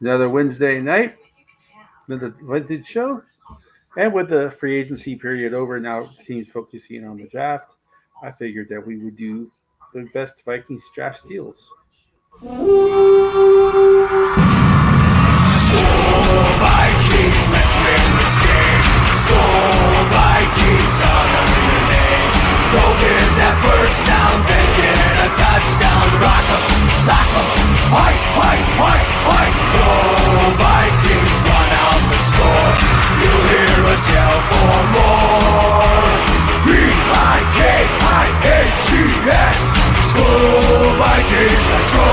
Another Wednesday night, another Wednesday show. And with the free agency period over, now teams focusing on the draft, I figured that we would do the best Vikings draft steals. Skull Vikings, let's win this game. Skull Vikings, honor your name. Go get that first down, then get a touchdown. Rock 'em, sock 'em, fight, fight, fight, fight. Go Vikings, run out the score. You'll hear us yell for more. V-I-K-I-N-G-S. Skull Vikings, let's go.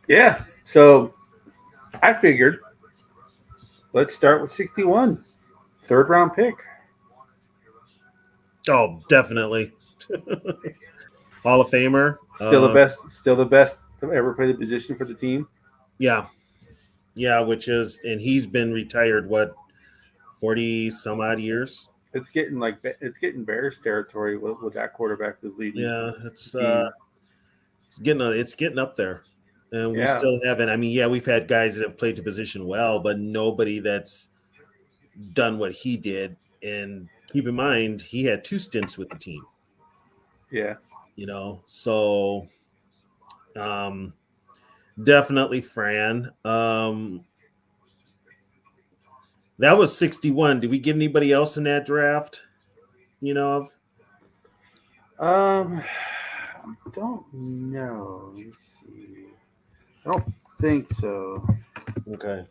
Yeah, so I figured let's start with 61, third round pick. Oh, definitely. Hall of Famer. Still the best to ever play the position for the team. Yeah. Yeah, and he's been retired, 40 some odd years? It's getting Bears territory with that quarterback who's leading. Yeah, it's getting up there. And we Yeah. still haven't. I mean, yeah, we've had guys that have played the position well, but nobody that's done what he did. And keep in mind, he had 2 stints with the team. Yeah. So definitely Fran. That was 61. Did we get anybody else in that draft? You know of? I don't know. Let me see. I don't think so. Okay.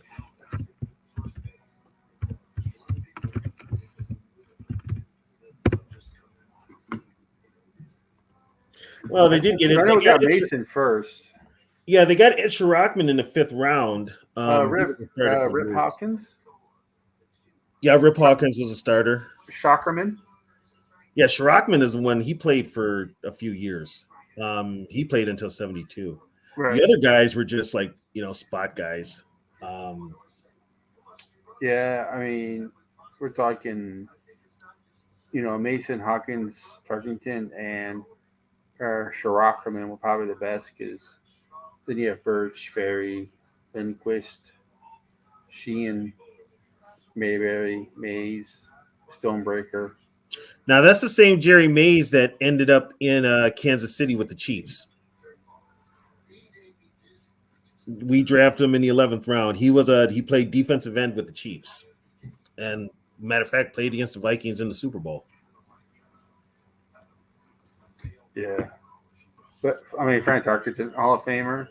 Well, they did get it. I know we got Mason first. Yeah, they got Ed Shirachman in the 5th round. Rip Hawkins. Yeah, Rip Hawkins was a starter. Shockerman. Yeah, Shirachman is the one. He played for a few years. He played until 72. Right. The other guys were just like, spot guys. Yeah, I mean, we're talking, Mason, Hawkins, Tarkington, and Shirachman were probably the best because then you have Birch, Ferry, Lindquist, Sheehan, Mayberry, Mays, Stonebreaker. Now, that's the same Jerry Mays that ended up in Kansas City with the Chiefs. We drafted him in the 11th round. He played defensive end with the Chiefs, and matter of fact, played against the Vikings in the Super Bowl. Yeah, but I mean, Frank Tarkenton, Hall of Famer.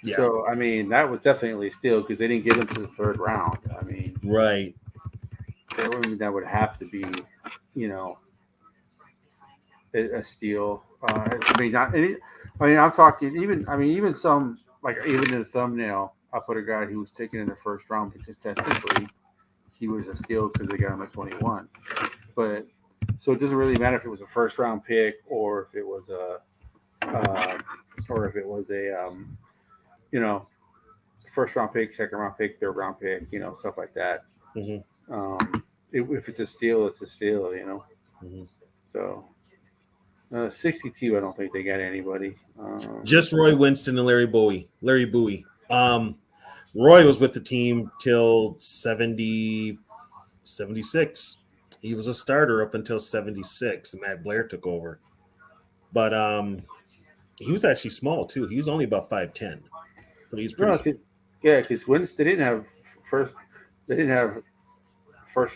Yeah. So I mean, that was definitely a steal because they didn't get him to the 3rd round. I mean, right. That would have to be, a steal. I mean, I'm talking even some. Like even in the thumbnail, I put a guy who was taken in the 1st round because technically he was a steal because they got him at 21. But so it doesn't really matter if it was a 1st round pick or if it was a 1st round pick, 2nd round pick, 3rd round pick, stuff like that. Mm-hmm. If it's a steal, it's a steal, Mm-hmm. So 62, I don't think they got anybody. Just Roy Winston and Larry Bowie. Roy was with the team till 76. He was a starter up until 76, and Matt Blair took over. But he was actually small too. He was only about 5'10", so he's pretty. Yeah, because Winston they didn't have first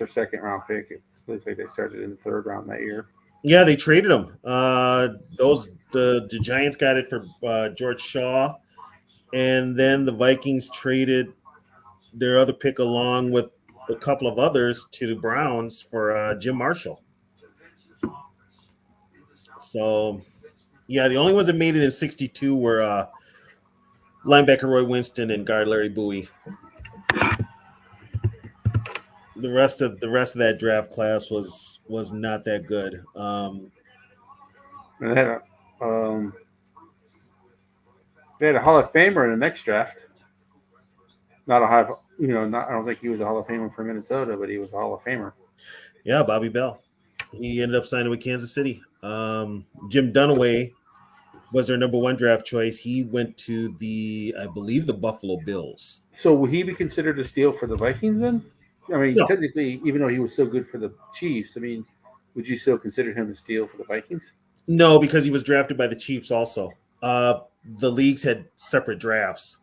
or 2nd round pick. It looks like they started in the 3rd round that year. Yeah, they traded him. The Giants got it for George Shaw, and then the Vikings traded their other pick along with a couple of others to the Browns for Jim Marshall. So, yeah, the only ones that made it in 62 were linebacker Roy Winston and guard Larry Bowie. The rest of that draft class was not that good. They had a Hall of Famer in the next draft. I don't think he was a Hall of Famer for Minnesota, but he was a Hall of Famer. Yeah, Bobby Bell. He ended up signing with Kansas City. Jim Dunaway was their number one draft choice. He went to I believe, the Buffalo Bills. So will he be considered a steal for the Vikings then? I mean, No, technically, even though he was so good for the Chiefs, I mean, would you still consider him a steal for the Vikings? no, because he was drafted by the Chiefs also. The leagues had separate drafts.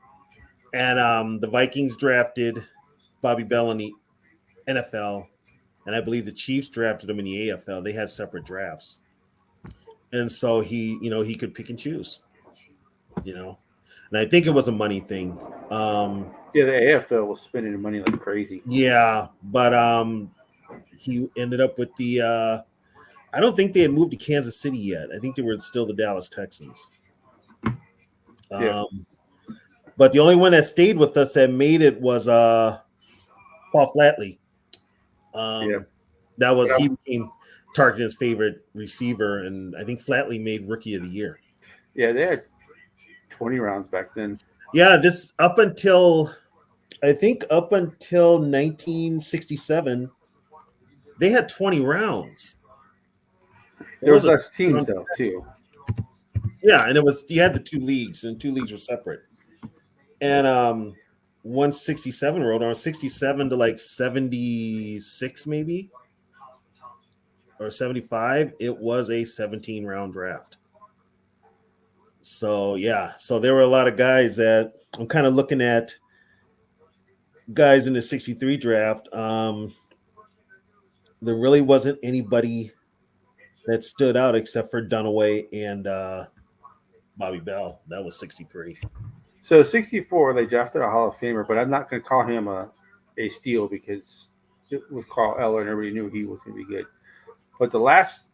And the Vikings drafted Bobby Bell in the NFL, and I believe the Chiefs drafted him in the AFL. They had separate drafts, and so he could pick and choose, and I think it was a money thing. Yeah, the AFL was spending money like crazy. Yeah, but he ended up with the. I don't think they had moved to Kansas City yet. I think they were still the Dallas Texans. Yeah, But the only one that stayed with us that made it was Paul Flatley. yeah. That was But he became Tarken's favorite receiver, and I think Flatley made Rookie of the Year. Yeah, they had 20 rounds back then. Yeah, this up until 1967, they had 20 rounds. There was less teams though too. Yeah, and you had the two leagues, and two leagues were separate. And 167 rolled on 67 to like 76 maybe or 75. It was a 17 round draft. So yeah, so there were a lot of guys that I'm kind of looking at guys in the 63 draft. There really wasn't anybody that stood out except for Dunaway and Bobby Bell. That was 63. So 64, they drafted a Hall of Famer, but I'm not going to call him a steal because it was Carl Eller and everybody knew he was going to be good. But the last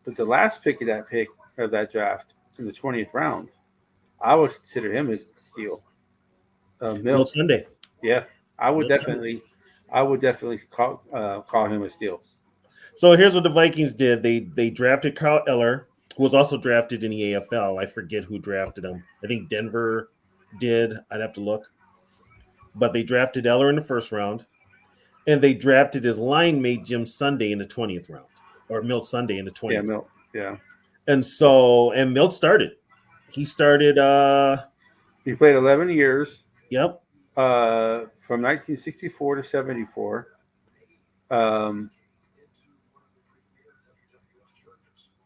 pick of that draft in the 20th round, I would consider him as a steal. Milt Milt, Sunday. yeah, I would Milt definitely call him a steal. So here's what the Vikings did. They drafted Carl Eller, who was also drafted in the AFL. I forget who drafted him. I think Denver did. I'd have to look. But they drafted Eller in the first round, and they drafted his line mate Jim Sunday in the 20th round, or Milt Sunday in the 20th. Yeah, Milt. Yeah. And Milt started. He started. He played 11 years. Yep. From 1964 to 74.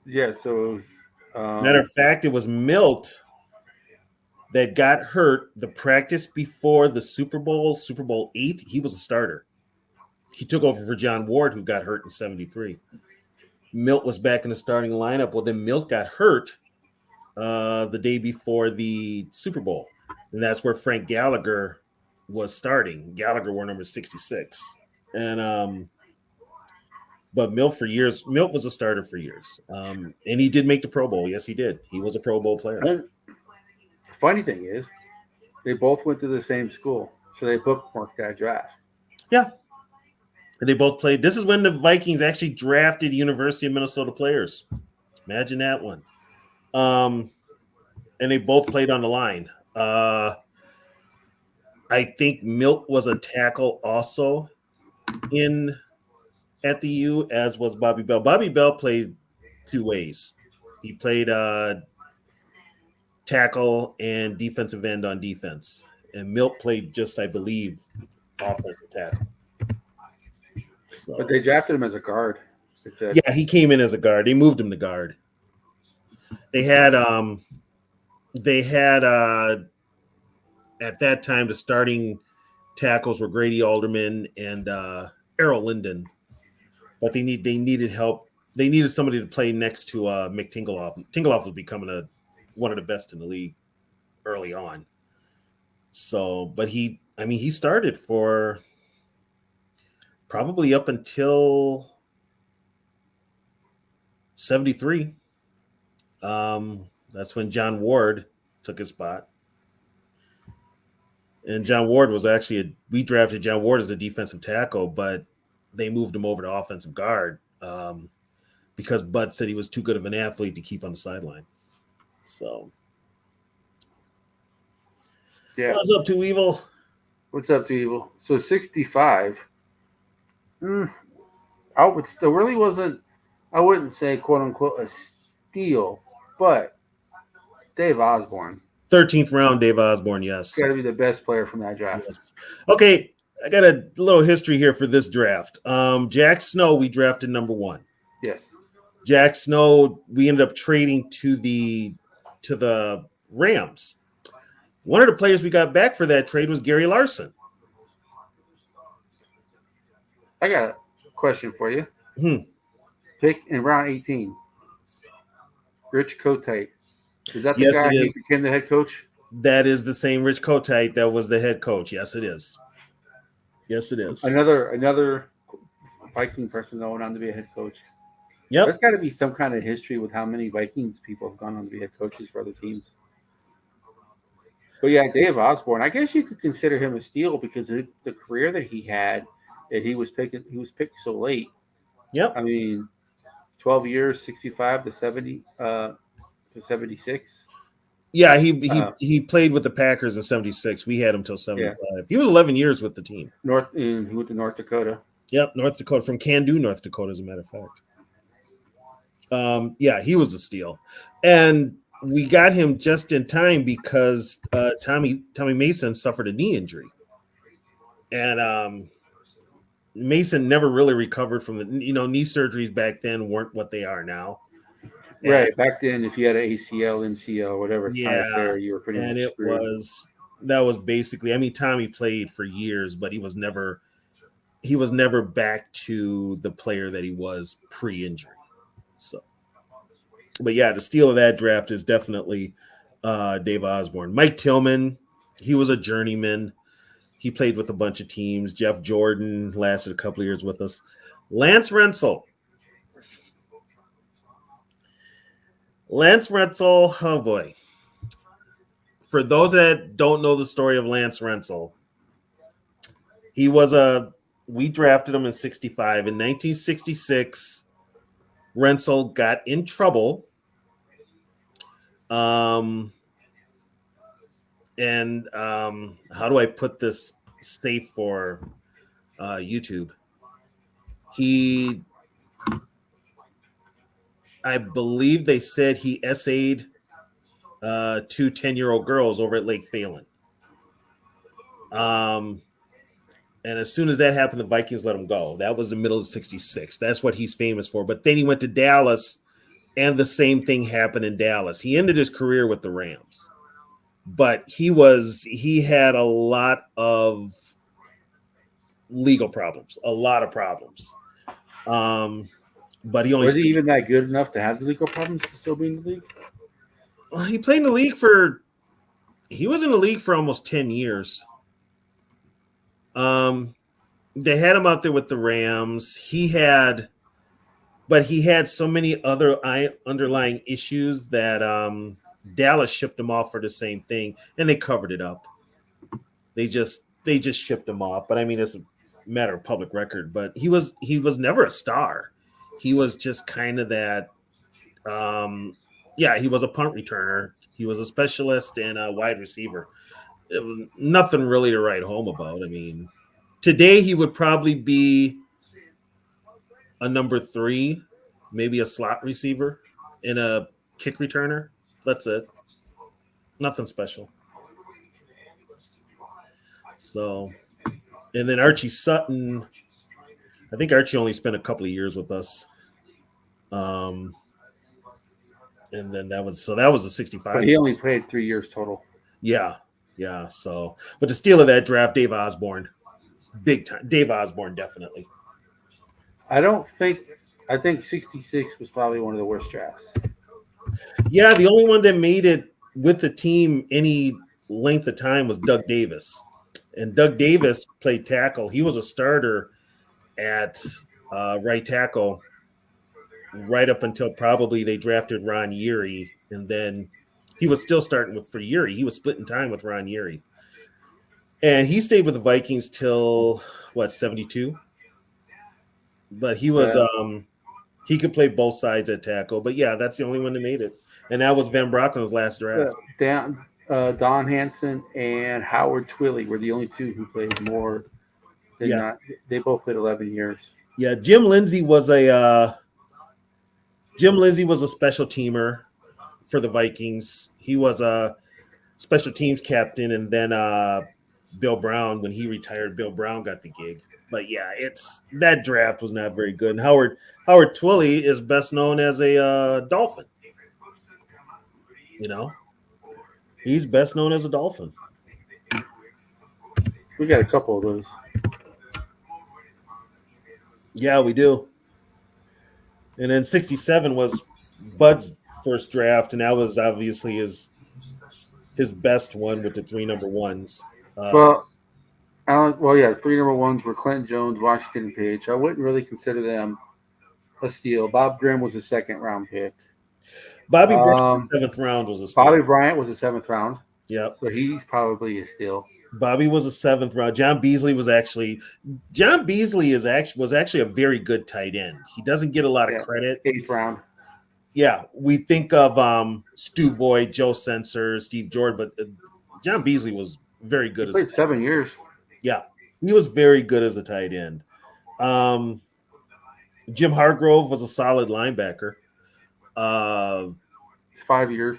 Yeah, so Matter of fact, it was Milt that got hurt the practice before the Super Bowl 8. He was a starter. He took over for John Ward, who got hurt in 73. Milt was back in the starting lineup. Well, then Milt got hurt the day before the Super Bowl. And that's where Frank Gallagher was starting. Gallagher wore number 66. And but Milt was a starter for years. And he did make the Pro Bowl. Yes, he did. He was a Pro Bowl player. And the funny thing is, they both went to the same school, so they bookmarked that draft. Yeah. And they both played. This is when the Vikings actually drafted University of Minnesota players. Imagine that one. And they both played on the line. I think Milt was a tackle also at the U, as was Bobby Bell. Bobby Bell played two ways. He played tackle and defensive end on defense. And Milt played just, I believe, offensive tackle. So, but they drafted him as a guard. Yeah, he came in as a guard. They moved him to guard. They had at that time the starting tackles were Grady Alderman and Errol Linden, but they needed help. They needed somebody to play next to Mick Tingelhoff. Tingelhoff was becoming one of the best in the league early on. So, but he started for probably up until 73. That's when John Ward took his spot. And John Ward was we drafted John Ward as a defensive tackle, but they moved him over to offensive guard because Bud said he was too good of an athlete to keep on the sideline. So, yeah. What's up, Too Evil? What's up, Too Evil? So 65. There really wasn't I wouldn't say quote unquote a steal, but Dave Osborne 13th round, Dave Osborne. Yes. got to be the best player from that draft. Yes. Okay. I got a little history here for this draft. Jack Snow, we drafted number 1. Yes. Jack Snow, we ended up trading to the Rams. One of the players we got back for that trade was Gary Larson. I got a question for you. Hmm. Pick in round 18. Rich Kotite. Is that the Yes, guy it who is. became the head coach? That is the same Rich Kotite that was the head coach. Yes, it is. Yes, it is. Another Viking person that went on to be a head coach. Yep. There's got to be some kind of history with how many Vikings people have gone on to be head coaches for other teams. But yeah, Dave Osborne. I guess you could consider him a steal because of the career that he had, and he was picked so late. Yep. I mean, 12 years, 65 to 70 to 76. Yeah, he played with the Packers in 76. We had him till 75. Yeah. He was 11 years with the team. He went to North Dakota. Yep, North Dakota, from Candu, North Dakota, as a matter of fact. Yeah, he was a steal. And we got him just in time because Tommy Mason suffered a knee injury. And Mason never really recovered from the knee surgeries back then weren't what they are now. And, Right. Back then, if you had an ACL, MCL, whatever kind of tear, you were pretty much screwed. That was basically, I mean, Tommy played for years, but he was never back to the player that he was pre-injury. So, but yeah, the steal of that draft is definitely Dave Osborne. Mike Tillman, he was a journeyman. He played with a bunch of teams. Jeff Jordan lasted a couple of years with us. Lance Rensel, oh boy. For those that don't know the story of Lance Rensel, we drafted him in 65. In 1966, Rensel got in trouble. How do I put this safe for YouTube? I believe they said he essayed 2 10-year-old girls over at Lake Phalen. And as soon as that happened, the Vikings let him go. That was the middle of 66. That's what he's famous for. But then he went to Dallas, and the same thing happened in Dallas. He ended his career with the Rams. But he had a lot of legal problems, a lot of problems. But was he even that good enough to have the legal problems to still be in the league? Well, he played in the league he was in the league for almost 10 years. They had him out there with the Rams. He had so many other underlying issues that Dallas shipped him off for the same thing, and they covered it up. They just shipped him off. But I mean, it's a matter of public record. But he was never a star. He was just kind of that. He was a punt returner. He was a specialist and a wide receiver. It was nothing really to write home about. I mean, today he would probably be a number 3, maybe a slot receiver and a kick returner. That's it. Nothing special. So, and then Archie Sutton, I think Archie only spent a couple of years with us. And then that was a 65. But he only played 3 years total. Yeah. So, but the steal of that draft, Dave Osborne, big time. Dave Osborne, definitely. I think 66 was probably one of the worst drafts. Yeah, the only one that made it with the team any length of time was Doug Davis. And Doug Davis played tackle. He was a starter at right tackle right up until probably they drafted Ron Yeary. And then he was still starting for Yeary. He was splitting time with Ron Yeary. And he stayed with the Vikings till, 72? But he was he could play both sides at tackle. But yeah, that's the only one that made it. And that was Van Brocken's last draft. Don Hanson and Howard Twilley were the only two who played more than not. They both played 11 years. Yeah, Jim Lindsay was a Jim Lindsay was a special teamer for the Vikings. He was a special teams captain, and then Bill Brown, when he retired, Bill Brown got the gig. But yeah, it's that draft was not very good. And Howard Twilley is best known as a Dolphin. You know, he's best known as a Dolphin. We got a couple of those. Yeah, we do. And then 67 was Bud's first draft, and that was obviously his best one with the three number ones. Well, yeah, three number ones were Clinton Jones, Washington, and Page. I wouldn't really consider them a steal. Bob Grimm was a second round pick. Bobby Bryant, 7th round was a steal. Bobby Bryant was a 7th round. Yep. So he's probably a steal. Bobby was a 7th round. John Beasley was actually a very good tight end. He doesn't get a lot of credit. 8th round. Yeah, we think of Stu Voigt, Joe Sensor, Steve Jordan, but John Beasley was very good. He played 7 years. Yeah, he was very good as a tight end. Jim Hargrove was a solid linebacker. 5 years.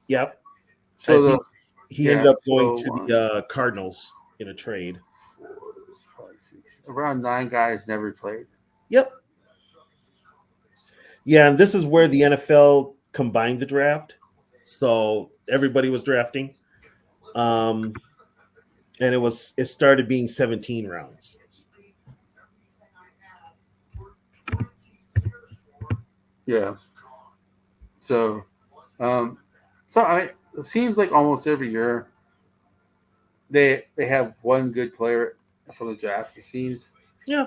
Yep. So he ended up going to the Cardinals in a trade. Around 9 guys never played. Yep. Yeah, and this is where the NFL combined the draft. So everybody was drafting. And it started being 17 rounds. Yeah. So it seems like almost every year they have one good player from the draft. It seems. Yeah.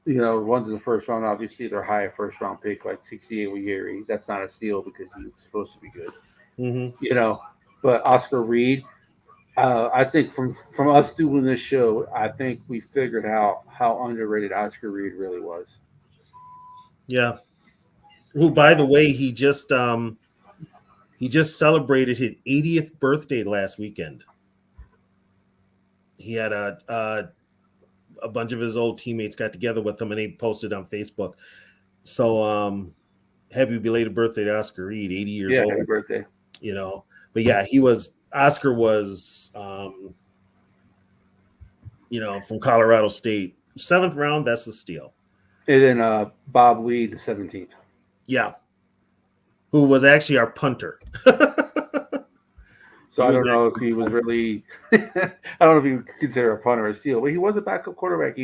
One's in the first round. Obviously, they're high first round pick, like 68 with Gary. That's not a steal because he was supposed to be good. Mm-hmm. But Oscar Reed, I think from us doing this show, I think we figured out how underrated Oscar Reed really was. Yeah. Who, by the way, he just celebrated his 80th birthday last weekend. He had a bunch of his old teammates got together with him, and they posted on Facebook. So, happy belated birthday to Oscar Reed, 80 years old. Happy birthday. But yeah, Oscar was, from Colorado State. 7th round, that's the steal. And then Bob Lee, the 17th. Yeah. Who was actually our punter. So I don't know if he was really – I don't know if you could consider a punter a steal, but he was a backup quarterback.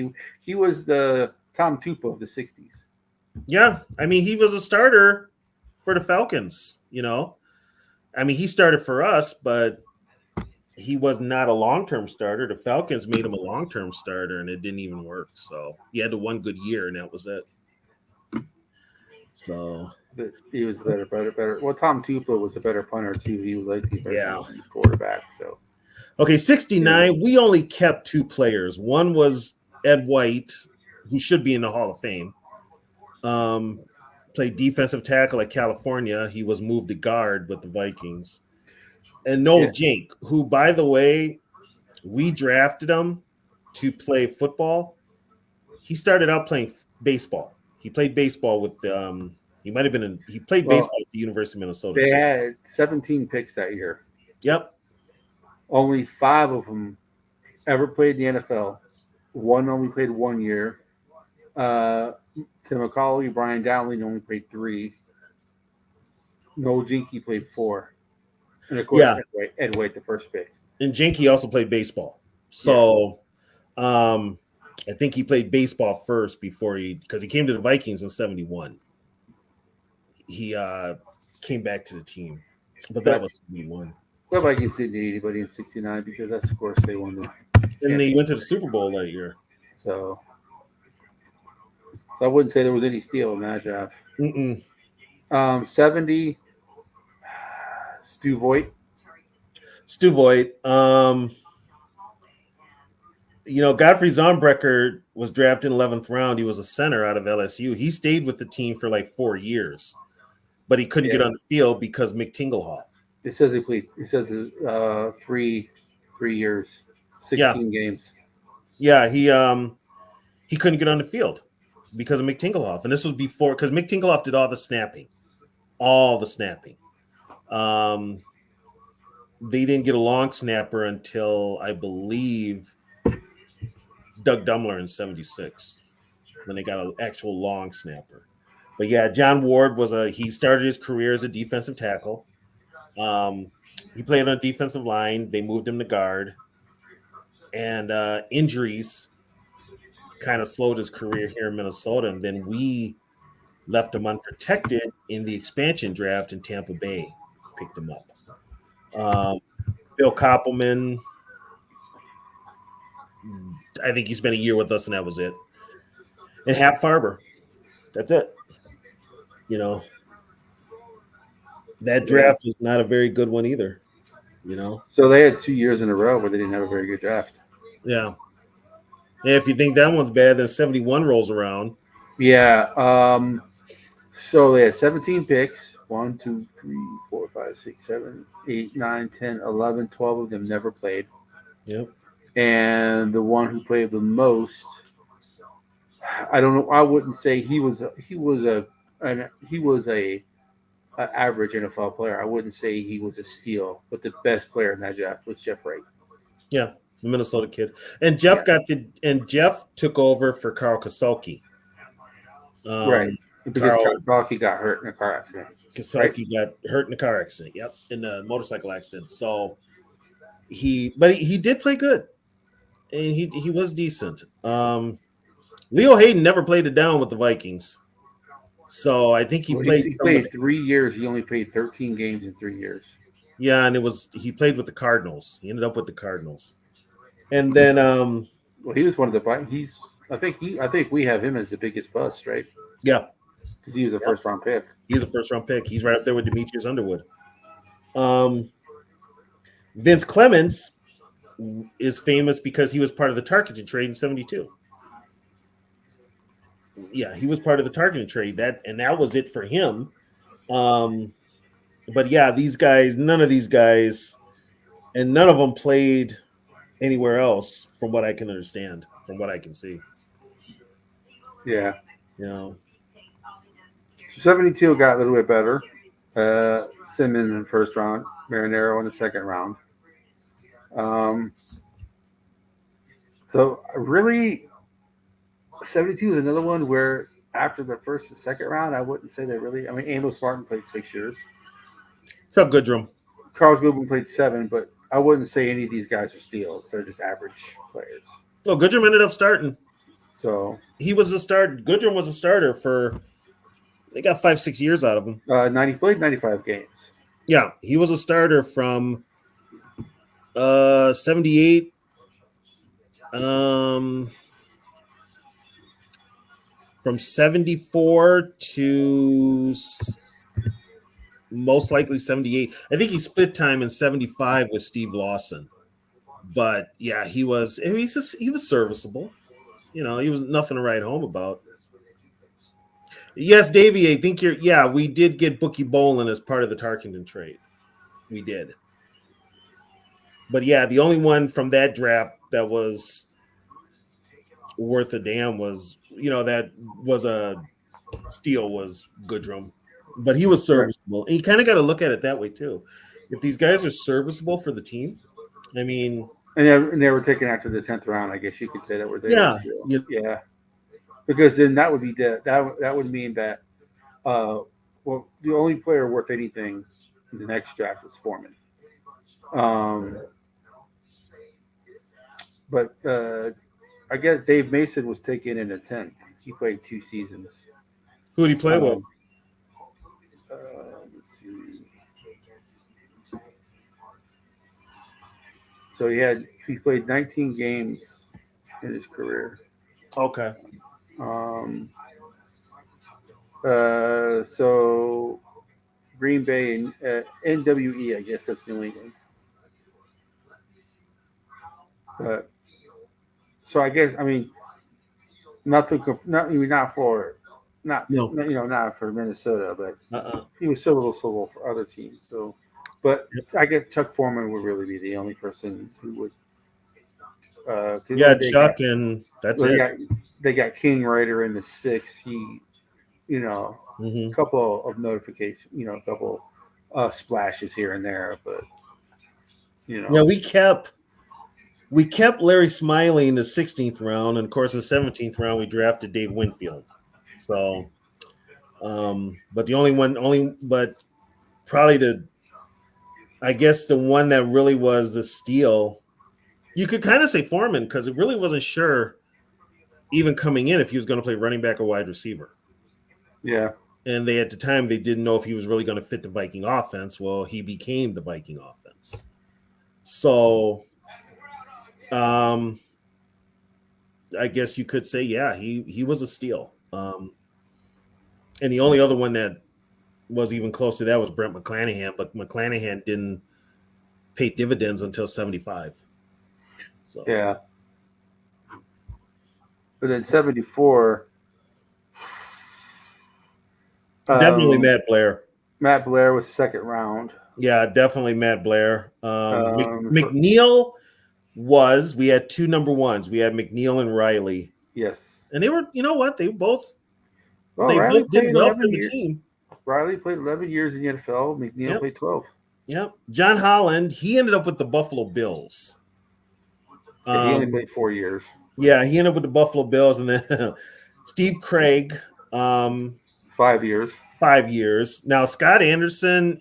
He was the Tom Tupa of the 60s. Yeah. I mean, he was a starter for the Falcons, I mean, he started for us, but he was not a long-term starter. The Falcons made him a long-term starter, and it didn't even work. So he had the one good year, and that was it. So but he was better. Well, Tom Tupa was a better punter too. He was like the Yeah. quarterback. So okay, 69. We only kept 2 players. One was Ed White, who should be in the Hall of Fame. Played defensive tackle at California. He was moved to guard with the Vikings. And Noel Jink, who, by the way, we drafted him to play football. He started out playing baseball. He played baseball with he played baseball at the University of Minnesota. They had 17 picks that year. Yep. Only 5 of them ever played in the NFL. One only played 1 year. Tim McCauley, Brian Dowling only played 3. Noel Jinky played 4. And of course, Ed White, the first pick. And Jinky also played baseball. So I think he played baseball first because he came to the Vikings in 71. He came back to the team. But that was 71. The Vikings didn't need anybody in 69 because that's, of course, they won the and they went to the Super Bowl that year. So I wouldn't say there was any steal in that draft. 70, Stu Voigt. Godfrey Zombrecker was drafted in 11th round. He was a center out of LSU. He stayed with the team for like 4 years, but he couldn't get on the field because Mick Tingelhoff. It says he played. It says 3 years, 16 games. Yeah, he couldn't get on the field. because of Mick Tingelhoff. And this was before, because Mick Tingelhoff did all the snapping. All the snapping. They didn't get a long snapper until, I believe, Doug Dumler in 76. Then they got an actual long snapper. But yeah, John Ward he started his career as a defensive tackle. He played on a defensive line. They moved him to guard. And injuries kind of slowed his career here in Minnesota. And then we left him unprotected in the expansion draft in Tampa Bay. Picked him up. Bill Koppelman, I think he spent a year with us, and that was it. And Hap Farber. That's it. You know, that draft was not a very good one either. You know, So they had 2 years in a row where they didn't have a very good draft. yeah. And if you think that one's bad, then 71 rolls around. Yeah. So they had 17 picks. 1, 2, 3, 4, 5, 6, 7, 8, 9, 10, 11, 12 of them never played. Yep. And the one who played the most, I don't know. I wouldn't say he was a average NFL player. I wouldn't say he was a steal, but the best player in that draft was Jeff Wright. Yeah, the Minnesota kid. And Jeff Jeff took over for Carl Kasulki. Right. Because Kowalski got hurt in a car accident. Kasulki got hurt in a car accident. Yep, in a motorcycle accident. So he did play good, and he was decent. Leo Hayden never played it down with the Vikings, so I think he played 3 years. He only played 13 games in 3 years. Yeah, and he played with the Cardinals. He ended up with the Cardinals, and then well, he was one of the I think we have him as the biggest bust, right? Yeah. Because he was a first round pick. He's a first round pick. He's right up there with Demetrius Underwood. Vince Clemens is famous because he was part of the Tarkenton trade in 72. Yeah, he was part of the Tarkenton trade. That was it for him. But yeah, none of these guys, and none of them played anywhere else from what I can understand, from what I can see. Yeah. You know. 72 got a little bit better. Simmons in the first round, Marinero in the second round. So really, 72 is another one where after the first and second round, I wouldn't say they really. I mean, Amos Martin played 6 years. Chuck Goodrum. Carlos Goodwin played 7, but I wouldn't say any of these guys are steals. They're just average players. So Goodrum ended up starting. So he was a start. Goodrum was a starter for. They got 5-6 years out of him. Played 95 games. Yeah, he was a starter from 78. From 74 to most likely 78. I think he split time in 75 with Steve Lawson. But yeah, he was serviceable. You know, he was nothing to write home about. Yes, Davey, I think we did get Bookie Bolin as part of the Tarkenton trade. We did. But yeah, the only one from that draft that was worth a damn was, that was a steal was Goodrum. But he was serviceable. And you kind of got to look at it that way too. If these guys are serviceable for the team, I mean. And they were taken after the 10th round, I guess you could say that were there. Yeah. Because then that would be that would mean that the only player worth anything in the next draft was Foreman. But I guess Dave Mason was taken in the 10th. He played 2 seasons. Who did he play with? Let's see. So he played 19 games in his career. Okay. So Green Bay and NWE, I guess that's New England. But so I guess not for Minnesota, but he was serviceable for other teams. So, but I guess Chuck Foreman would really be the only person who would. Chuck, and that's it. they got King Rider in the 6th. He, you know, Hmm. couple of notifications, a couple splashes here and there, but Yeah, we kept Larry Smiley in the 16th round, and of course, in the 17th round, we drafted Dave Winfield. So, but but probably I guess the one that really was the steal. You could kind of say Foreman because it really wasn't sure even coming in if he was going to play running back or wide receiver. yeah, And they at the time they didn't know if he was really going to fit the Viking offense. Well, he became the Viking offense. So, um, I guess you could say, yeah, he was a steal. And the only other one that was even close to that was Brent McClanahan, but McClanahan didn't pay dividends until 75. So yeah. But then 74, definitely um, Matt Blair. Matt Blair was 2nd round. Yeah, definitely Matt Blair. For, McNeil we had two number ones. We had McNeil and Riley. yes. And they were, you know what? Well, They Riley both did played well for 11 the years. team. Riley played 11 years in the NFL. McNeil Yep. played 12. Yep. John Holland, he ended up with the Buffalo Bills. Yeah, he only played 4 years. Yeah, he ended up with the Buffalo Bills, and then Steve Craig, 5 years. 5 years. Now Scott Anderson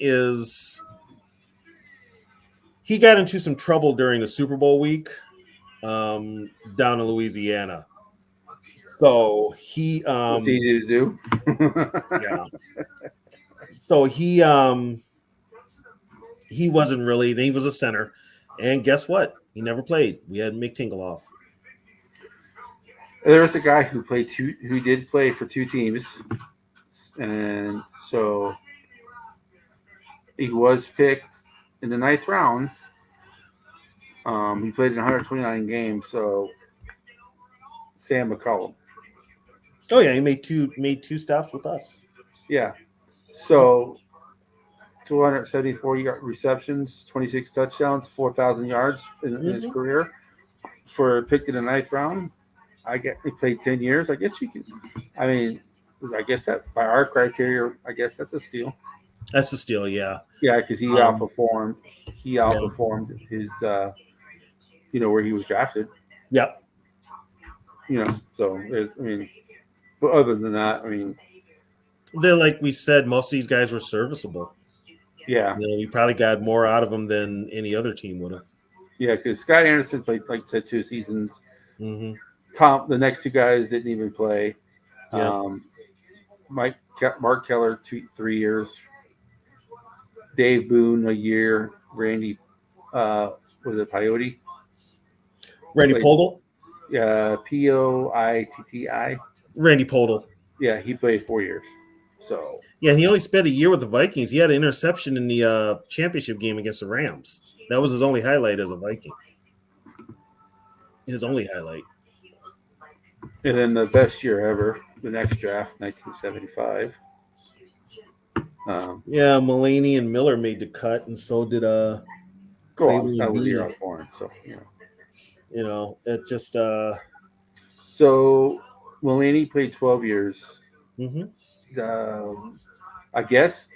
he got into some trouble during the Super Bowl week down in Louisiana. So It's easy to do. yeah. So he wasn't really, he was a center. And guess what? He never played. We had Mick Tingle off. There was a guy who did play for 2 teams, and so he was picked in the 9th round. He played in 129 games. So Sam McCollum. Oh yeah, he made two stops with us. Yeah. So 274 receptions, 26 touchdowns, 4,000 yards in his career. For picked in the 9th round, he played 10 years. I guess you can. I mean, I guess that by our criteria, I guess that's a steal. That's a steal, yeah. Yeah, because he outperformed. He outperformed his, where he was drafted. Yep. So I mean, but other than that, I mean, they're like we said, most of these guys were serviceable. Yeah. We probably got more out of them than any other team would have. Yeah, because Scott Anderson played, like I said, 2 seasons. Mm-hmm. The next 2 guys didn't even play. Yep. Mark Keller, 3 years. Dave Boone, a year. Randy, was it Piotti? Randy Podol? Yeah, Poitti. Randy Podol. Yeah, he played 4 years. So yeah, he only spent a year with the Vikings. He had an interception in the championship game against the Rams. That was his only highlight as a Viking. His only highlight. And then the best year ever, the next draft, 1975. Yeah, Mulaney and Miller made the cut, and so did that was the year I was born. So it just. So Mulaney played 12 years. Mm-hmm. I guess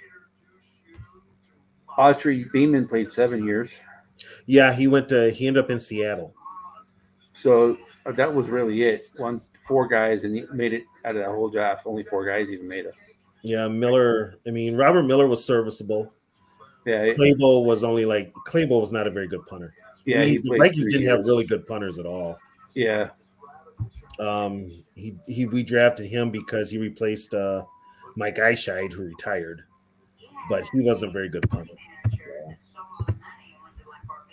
Autry Beeman played 7 years. Yeah, he ended up in Seattle. So that was really it. 4 guys, and he made it out of that whole draft. Only 4 guys even made it. Yeah, Miller. I mean, Robert Miller was serviceable. Yeah, Claybo was not a very good punter. Yeah, the Vikings didn't have really good punters at all. Yeah. We drafted him because he replaced Mike Eischeid, who retired, but he wasn't a very good punter.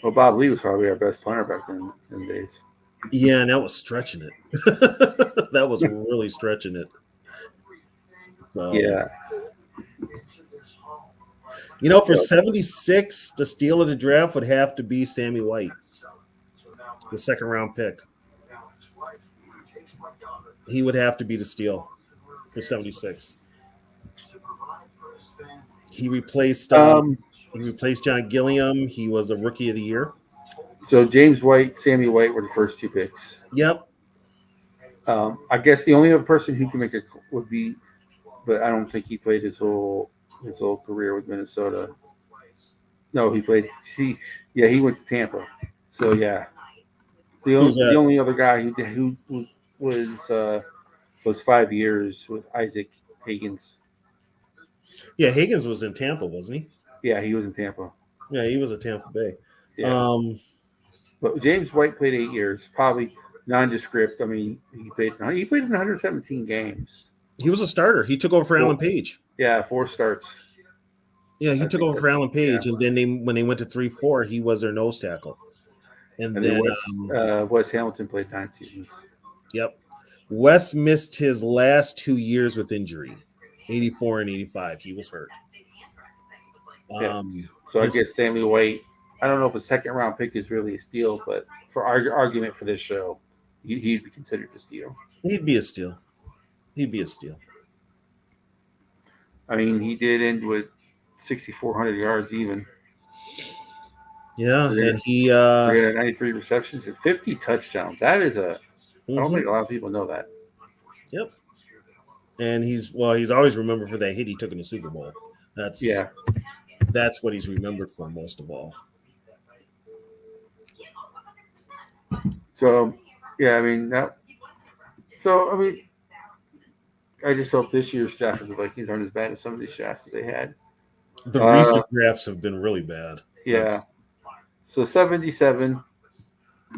Well, Bob Lee was probably our best punter back then in the days. Yeah, and that was stretching it. That was really stretching it. So, yeah. For 76, the steal of the draft would have to be Sammy White, the 2nd round pick. He would have to be the steal for 76. He replaced John Gilliam. He was a rookie of the year. So James White, Sammy White were the first 2 picks. Yep. I guess the only other person who can make it would be, but I don't think he played his whole career with Minnesota. No, he played. See, yeah, he went to Tampa. So yeah, Who's the that? only other guy who was 5 years with Isaac Higgins. Yeah, Higgins was in Tampa, wasn't he? Yeah, he was in Tampa. Yeah, he was at Tampa Bay. Yeah, Um, but James White played 8 years, probably nondescript. I mean, he played in 117 games. he was a starter. He took over for Four, Alan Page. yeah, 4 starts. Yeah, he I took think over for that's Alan yeah. Page, and then when they went to 3-4, he was their nose tackle. And And then then, Wes Hamilton played 9 seasons. yep, Wes missed his last 2 years with injury, 84 and 85. He was hurt. Yeah. Um, So I his guess Sammy White. I don't know if a second round pick is really a steal, but for argument for this show, he'd be considered a steal. he'd be a steal. He'd be a steal. I mean, he did end with 6,400 yards even, Yeah, and he 393 receptions, and 50 touchdowns. That is a. I don't mhm, think a lot of people know that. yep. And he's always remembered for that hit he took in the Super Bowl. That's Yeah. that's what he's remembered for most of all. So, yeah, I mean that. So I mean, I just hope this year's draft of the Vikings aren't as bad as some of these drafts that they had. The Uh, recent drafts have been really bad. yeah. So 77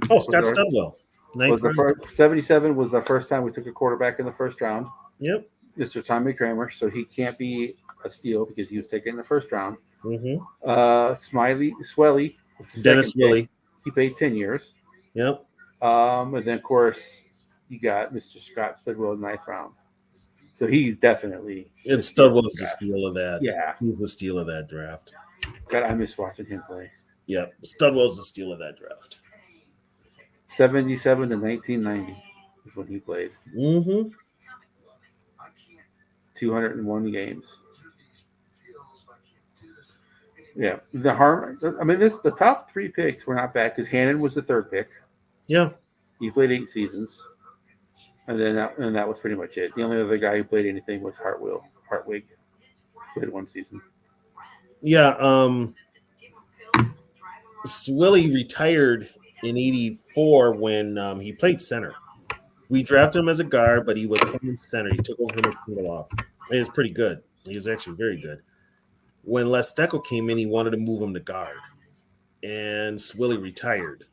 was Scott our Studwell, ninth was the round. first 77 was the first time we took a quarterback in the first round. Yep. Mr. Tommy Kramer, so he can't be a steal because he was taken in the first round. Mm-hmm. Swelly was the Dennis second pick. Willie. He played 10 years. Yep. And then, of course, you got Mr. Scott Sidwell in the 9th round. So he's definitely. And Studwell's the steal of that. Yeah. He's the steal of that draft. God, I miss watching him play. Yep. Studwell's the steal of that draft. 77 to 1990 is when he played. Mm-hmm. 201 games. Yeah. The top 3 picks were not bad because Hannon was the 3rd pick. Yeah. He played 8 seasons. And that was pretty much it. The only other guy who played anything was Hartwig. Played 1 season. Yeah. Swilly retired in '84 when he played center. We drafted him as a guard, but he was playing center. He took over from Sindeloff. He was pretty good. He was actually very good. When Les Steckel came in, he wanted to move him to guard, and Swilly retired.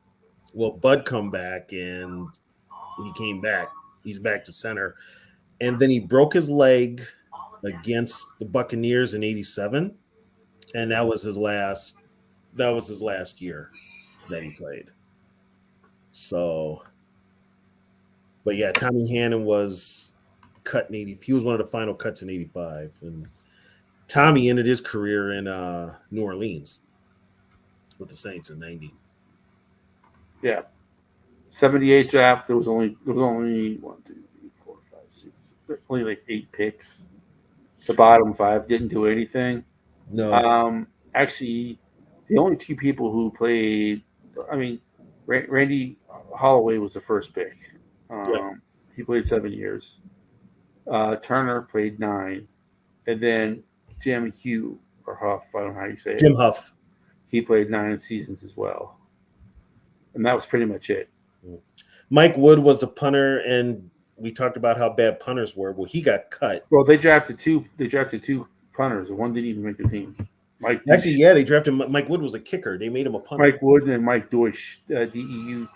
Well, Bud come back, and he came back. He's back to center, and then he broke his leg against the Buccaneers in '87, and that was his last. That was his last year that he played. So, but yeah, Tommy Hannon was cut in '80. He was one of the final cuts in '85, and Tommy ended his career in New Orleans with the Saints in '90. Yeah. 78 draft. There was only 1, 2, 3, 4, 5, 6, only like 8 picks. The bottom 5 didn't do anything. No. Actually, the only 2 people who played. I mean, Randy Holloway was the first pick. He played 7 years. Turner played 9, and then Jim Hugh or Huff. I don't know how you say it. Jim Huff. He played 9 seasons as well, and that was pretty much it. Mike Wood was the punter, and we talked about how bad punters were. Well, he got cut. Well, they drafted 2 punters, and one didn't even make the team. They drafted Mike Wood was a kicker. They made him a punter. Mike Wood and Mike Deutsch, Deuts.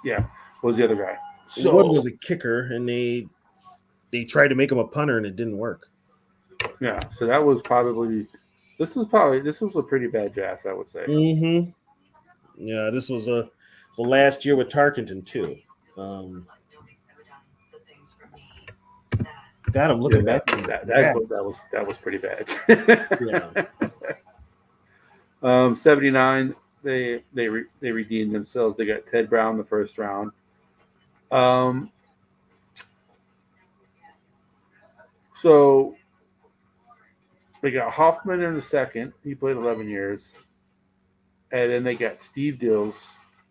Yeah, was the other guy. So Wood was a kicker, and they tried to make him a punter, and it didn't work. Yeah, so that was probably this was a pretty bad draft, I would say. Mm-hmm. Yeah, this was the last year with Tarkenton too. God, I'm looking back. That was pretty bad. Yeah. 79. They redeemed themselves. They got Ted Brown the first round. So they got Hoffman in the second. He played 11 years. And then they got Steve Dills,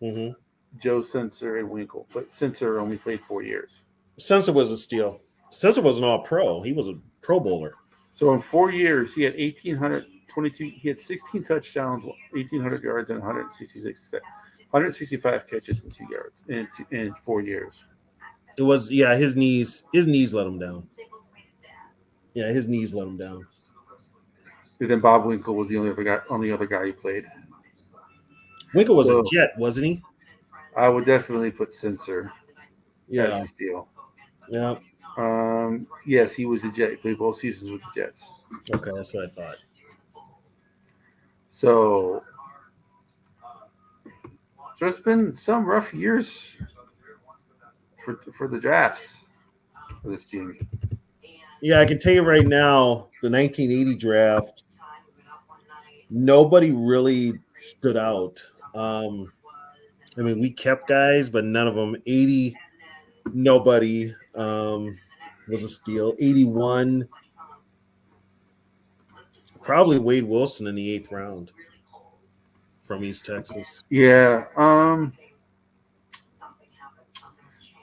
Mm-hmm. Joe Sensor, and Winkle. But Sensor only played 4 years. Sensor was a steal. Sensor was an all-pro. He was a Pro Bowler. So in 4 years, he had 1,822. He had 16 touchdowns, 1,800 yards, and 165 catches in 2 yards in 4 years. It was his knees let him down. Yeah, his knees let him down. And then Bob Winkle was the only other guy he played. Winkle was a Jet, wasn't he? I would definitely put Sensor as Yeah. a steal. Yeah. Yes, he was a Jet. He played both seasons with the Jets. Okay, that's what I thought. So there's been some rough years for the drafts for this team. Yeah, I can tell you right now, the 1980 draft, nobody really stood out. I mean, we kept guys, but none of them. 80, nobody was a steal. 81, probably Wade Wilson in the 8th round from East Texas. Yeah.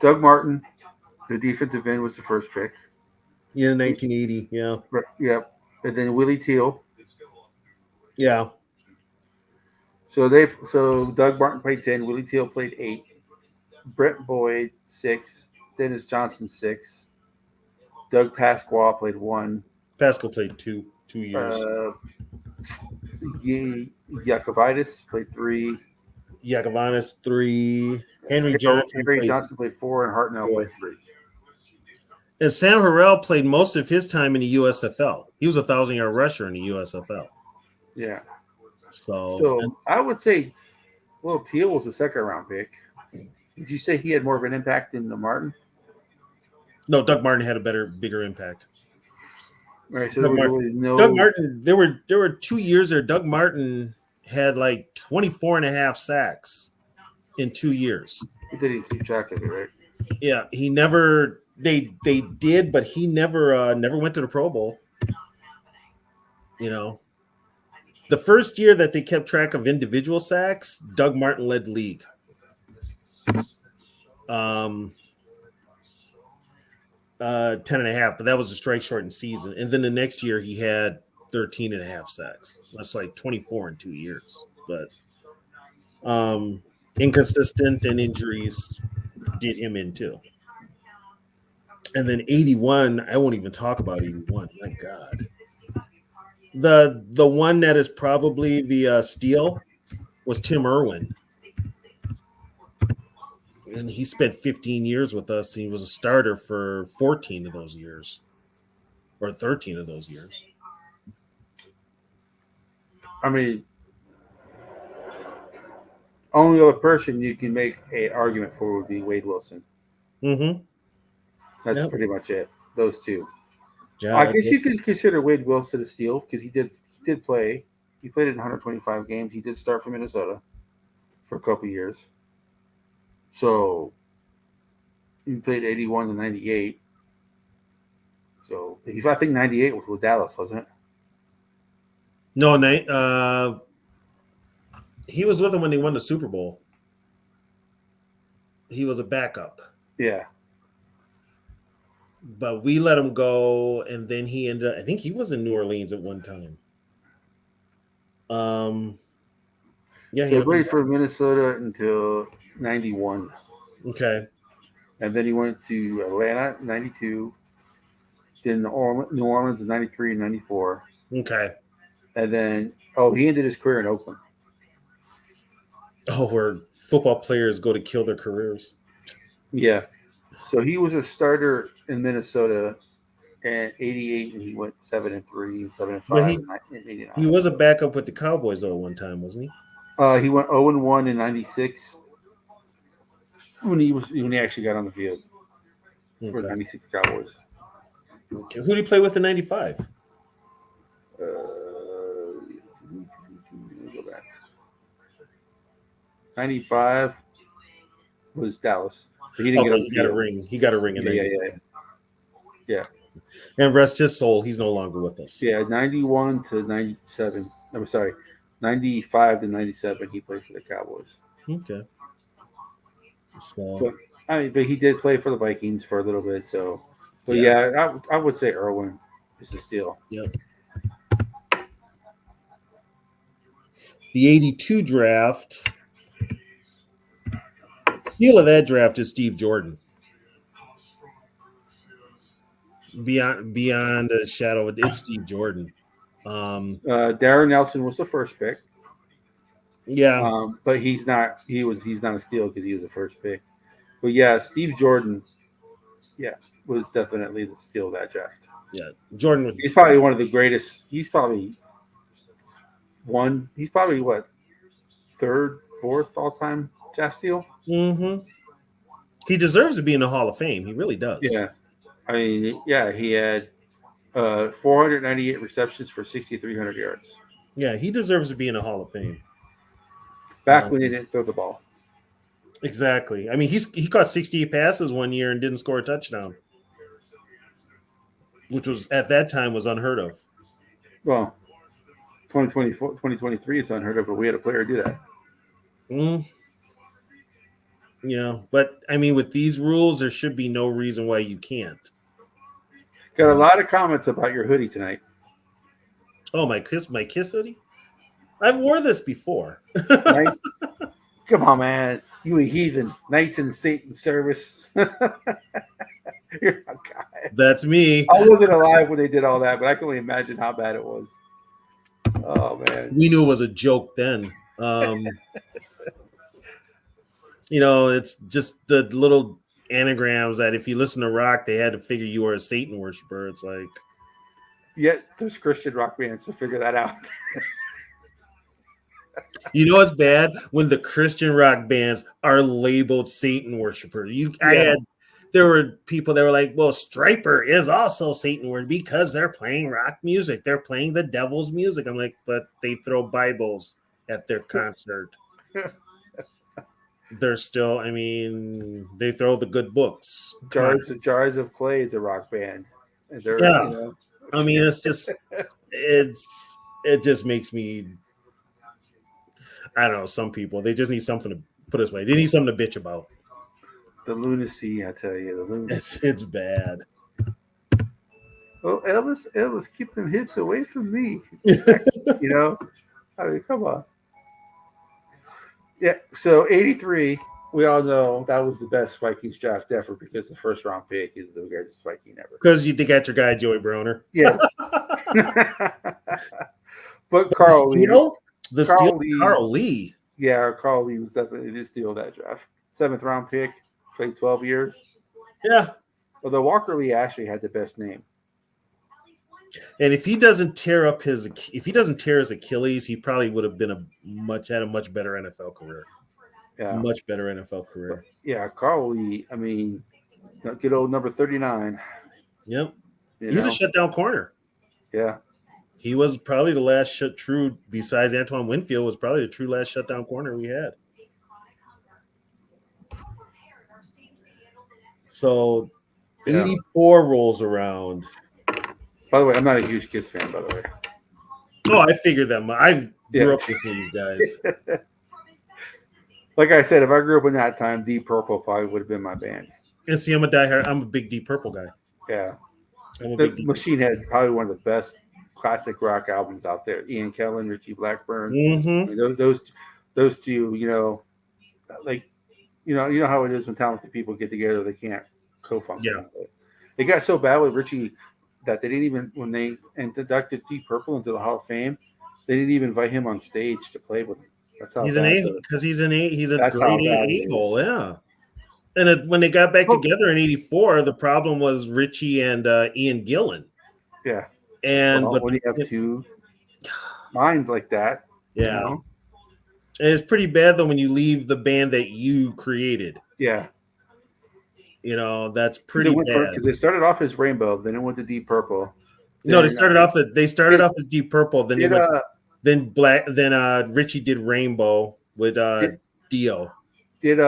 Doug Martin, the defensive end, was the first pick. Yeah, 1980. Yeah. Yep. And then Willie Teal. Yeah. So Doug Martin played 10, Willie Teal played 8, Brett Boyd 6, Dennis Johnson 6, Doug Pasquale played 1, Pascal played 2 years. Yakovitis played 3, Yakovanis 3, Henry Johnson played 4, and Hartnell played 3. And Sam Harrell played most of his time in the USFL. He was a 1,000-yard rusher in the USFL. Yeah. So I would say, well, Teal was a second-round pick. Did you say he had more of an impact than Martin? No, Doug Martin had a bigger impact. All right, so Doug Martin, there were 2 years there. Doug Martin had like 24 and a half sacks in 2 years. He didn't keep track of it, right? Yeah, he never. They did, but he never went to the Pro Bowl. You know, the first year that they kept track of individual sacks, Doug Martin led the league. 10 and a half, but that was a strike shortened season. And then the next year he had 13 and a half sacks. That's like 24 in 2 years. But inconsistent and injuries did him in too. And then 81, I won't even talk about 81. My God. The one that is probably the steal was Tim Irwin. And he spent 15 years with us, and he was a starter for 14 of those years, or 13 of those years. I mean, only other person you can make an argument for would be Wade Wilson. Mm-hmm. That's pretty much it. Those two. Yeah, I guess you could consider Wade Wilson a steal because he did play. He played in 125 games. He did start for Minnesota for a couple years. So he played 81 to 98. So I think 98 was with Dallas, wasn't it? No, he was with them when they won the Super Bowl. He was a backup. Yeah. But we let him go, and then he ended up, I think he was in New Orleans at one time. Yeah, so he played for Minnesota until 91. Okay. And then he went to Atlanta in 92, then New Orleans in 93 and 94. Okay. And then, he ended his career in Oakland. Oh, where football players go to kill their careers. Yeah. So he was a starter in Minnesota in 88, and he went 7-3, 7-5 in 89. He was a backup with the Cowboys, though, at one time, wasn't he? He went 0-1 in 96 when he actually got on the field for the 96 Cowboys. Okay. Who did he play with in 95? Go back. 95 was Dallas. But he didn't get on the He got a ring. He got a ring in there. Yeah. And rest his soul, he's no longer with us. Yeah, 91 to 97. I'm sorry, 95 to 97. He played for the Cowboys. Okay. But I mean, but he did play for the Vikings for a little bit. So, but Yeah. yeah, I would say Irwin is a steal. Yep. The 82 draft. Deal of that draft is Steve Jordan. Beyond a shadow, it's Steve Jordan. Darren Nelson was the first pick, Yeah, but he's not a steal because he was the first pick. But yeah, Steve Jordan, yeah, was definitely the steal of that draft. yeah. Jordan would. He's probably one of the greatest. He's probably one. He's probably what third, fourth all time draft steal. Mm-hmm. He deserves to be in the Hall of Fame. He really does. Yeah, I mean, yeah, he had 498 receptions for 6,300 yards. Yeah, he deserves to be in the Hall of Fame. Back when he didn't throw the ball. Exactly. I mean, he caught 68 passes one year and didn't score a touchdown, which was at that time was unheard of. Well, 2024, 2023, it's unheard of, but we had a player do that. Mm. Yeah, but I mean, with these rules, there should be no reason why you can't. Got a lot of comments about your hoodie tonight. Oh, my kiss hoodie. I've wore this before. Nice. Come on, man. You a heathen. Knights in Satan service. You're a guy. That's me. I wasn't alive when they did all that, but I can only imagine how bad it was. Oh, man. We knew it was a joke then. It's just the little anagrams that if you listen to rock, they had to figure you were a Satan worshiper. It's like, Yet there's Christian rock bands to figure that out. you know, it's bad when the Christian rock bands are labeled Satan worshiper. There were people that were like, well, Striper is also Satan word because they're playing rock music. They're playing the devil's music. I'm like, but they throw Bibles at their concert. They're still, I mean, they throw the good books. Jars of Clay is a rock band. Yeah. I mean, it's just, it just makes me, I don't know, some people, they just need something to put this way. They need something to bitch about. The lunacy, I tell you, the lunacy. It's bad. Oh, Elvis, keep them hips away from me. You know, I mean, come on. Yeah, so 83, we all know that was the best Vikings draft ever because the first round pick is the greatest Viking ever. Because you got your guy, Joey Broner. Yeah. But Carl Lee. Carl Lee. Yeah, Carl Lee was definitely the steal of that draft. 7th round pick, played 12 years. Yeah. Although Walker Lee actually had the best name. And if he doesn't tear his Achilles, he probably would have had a much better NFL career. Yeah. Much better NFL career. But yeah, Carl Lee, I mean, good old number 39. Yep. He's a shutdown corner. Yeah. He was probably the last true, besides Antoine Winfield, was probably the true last shutdown corner we had. So 84 rolls around. By the way, I'm not a huge Kiss fan, by the way. Oh, I figured that. I grew up with these guys. Like I said, if I grew up in that time, Deep Purple probably would have been my band. And see, I'm a big Deep Purple guy. Yeah. Machine Head, probably one of the best classic rock albums out there. Ian Kellen, Richie Blackburn. Mm-hmm. I mean, those two, you know, like, you know how it is when talented people get together, they can't co-function. Yeah. It got so bad with Richie that they didn't even, when they inducted Deep Purple into the Hall of Fame, they didn't even invite him on stage to play with them. That's how he's a great A-hole, yeah. And when they got back together in '84, the problem was Richie and Ian Gillan. Yeah. And but when you have two minds like that, yeah, you know? And it's pretty bad though when you leave the band that you created. Yeah. You know, that's pretty bad. Because they started off as Rainbow, then it went to Deep Purple. No, they started off as Deep Purple, then then Richie did Rainbow with Dio. Did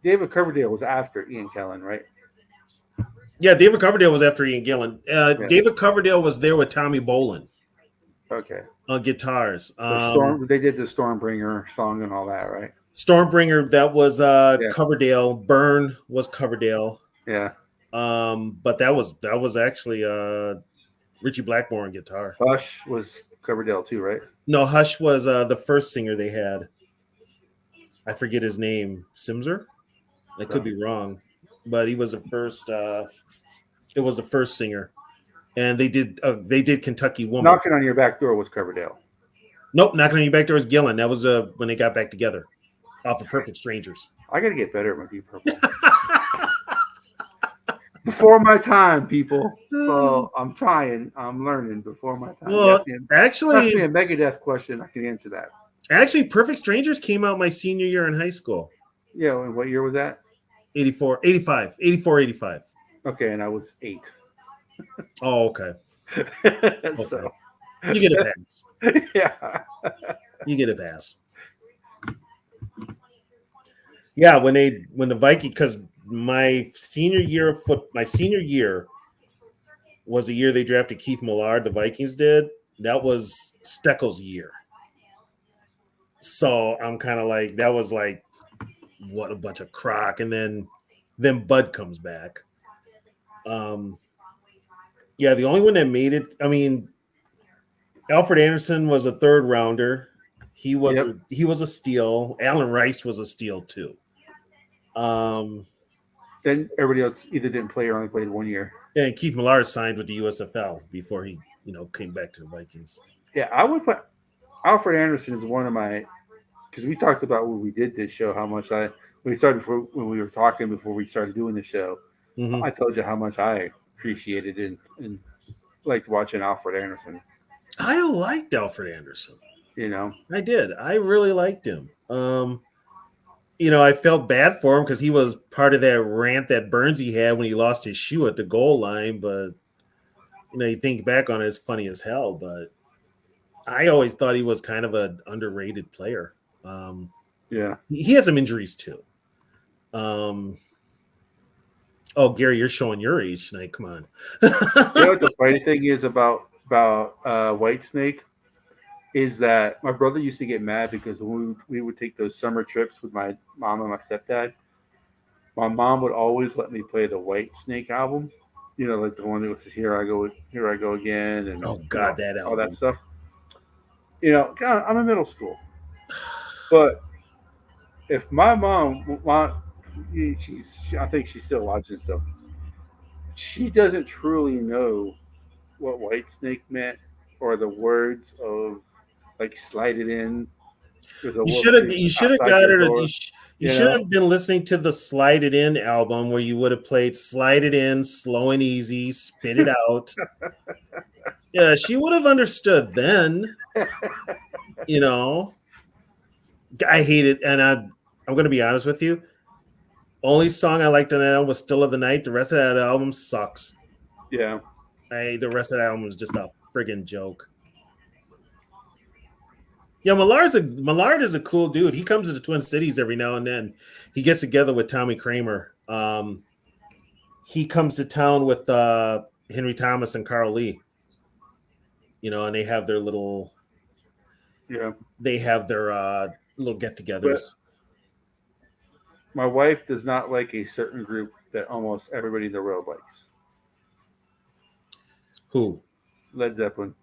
David Coverdale was after Ian Kellen, right? Yeah, David Coverdale was after Ian Gillan. David Coverdale was there with Tommy Bolin. Okay. On guitars. They did the Stormbringer song and all that, right? Stormbringer, that was Yeah. Coverdale. Burn was Coverdale. Yeah. But that was actually Richie Blackmore on guitar. Hush was Coverdale too, right? No, Hush was the first singer they had. I forget his name. Simser? I could be wrong, but he was the first. It was the first singer, and they did Kentucky Woman. Knocking on Your Back Door was Coverdale. Nope, Knocking on Your Back Door was Gillan. That was when they got back together off of Perfect Strangers. I got to get better at my Deep Purple. Before my time, people. So I'm trying. I'm learning before my time. Well, Ask me actually, a Megadeth question. I can answer that. Perfect Strangers came out my senior year in high school. Yeah. And what year was that? 84, 85, 84, 85. Okay, and I was 8. Oh, okay. So You get a pass. yeah. You get a pass. Yeah, when the Viking, because my senior year was the year they drafted Keith Millard. The Vikings did. That was Steckel's year. So I'm kind of like, that was like, what a bunch of crock. And then Bud comes back. Yeah, the only one that made it. I mean, Alfred Anderson was a third rounder. He was a steal. Alan Rice was a steal too. Then everybody else either didn't play or only played 1 year. And Keith Millard signed with the USFL before he, came back to the Vikings. Yeah, I would put Alfred Anderson is one of my, because we talked about when we did this show how much when we were talking before we started doing the show. Mm-hmm. I told you how much I appreciated and liked watching Alfred Anderson. I liked Alfred Anderson. I did. I really liked him. I felt bad for him because he was part of that rant that Burnsy had when he lost his shoe at the goal line. But, you think back on it, it's funny as hell. But I always thought he was kind of an underrated player. Yeah. He had some injuries too. Oh, Gary, you're showing your age tonight. Come on. What the funny thing is about Whitesnake is that my brother used to get mad because when we would take those summer trips with my mom and my stepdad, my mom would always let me play the Whitesnake album. Like the one that was Here I Go Again, and oh god, that album. All that stuff. God, I'm in middle school, but if my mom, I think she's still watching stuff. She doesn't truly know what Whitesnake meant or the words of like Slide It In. You should have got her to. You should have been listening to the Slide It In album where you would have played Slide It In, Slow and Easy, Spit It Out. Yeah, she would have understood then. I hate it, and I'm going to be honest with you. Only song I liked on that album was Still of the Night. The rest of that album sucks. Yeah. The rest of that album was just a friggin' joke. Yeah, Millard is a cool dude. He comes to the Twin Cities every now and then. He gets together with Tommy Kramer. He comes to town with Henry Thomas and Carl Lee. And they have their little little get-togethers. But my wife does not like a certain group that almost everybody in the world likes. Who? Led Zeppelin.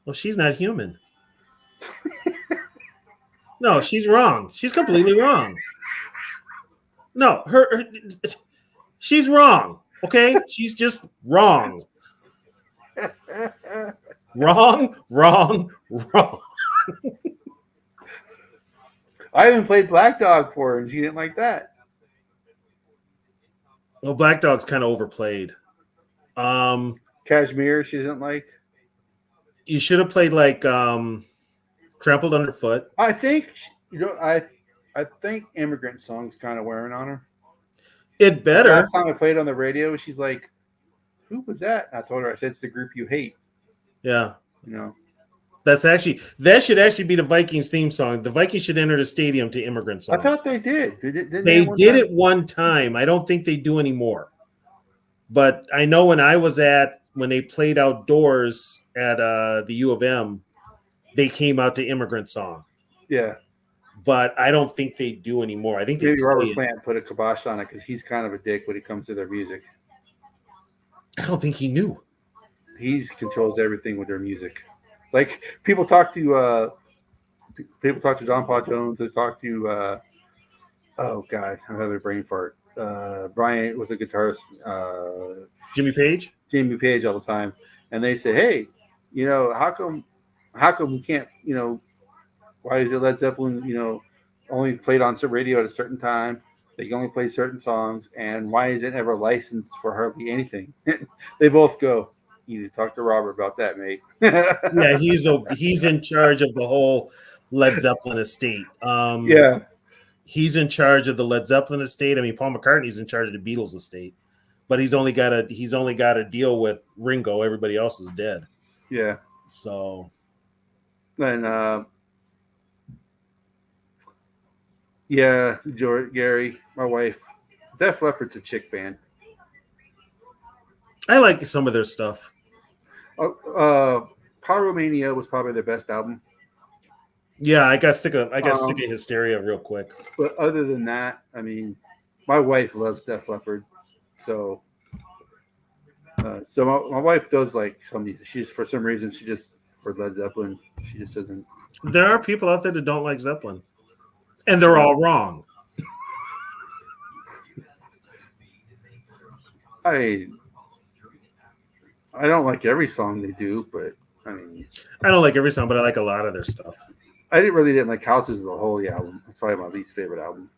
Well, she's not human. No, she's wrong. She's completely wrong. No, she's wrong. Okay? She's just wrong. Wrong. I even played Black Dog for her, and she didn't like that. Well, Black Dog's kind of overplayed. Kashmir, she doesn't like. You should have played like Trampled Underfoot. I think I think Immigrant Song's kind of wearing on her. It better. Last time I played on the radio, she's like, "Who was that?" And I told her, I said, "It's the group you hate." Yeah. That should actually be the Vikings theme song. The Vikings should enter the stadium to Immigrant Song. I thought they did. They did it one time. I don't think they do anymore. But I know when they played outdoors at the U of M, they came out to Immigrant Song. Yeah. but I don't think they do anymore. I think they Maybe play Robert it. Plant put a kibosh on it because he's kind of a dick when it comes to their music. I don't think he knew. He controls everything with their music. Like people talk to John Paul Jones. They talk to oh god, I'm having a brain fart. Brian was a guitarist, Jimmy Page? Jamie Page all the time, and they say, hey, how come we can't, why is it Led Zeppelin, only played on some radio at a certain time? They can only play certain songs, and why is it ever licensed for hardly anything? They both go, you need to talk to Robert about that, mate. Yeah, he's in charge of the whole Led Zeppelin estate. Yeah, He's in charge of the Led Zeppelin estate. I mean, Paul McCartney's in charge of the Beatles estate, but he's only got to deal with Ringo. Everybody else is dead. yeah. So And yeah, Gary, my wife, Def Leppard's a chick band. I like some of their stuff. Pyromania was probably their best album. Yeah, I got sick of Hysteria real quick. But other than that, I mean, my wife loves Def Leppard, so my wife does like some music. She's for some reason she just for Led Zeppelin she just doesn't. There are people out there that don't like Zeppelin, and they're all wrong. I don't like every song they do, but I mean, I don't like every song, but I like a lot of their stuff. I didn't like Houses of the Holy album. It's probably my least favorite album.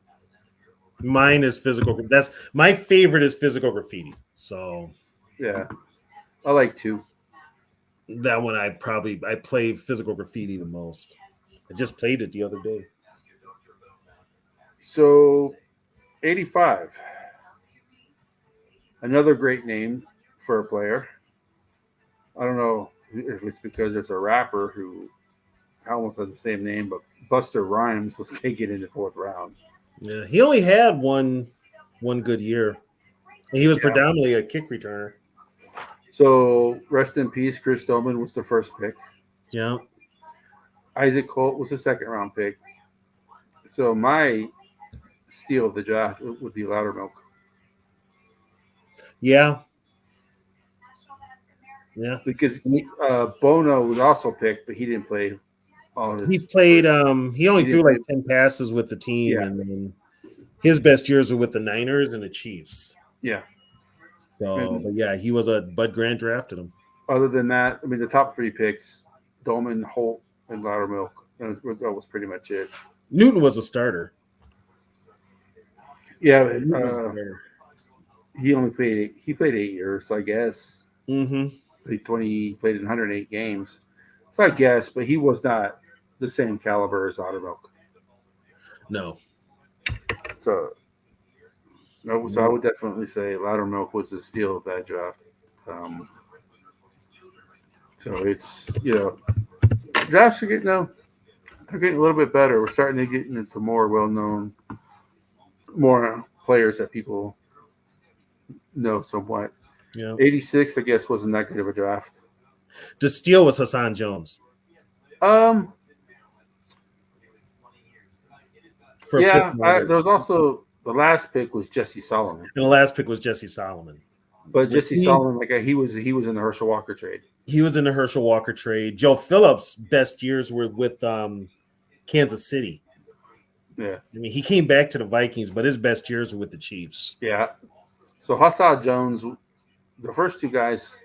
Mine is Physical. That's my favorite is Physical Graffiti. So Yeah, I like two. that one I play Physical Graffiti the most. I just played it the other day. So, 85. Another great name for a player. I don't know if it's because it's a rapper who almost has the same name, but Buster Rhymes was taken in the fourth round. Yeah, he only had one good year. And he was predominantly a kick returner. So, rest in peace, Chris Doman was the first pick. Yeah. Isaac Colt was the second round pick. So, my steal of the draft would be Loudermilk. Yeah. Yeah. Because Bono was also picked, but he didn't play all his. He played he only threw like 10 passes with the team, Yeah. and then his best years were with the Niners and the Chiefs. Yeah. So, but yeah, he was Bud Grant drafted him. Other than that, I mean, the top three picks, Dolman, Holt, and Loudermilk. That was pretty much it. Newton was a starter. Yeah, he only played 8 years, so I guess. Mm-hmm. Played in 108 games. So I guess, but he was not the same caliber as Loudermilk. No. So I would definitely say Loudermilk was the steal of that draft. So it's drafts are getting they're getting a little bit better. We're starting to get into more well-known, more players that people know somewhat. Yeah. 86, I guess, wasn't that good of a draft. The steal was Hassan Jones. There was also the last pick was Jesse Solomon. And the last pick was Jesse Solomon. But Jesse Solomon, he was in the Herschel Walker trade. He was in the Herschel Walker trade. Joe Phillips' best years were with Kansas City. Yeah. I mean, he came back to the Vikings, but his best years were with the Chiefs. Yeah. So Hassan Jones, the first two guys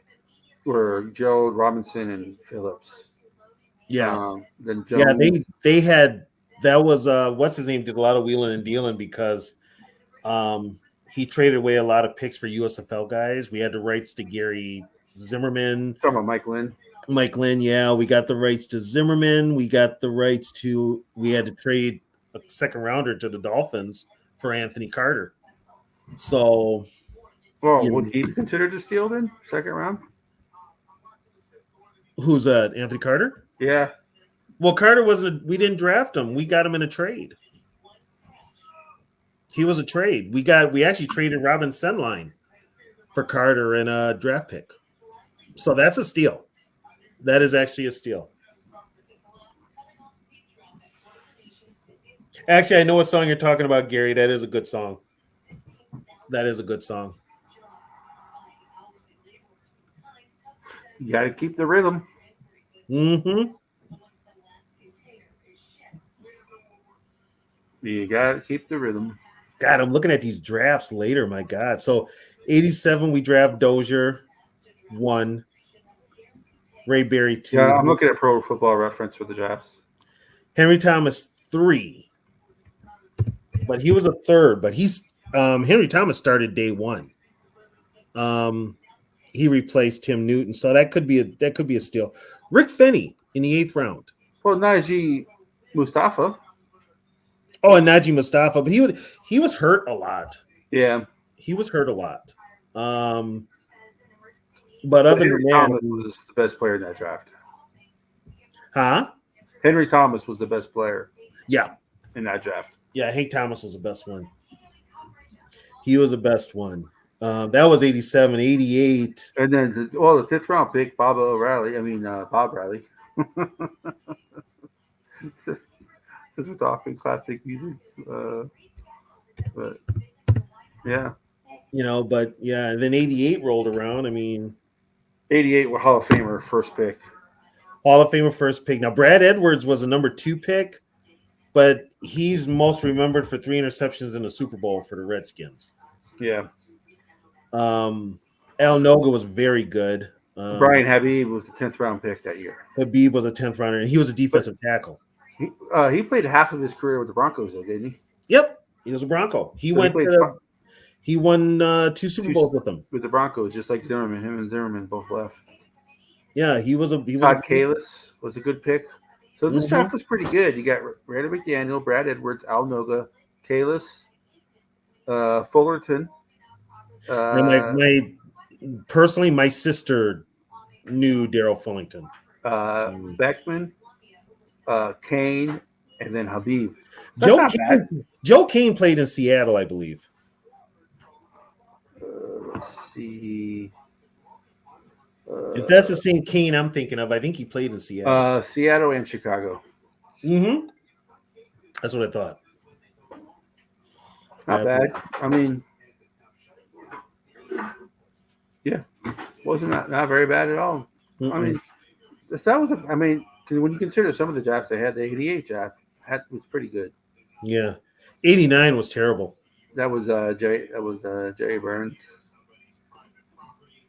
were Joe Robinson and Phillips. Yeah. Then Jones, they had that was what's his name did a lot of wheeling and dealing because he traded away a lot of picks for USFL guys. We had the rights to Gary Zimmerman. Talking about Mike Lynn. Mike Lynn, yeah. We got the rights to Zimmerman. We had to trade a second rounder to the Dolphins for Anthony Carter. So would he be considered a steal then? Second round? Who's Anthony Carter? Yeah. Well, Carter we didn't draft him. We got him in a trade. He was a trade. We actually traded Robin Senline for Carter and a draft pick. So that's a steal. That is actually a steal. Actually, I know what song you're talking about, Gary. That is a good song. That is a good song. You got to keep the rhythm. Mm-hmm. You got to keep the rhythm. God, I'm looking at these drafts later. My God. So 87, we draft Dozier, 1. Ray Berry, Yeah, 2. I'm looking at Pro Football Reference for the drafts. Henry Thomas, 3. But he was a third. But Henry Thomas started day 1. He replaced Tim Newton. So that could be a steal. Rick Fenny in the 8th round. Well, Najee Mustafa. Oh, and Najee Mustafa, but he was hurt a lot. Yeah. He was hurt a lot. But other Henry than that, Thomas was the best player in that draft. huh? Henry Thomas was the best player Yeah, in that draft. yeah. Hank Thomas was the best one. He was the best one. That was 87, 88. And then, the fifth round pick, Bob Riley. Since we're talking classic music. But yeah. But yeah, and then 88 rolled around. I mean, 88 were Hall of Famer, first pick. Hall of Famer first pick. Now, Brad Edwards was a number 2 pick, but he's most remembered for 3 interceptions in the Super Bowl for the Redskins. Yeah. Al Noga was very good. Brian Habib was the 10th round pick that year. Habib was a 10th rounder, and he was a defensive tackle. He played half of his career with the Broncos, though, didn't he? Yep, he was a Bronco. He won 2 Super Bowls with them. With the Broncos, just like Zimmerman. Him and Zimmerman both left. Yeah, Todd Kalis was a good pick. So this draft was pretty good. You got Randy McDaniel, Brad Edwards, Al Noga, Kalis, Fullerton. Personally, my sister knew Daryl Fullington. Beckman, Kane, and then Habib. Joe Kane played in Seattle, I believe. Let's see. If that's the same Kane I'm thinking of, I think he played in Seattle. Seattle and Chicago. Mm-hmm. That's what I thought. Not bad. I mean, yeah, wasn't not very bad at all. Mm-mm. I mean, when you consider some of the drafts they had, the 88 draft was pretty good. Yeah, 89 was terrible. That was Jerry Burns.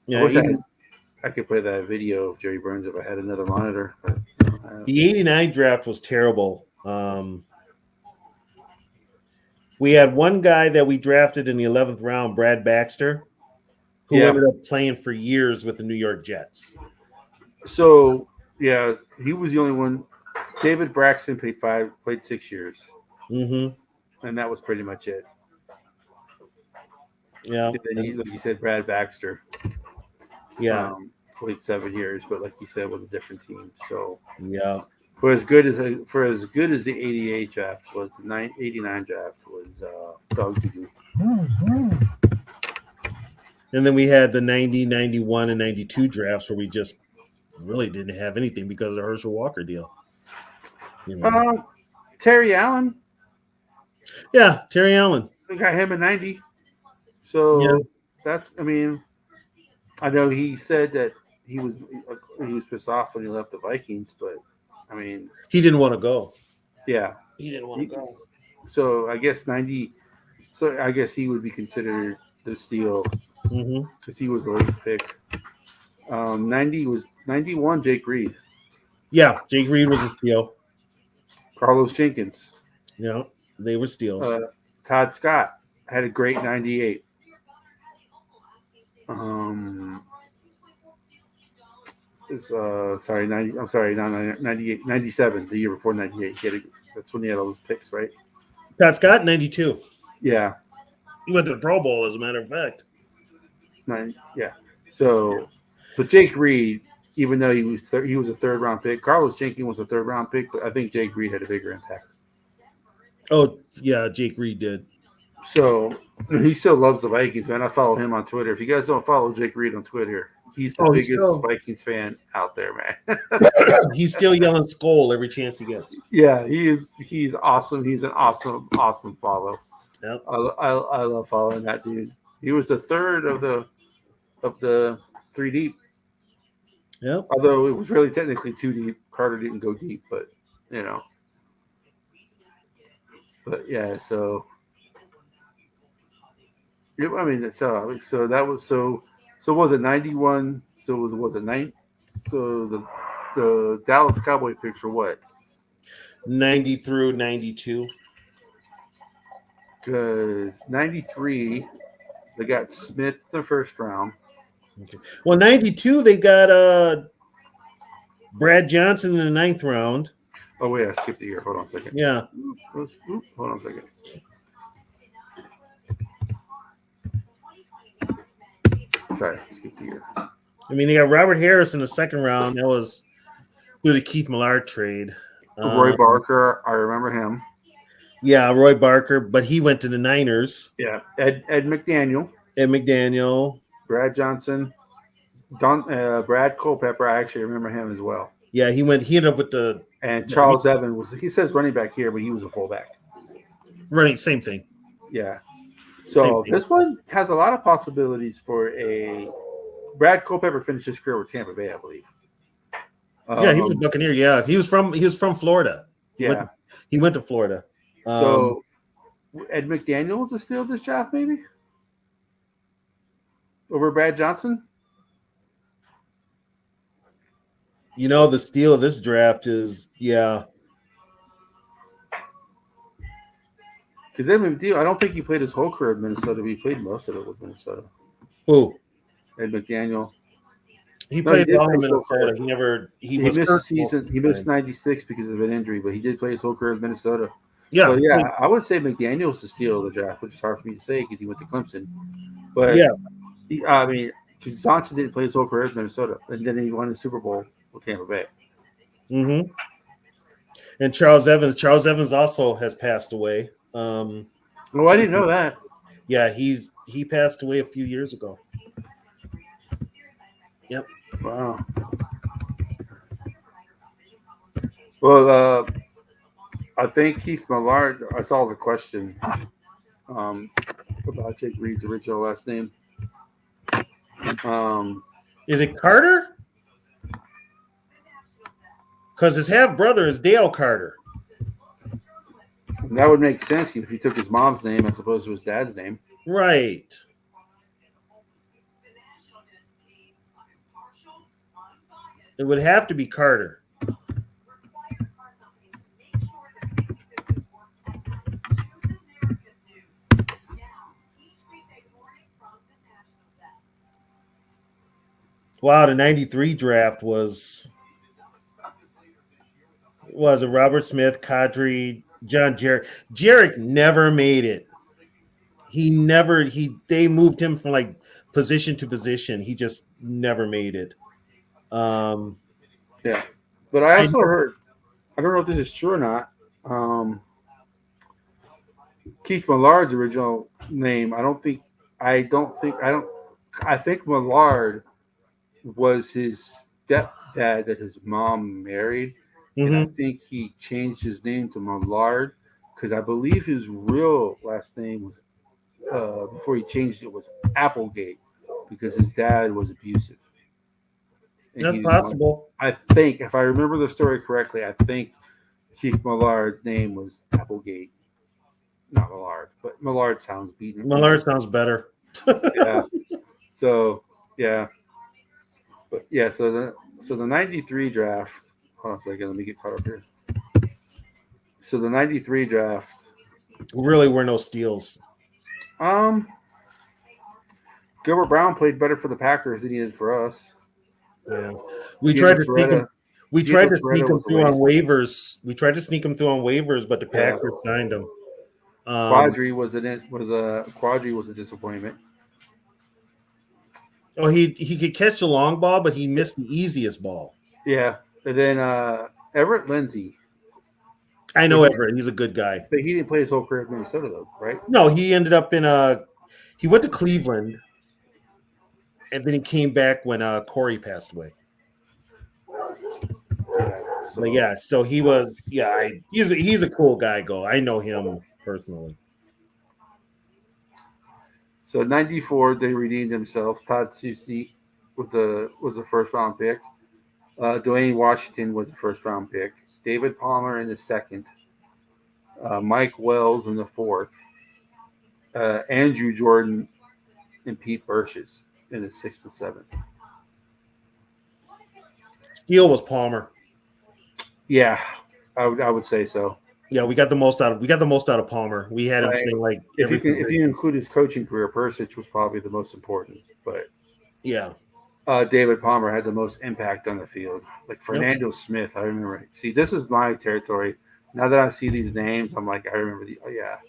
Yeah, I wish I could play that video of Jerry Burns if I had another monitor. But the 89 draft was terrible. We had one guy that we drafted in the 11th round, Brad Baxter, who ended up playing for years with the New York Jets. So, yeah, he was the only one. David Braxton played 6 years. Mm-hmm. And that was pretty much it. Yeah. And then, like you said, Brad Baxter. Yeah. Played 7 years, but like you said, with a different team. So, yeah. For as good as the 88 draft was, the 89 draft was dog doo. And then we had the 90, 91, and 92 drafts where we just really didn't have anything because of the Herschel Walker deal. Terry Allen. Yeah, Terry Allen. We got him in 90. So I know he said that he was pissed off when he left the Vikings, but I mean, he didn't want to go. Yeah, he didn't want to go. So I guess 90. So I guess he would be considered the steal because he was the late pick. 91. Jake Reed. Yeah, Jake Reed was a steal. Carlos Jenkins. Yeah, they were steals. Todd Scott had a great 98. I'm sorry, not 98, 97, the year before 98. That's when he had all those picks, right? Todd Scott, 92. Yeah. He went to the Pro Bowl, as a matter of fact. Yeah. So, but Jake Reed, even though he was a third round pick, Carlos Jenkins was a third round pick, but I think Jake Reed had a bigger impact. Oh, yeah, Jake Reed did. So he still loves the Vikings, man. I follow him on Twitter. If you guys don't follow Jake Reed on Twitter, he's the Oh, biggest Vikings fan out there, man. he's still yelling "Skol" every chance he gets. Yeah, he is. He's awesome. He's an awesome follow. Yep. I love following that dude. He was the third of the three deep. Yep. Although it was really technically two deep. Carter didn't go deep, but you know. But yeah, so I mean, so that was so was it 91? So was it nine? So the Dallas Cowboy picks were what? 90 through 92. Because 93 they got Smith in the first round. Okay. Well, 92 they got Brad Johnson in the 9th round. Oh wait, I skipped a year. Hold on a second. Yeah. Hold on a second. Sorry, skipped a year. I mean, they got Robert Harris in the 2nd round. That was through the Keith Millard trade. Roy Barker, I remember him. Yeah, Roy Barker, but he went to the Niners. Yeah, Ed McDaniel. Ed McDaniel. Brad Johnson. Brad Culpepper, I actually remember him as well. Yeah, he ended up with the and Charles Evans he says running back here, but he was a fullback. Same thing. Yeah. So this one has a lot of possibilities for a Brad Culpepper finished his career with Tampa Bay, I believe. Yeah, he was a Buccaneer. Yeah, he was from Florida. He went to Florida. So Ed McDaniel was a steal this draft, maybe over Brad Johnson. You know, the steal of this draft is because I don't think he played his whole career in Minnesota. But he played most of it with Minnesota. Who? Ed McDaniel. He played all in Minnesota. He missed the season. He missed 96 because of an injury, but he did play his whole career in Minnesota. Yeah, so, I would say McDaniel's the steal of the draft, which is hard for me to say because he went to Clemson. But I mean, Johnson didn't play his whole career in Minnesota, and then he won the Super Bowl with Tampa Bay. Mm-hmm. And Charles Evans also has passed away. Oh, I didn't know that. Yeah, he passed away a few years ago. Yep. Wow. Well, I think Keith Millard. I saw the question about Jake Reed's original last name. Is it Carter? Because his half brother is Dale Carter. That would make sense if he took his mom's name as opposed to his dad's name. Right. It would have to be Carter. Wow, the 93 draft was a Robert Smith, Kadri, John Jarrett. Jarrett never made it. They moved him from like position to position. He just never made it. Yeah. But I also heard, I don't know if this is true or not. Keith Millard's original name, I think Millard was his stepdad that his mom married. Mm-hmm. And I think he changed his name to Millard because I believe his real last name was, before he changed it, was Applegate because his dad was abusive. And that's possible. I think, if I remember the story correctly, I think Keith Millard's name was Applegate. Not Millard, but Millard sounds beaten. Millard sounds better. Yeah. So, yeah. But yeah, so the 93 draft. Hold on a second, let me get caught up here. So the 93 draft really were no steals. Gilbert Brown played better for the Packers than he did for us. Yeah. We tried to sneak him through on waivers. But the Packers signed him. Quadri was a disappointment. Oh, he could catch the long ball, but he missed the easiest ball. Yeah. And then Everett Lindsey. I know Everett. He's a good guy. But he didn't play his whole career in Minnesota, though, right? No, he ended up he went to Cleveland. and then he came back when Corey passed away. Yeah, so, But yeah, so he was he's a cool guy. I know him personally. so 94 they redeemed themselves. Todd Susie was a first round pick. Dwayne Washington was the first round pick. David Palmer in the second. Mike Wells in the fourth. Andrew Jordan and Pete Burch's in the sixth and seventh. Steele was Palmer. Yeah, I would say so. Yeah, we got the most out of Palmer. We had him playing like if you include his coaching career, Burchich was probably the most important. But yeah, David Palmer had the most impact on the field. Like Fernando Smith, I remember. See, this is my territory. Now that I see these names, I'm like, I remember yeah.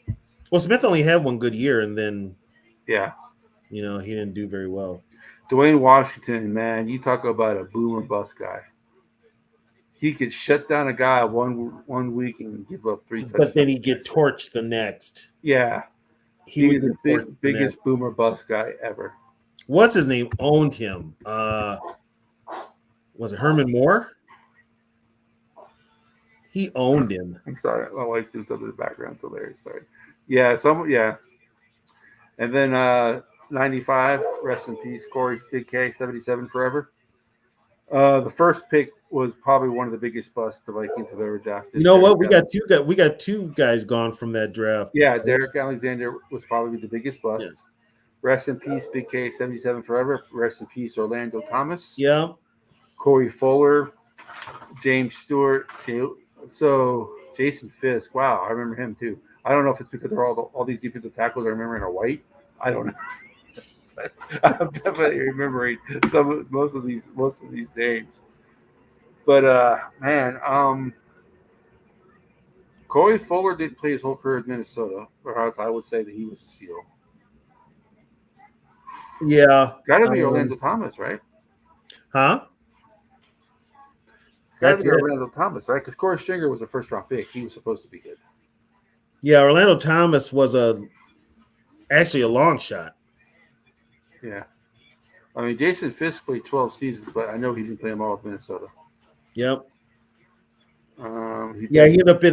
Well, Smith only had one good year, and then yeah, he didn't do very well. Dwayne Washington, man, you talk about a boomer bust guy. He could shut down a guy one week and give up 3 touchdowns. But then he'd get torched the next. Yeah. He was the biggest boomer bust guy ever. What's his name? Owned him. Was it Herman Moore? He owned him. I'm sorry. My wife's doing something in the background. It's hilarious. Sorry. Yeah. And then 95, rest in peace, Corey Big K, 77 forever. The first pick was probably one of the biggest busts the Vikings have ever drafted. You know what? We got two guys gone from that draft. Yeah, Derek Alexander was probably the biggest bust. Yeah. Rest in peace, Big K, 77 forever. Rest in peace, Orlando Thomas. Yeah. Corey Fuller, James Stewart. So Jason Fisk. Wow, I remember him too. I don't know if it's because they're all these defensive tackles I remember are white. I don't know. I'm definitely remembering most of these names. But man, Corey Fuller didn't play his whole career in Minnesota, or else I would say that he was a steal. Yeah, got to be Orlando Thomas, right? Huh? It's got to be Orlando Thomas, right? Because Corey Stringer was a first-round pick. He was supposed to be good. Yeah, Orlando Thomas was actually a long shot. Yeah. I mean, Jason Fisk played 12 seasons, but I know he didn't play them all with Minnesota. Yep. He ended up in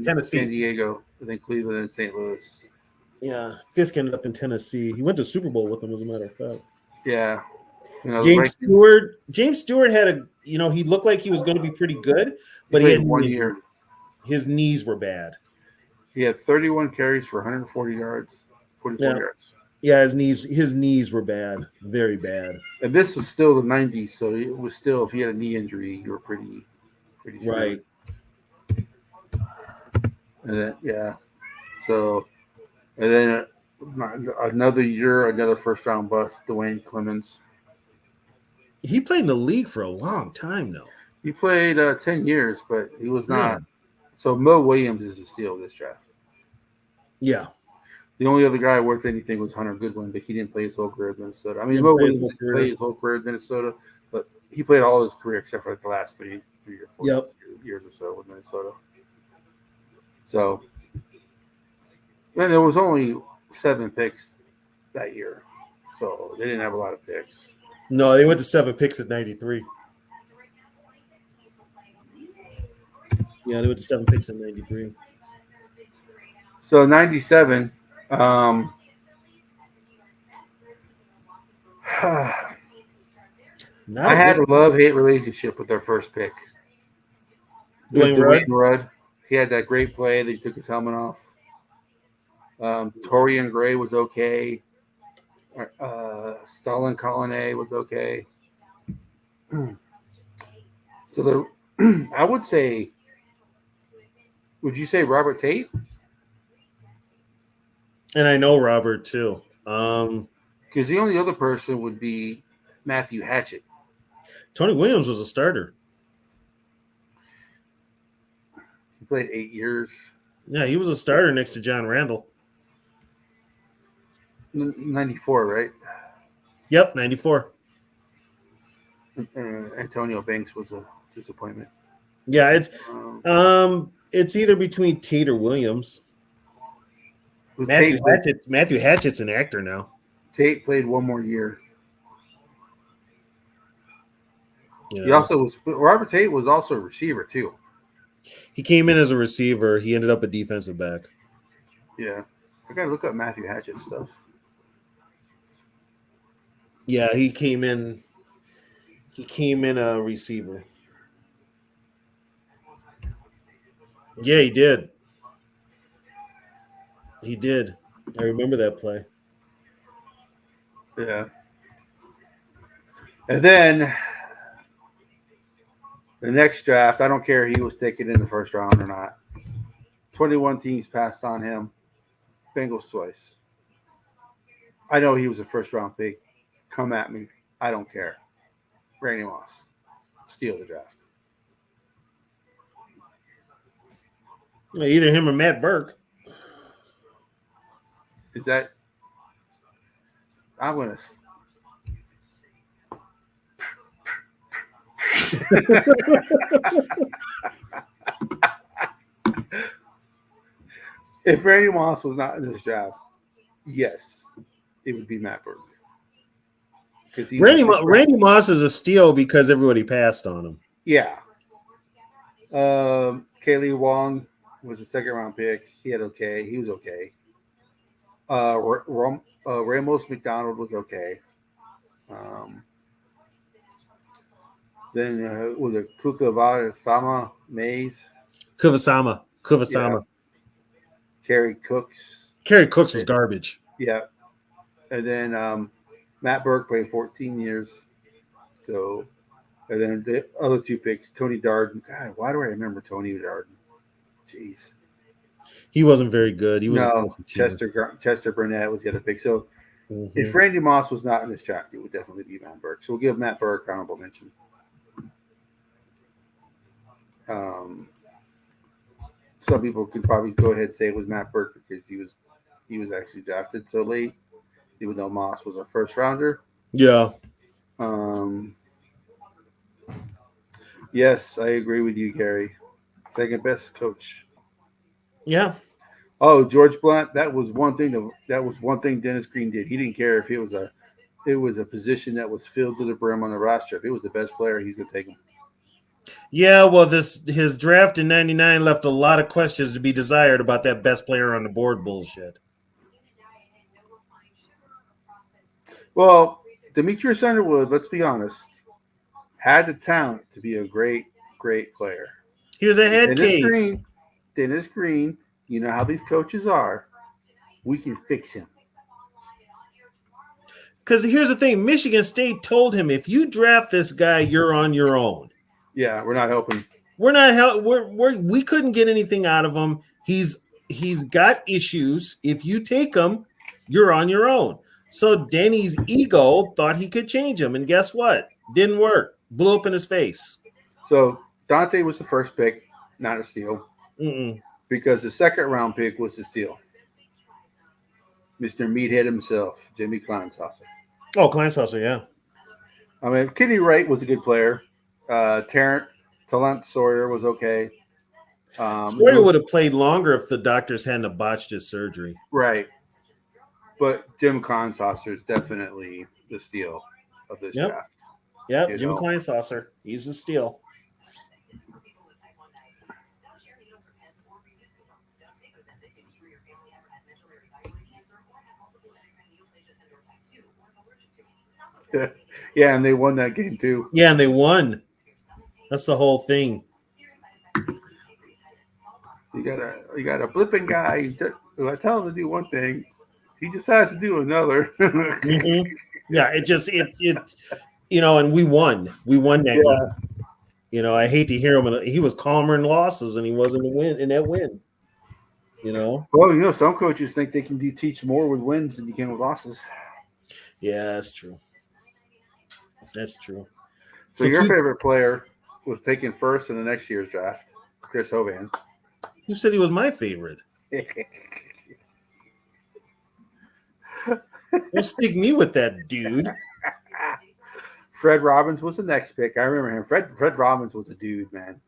Tennessee, San Diego, and then Cleveland and St. Louis. Yeah, Fisk ended up in Tennessee. He went to Super Bowl with them, as a matter of fact. Yeah. James Stewart had he looked like he was going to be pretty good, but he had 1 year. His knees were bad. He had 31 carries for 140 yards, 44 yards. Yeah, his knees were bad, very bad. And this was still the 90s, so it was still, if he had a knee injury, you were pretty right. And then and then another year, another first round bust, Dwayne Clemens. He played in the league for a long time, though. He played 10 years, but he was not. Yeah. So Mo Williams is a steal of this draft. Yeah. The only other guy worth anything was Hunter Goodwin, but he didn't play his whole career in Minnesota. I mean, Mo Williams didn't play his whole career in Minnesota, but he played all his career except for like the last three or 4 years or so with Minnesota. So, and there was only 7 picks that year, so they didn't have a lot of picks. No, they went to 7 picks at 93. Yeah, they went to 7 picks at 93. So 97. I had a love-hate relationship with their first pick. Dwayne Rudd. He had that great play that he took his helmet off. Torian Gray was okay. Stalin Colonnade was okay. So I would say, would you say Robert Tate? And I know Robert too. Because the only other person would be Matthew Hatchett. Tony Williams was a starter. He played 8 years. Yeah, he was a starter next to John Randall. 94, right? Yep, 94. Antonio Banks was a disappointment. Yeah, it's either between Tate or Williams. Matthew Hatchett's an actor now. Tate played one more year. You He know, also was Robert Tate was also a receiver too. he came in as a receiver. He ended up a defensive back. Yeah, I gotta look up Matthew Hatchett stuff. Yeah, he came in. He came in a receiver. Yeah, he did. He did. I remember that play. Yeah, and then the next draft, I don't care if he was taken in the first round or not. 21 teams passed on him. Bengals twice. I know he was a first round pick. Come at me. I don't care. Randy Moss. Steal the draft. Either him or Matt Burke. Is that? I'm gonna. If Randy Moss was not in this draft, yes, it would be Matt Burke. Because he was Randy Moss is a steal because everybody passed on him. Yeah. Kaylee Wong was a second round pick. He had okay. He was okay. Ramos McDonald was okay. Then was it Kukavasama Mays? Kuvasama. Yeah. Kerry Cooks. Kerry Cooks was garbage. Yeah. And then Matt Burke played 14 years. So, and then the other two picks, Tony Darden. God, why do I remember Tony Darden? Jeez. He wasn't very good. He was Chester Burnett was the other pick. So if Randy Moss was not in this draft, it would definitely be Matt Burke. So we'll give Matt Burke honorable mention. Some people could probably go ahead and say it was Matt Burke because he was actually drafted so late, even though Moss was a first rounder. Yeah. Yes, I agree with you, Gary. Second best coach. Yeah. Oh, George Blunt. That was one thing Dennis Green did. He didn't care if it was a position that was filled to the brim on the roster. If it was the best player, he's gonna take him. Yeah, well, his draft in '99 left a lot of questions to be desired about that best player on the board bullshit. Well, Demetrius Underwood, let's be honest, had the talent to be a great player. He was a head case. Dennis Green, you know how these coaches are. We can fix him. Because here's the thing: Michigan State told him, if you draft this guy, you're on your own. Yeah, we're not helping. We couldn't get anything out of him. He's got issues. If you take him, you're on your own. So Denny's ego thought he could change him, and guess what? Didn't work. Blew up in his face. So Dante was the first pick, not a steal, because the second round pick was the steal. Mr. Meathead himself, Jimmy Kleinsasser. Oh, Kleinsasser, yeah. I mean, Kenny Wright was a good player. Talent Sawyer was okay. Sawyer would have played longer if the doctors hadn't botched his surgery. Right. But Jim Kleinsasser is definitely the steal of this draft. Yep, Jim Kleinsasser. He's the steal. Yeah, and they won that game too. Yeah, and they won. That's the whole thing. You got a blipping guy. Who I tell him to do one thing, he decides to do another. Yeah, and we won. We won that game. I hate to hear him. He was calmer in losses, and he wasn't in that win. Well, some coaches think they can teach more with wins than you can with losses. Yeah, that's true. That's true. So your favorite player was taken first in the next year's draft, Chris Hovan. Who said he was my favorite? Don't stick me with that dude. Fred Robbins was the next pick. I remember him. Fred Robbins was a dude, man.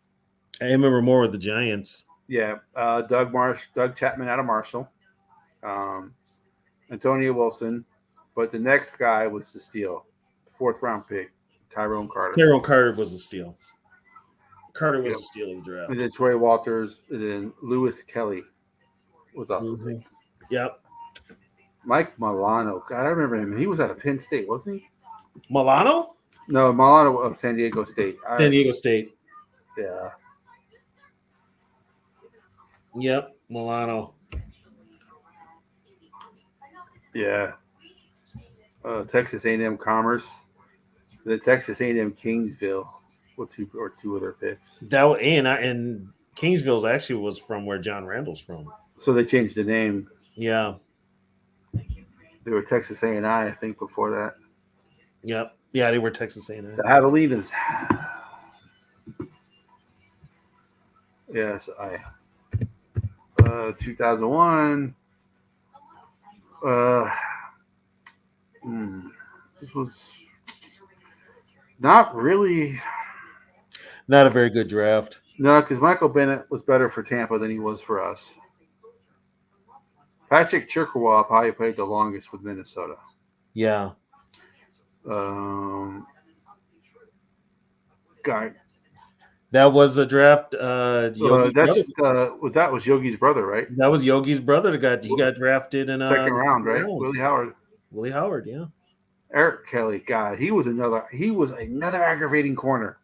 I remember more with the Giants. Yeah, Doug Chapman out of Marshall, Antonio Wilson, But the next guy was the steal, 4th round pick, Tyrone Carter. Tyrone Carter was a steal. Carter was Yep. a steal of the draft. And then Troy Walters, and then Lewis Kelly was also taken. Yep. Mike Milano, God, I remember him. He was out of Penn State, wasn't he? Milano? No, Milano of San Diego State. San Diego State. Yeah. Yep, Milano. Yeah. Texas A&M Commerce, the Texas A&M Kingsville with two other picks. And Kingsville's actually was from where John Randall's from. So they changed the name. Yeah. They were Texas A&I think, before that. Yep. Yeah, they were Texas A&M. The Javelinas. Yes, 2001. This was not really. Not a very good draft. No, because Michael Bennett was better for Tampa than he was for us. Patrick Chirkawa probably played the longest with Minnesota. Yeah. Guy. That was a draft. That was Yogi's brother, right? That was Yogi's brother. He got drafted in second round, right? round. Willie Howard. Willie Howard, yeah. Eric Kelly, God, he was another aggravating corner.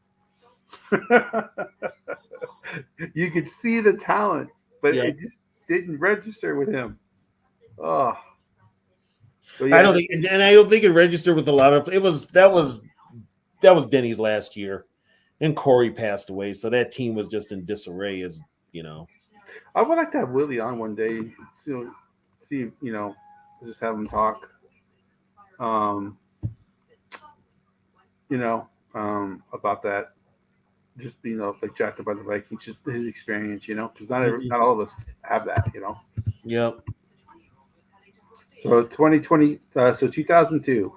You could see the talent, but it just didn't register with him. Oh, yeah. I don't think it registered with a lot of. That was Denny's last year, and Corey passed away, so that team was just in disarray. As you know, I would like to have Willie on one day. See, just have him talk. About that. Just like drafted by the Vikings, just his experience, because not all of us have that, Yep. So 2020, 2002.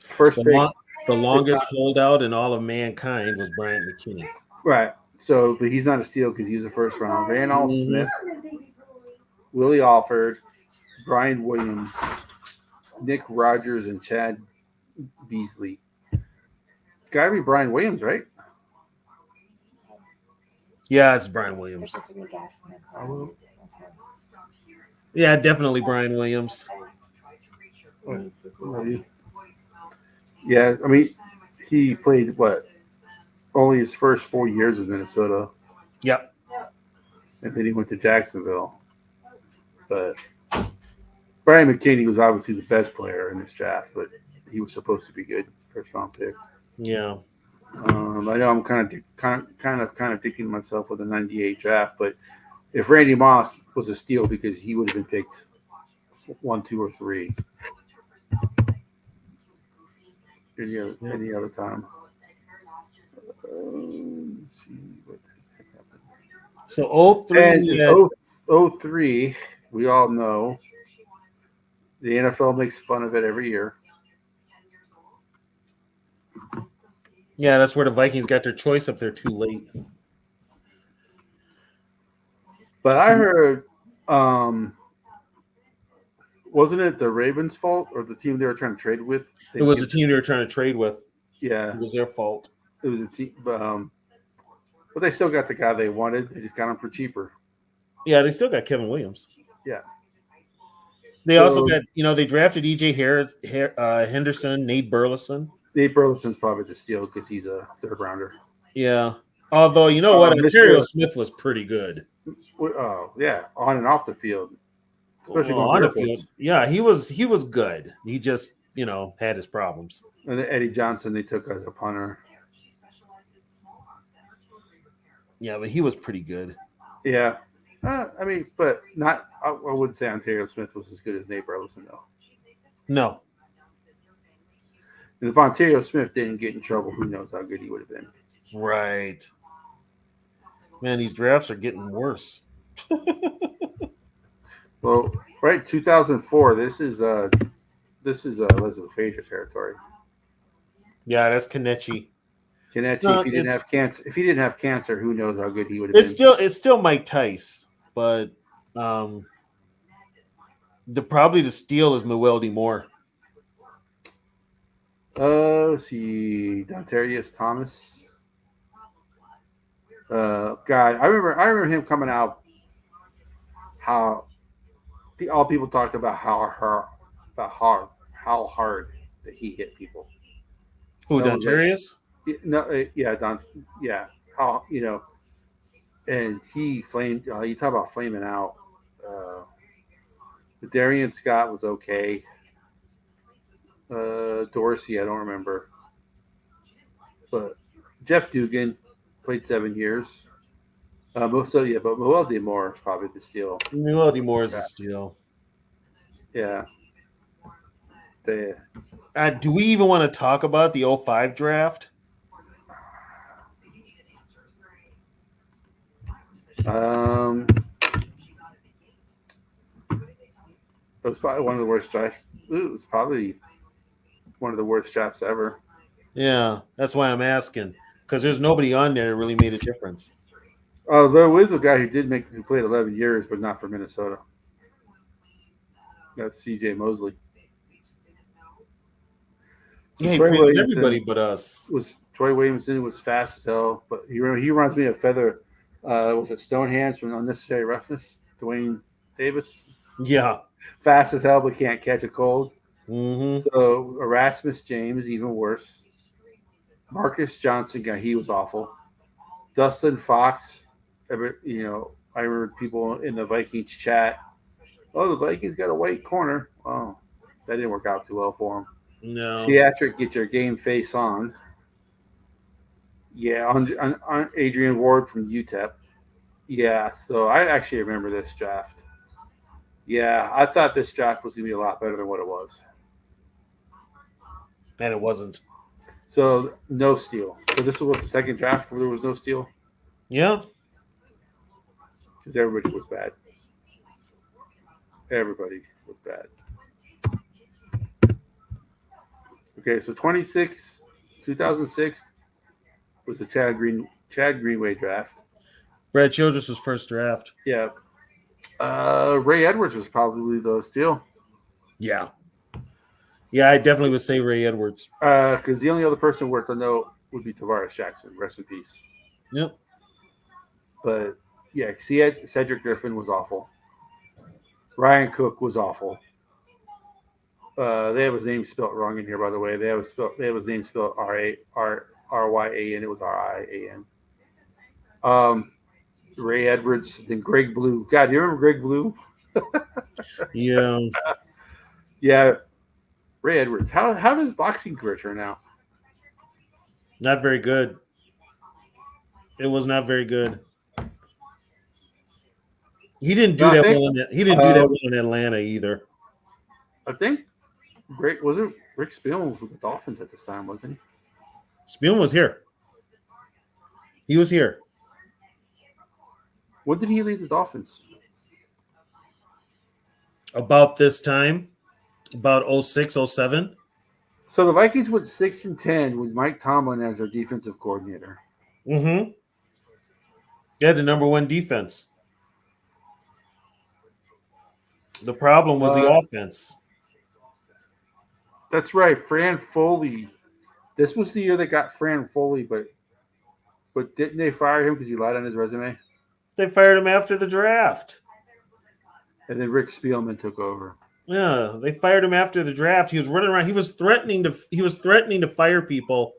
First pick. The longest holdout in all of mankind was Bryant McKinney. Right. So, but he's not a steal because he's a first round. Randall Smith, Willie Alford, Brian Williams, Nick Rogers, and Chad Beasley. Gotta be Brian Williams, right? Yeah, it's Brian Williams. Yeah, definitely Brian Williams. Yeah, I mean, he played only his first 4 years in Minnesota. Yep. And then he went to Jacksonville. But Brian McKinney was obviously the best player in this draft, but he was supposed to be good, first round pick. Yeah. I know I'm kind of thinking to myself with a 98 draft, but if Randy Moss was a steal because he would have been picked 1, 2, or 3 any other time. Let's see what happened. So 03. 03, we all know the NFL makes fun of it every year. Yeah, that's where the Vikings got their choice up there too late. But I heard, wasn't it the Ravens' fault or the team they were trying to trade with? It was the team they were trying to trade with. Yeah. It was their fault. It was a team, but they still got the guy they wanted. They just got him for cheaper. Yeah, they still got Kevin Williams. Yeah. They also got, they drafted E.J. Henderson, Nate Burleson. Nate Burleson's probably the steal because he's a third rounder. Yeah. Although, you know what? Ontario Smith was pretty good. Oh, yeah. On and off the field. Especially on the field. Yeah, he was good. He just, had his problems. And then Eddie Johnson they took as a punter. Yeah, but he was pretty good. Yeah. But not. I wouldn't say Ontario Smith was as good as Nate Burleson, though. No. And if Ontario Smith didn't get in trouble, who knows how good he would have been. Right. Man, these drafts are getting worse. Well, right, 2004. This is Elizabeth Frazier territory. Yeah, that's Kenichi. If he didn't have cancer, who knows how good he would have been. It's still Mike Tice, but Probably the steal is Meweldy Moore. Let's see, Dontarius Thomas. God, I remember him coming out. How all people talked about how hard that he hit people. Who, No one's like, Dontarius? no, yeah, yeah, how and he flamed. You talk about flaming out. Uh, Darian Scott was okay. Dorsey, I don't remember, but Jeff Dugan played 7 years. So yeah, but Moel Moore is probably the steal. Meweldy Moore is a steal. Yeah. Do we even want to talk about the 05 draft? It was probably one of the worst drafts. It was probably one of the worst drafts ever. Yeah, that's why I'm asking, because there's nobody on there that really made a difference. There was a guy who played 11 years, but not for Minnesota. That's C.J. Mosley. So yeah, he played with everybody but us. Troy Williamson was fast as hell, but he reminds me of Feather. Was it Stonehands from Unnecessary Roughness? Dwayne Davis. Yeah, fast as hell, but can't catch a cold. Mm-hmm. So Erasmus James, even worse. Marcus Johnson, he was awful. Dustin Fox, I remember people in the Vikings chat. Oh, the Vikings got a white corner. Oh, that didn't work out too well for him. No. Theatric, get your game face on. Yeah, on Adrian Ward from UTEP. Yeah, so I actually remember this draft. Yeah, I thought this draft was going to be a lot better than what it was. And it wasn't. So, no steal. So, this was the second draft where there was no steal? Yeah. Because everybody was bad. Everybody was bad. Okay, so 2006 was the Chad Greenway draft. Brad Childress' first draft. Yeah. Ray Edwards was probably the steal. Yeah. Yeah, I definitely would say Ray Edwards. Because the only other person worth a note would be Tavares Jackson. Rest in peace. Yep. But, yeah, Cedric Griffin was awful. Ryan Cook was awful. They have his name spelled wrong in here, by the way. They have his name spelled Ryan, it was Rian. Ray Edwards, then Greg Blue. God, do you remember Greg Blue? Yeah. Yeah. Ray Edwards. How does his boxing career turn out? Not very good. It was not very good. He didn't do that well in Atlanta either. I think Rick Spielman was with the Dolphins at this time, wasn't he? Spielman was here. He was here. When did he leave the Dolphins? About this time. About 06, 07. So the Vikings went 6-10 with Mike Tomlin as their defensive coordinator. Mm-hmm. They had the number one defense. The problem was the offense. That's right. Fran Foley. This was the year they got Fran Foley, but didn't they fire him because he lied on his resume? They fired him after the draft. And then Rick Spielman took over. Yeah, they fired him after the draft. He was running around. He was threatening to fire people.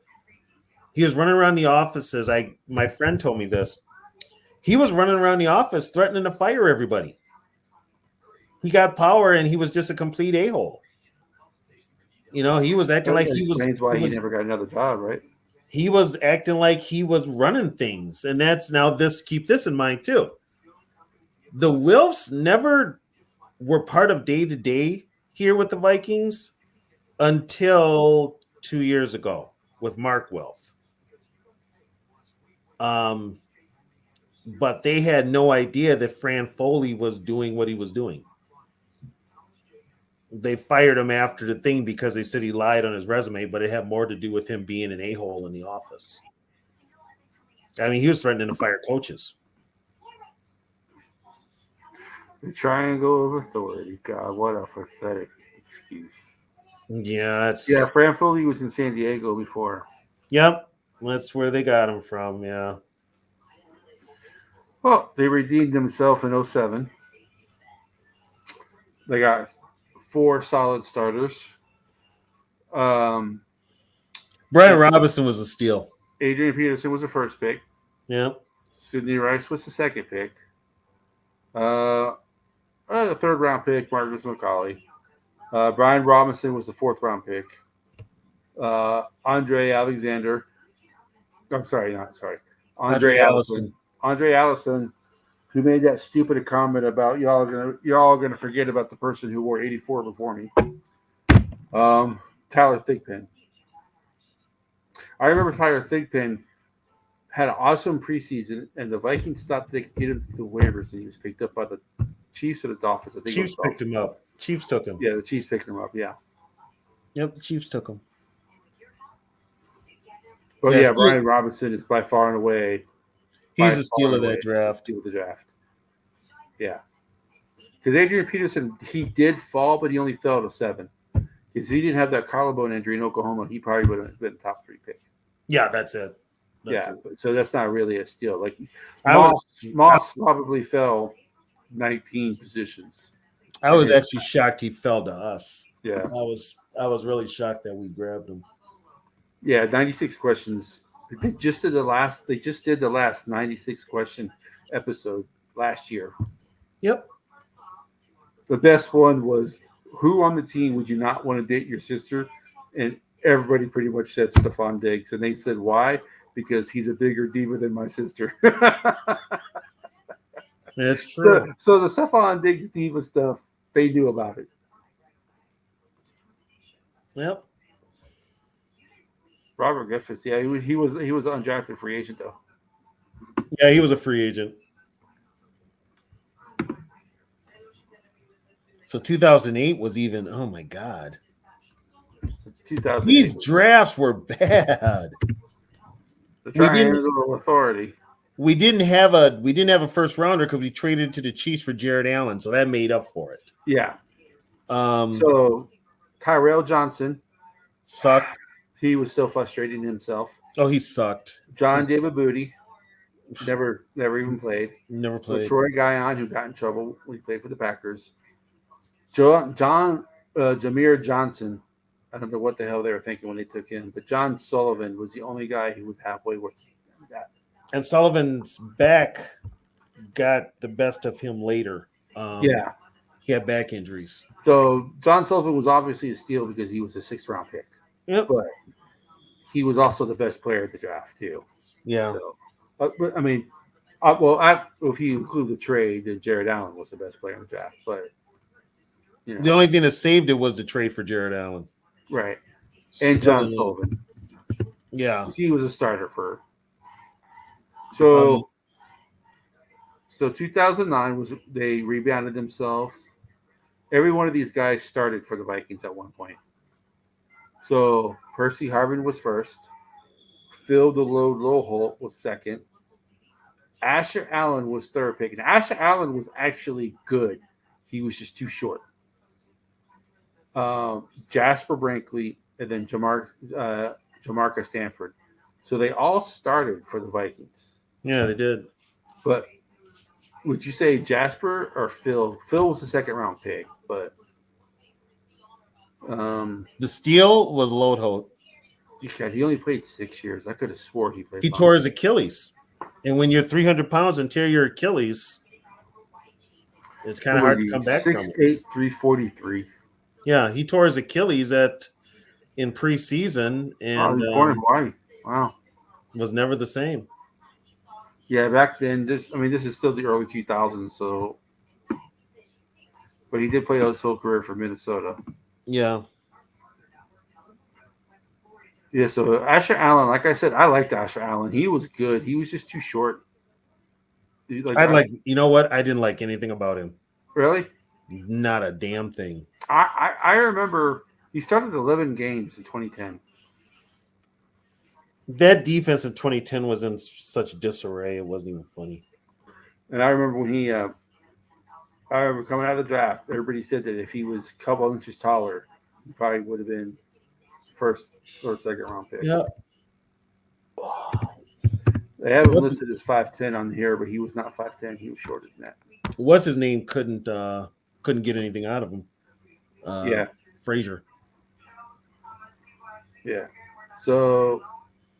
He was running around the offices. My friend told me this. He was running around the office threatening to fire everybody. He got power and he was just a complete a-hole. He was acting like he was. Explains why he never got another job, right? He was acting like he was running things, and that's now this. Keep this in mind too. The Wilfs never were part of day-to-day here with the Vikings until 2 years ago with Mark Wilf. But they had no idea that Fran Foley was doing what he was doing. They fired him after the thing because they said he lied on his resume, but it had more to do with him being an a-hole in the office. I mean, he was threatening to fire coaches. The triangle of authority. God, what a pathetic excuse. Yeah, Yeah, it's Fran Foley was in San Diego before. yep. That's where they got him from. Yeah. Well, they redeemed themselves in '07. They got four solid starters. Um, Brian Robinson was a steal. Adrian Peterson was the first pick. Yep. Sidney Rice was the second pick. Uh, the third round pick, Marcus McCauley. Brian Robinson was the fourth round pick. Andre Alexander. I'm sorry, not sorry. Andre Andre Allison. Allison. Andre Allison, who made that stupid comment about y'all gonna forget about the person who wore 84 before me. Tyler Thigpen. I remember Tyler Thigpen had an awesome preseason, and the Vikings thought they could get him to the waivers, and he was picked up by the Chiefs or the Dolphins. I think Chiefs it was picked him up. Chiefs took him. Yeah, the Chiefs picked him up. Yeah, Yep, the Chiefs took him. but Yeah, yeah, Brian Robinson is by far and away. he's a steal of that draft. Steal of the draft. Yeah, because Adrian Peterson, he did fall, but he only fell to 7. Because if he didn't have that collarbone injury in Oklahoma, he probably would have been top 3 pick. Yeah, that's it. That's it. So that's not really a steal. Like I Moss probably fell 19 positions. was actually shocked he fell to us. Yeah, I was really shocked that we grabbed him. yeah, 96 questions. They just did the last 96 question episode last year. Yep. The best one was, who on the team would you not want to date your sister? And everybody pretty much said Stephon Diggs, and they said why? Because he's a bigger diva than my sister. That's true. So the Stephon Diggs diva stuff, they knew about it. Yep. Robert Griffiths, yeah, he was an undrafted free agent though. Yeah, he was a free agent. So 2008 was even. Oh my God. 2008. These drafts were bad. The triangle of authority. We didn't have a first rounder because we traded to the Chiefs for Jared Allen, so that made up for it. Yeah. So Tyrell Johnson sucked. He was so frustrated in himself. Oh, he sucked. John David Booty never even played. Never played. So Troy Guion, who got in trouble when he played for the Packers. Jameer Johnson. I don't know what the hell they were thinking when they took him, but John Sullivan was the only guy who was halfway worth that. And Sullivan's back got the best of him later. Yeah. He had back injuries. So John Sullivan was obviously a steal because he was a 6th round pick. Yep. But he was also the best player at the draft too. Yeah. So, but, I mean, if you include the trade, then Jared Allen was the best player in the draft. But you know, the only thing that saved it was the trade for Jared Allen. Right. And John Sullivan. Yeah. He was a starter for. So 2009 was they rebounded themselves. Every one of these guys started for the Vikings at one point. So Percy Harvin was first. Phil DeLoholt was second. Asher Allen was third pick. And Asher Allen was actually good. He was just too short. Jasper Brinkley, and then Jamarca Stanford. So they all started for the Vikings. Yeah, they did. But would you say Jasper or Phil? Phil was the 2nd round pick, but the steal was Lodholt. God, he only played 6 years. I could have swore he played. He tore his Achilles, and when you're 300 pounds and tear your Achilles, it's kind of hard to come back from. 6'8", 343. Yeah, he tore his Achilles in preseason, and he was born in Hawaii. Wow, was never the same. Yeah, back then. This is still the early 2000s. So, but he did play his whole career for Minnesota. Yeah. Yeah. So Asher Allen, like I said, I liked Asher Allen. He was good. He was just too short. You know what? I didn't like anything about him. Really? Not a damn thing. I remember he started 11 games in 2010. That defense in 2010 was in such disarray. It wasn't even funny. And I remember when he I remember coming out of the draft, everybody said that if he was a couple inches taller, he probably would have been first or second round pick. Yeah. They have him What's listed as 5'10" on here, but he was not 5'10". He was shorter than that. what's his name? Couldn't get anything out of him. Yeah, Frazier. yeah. So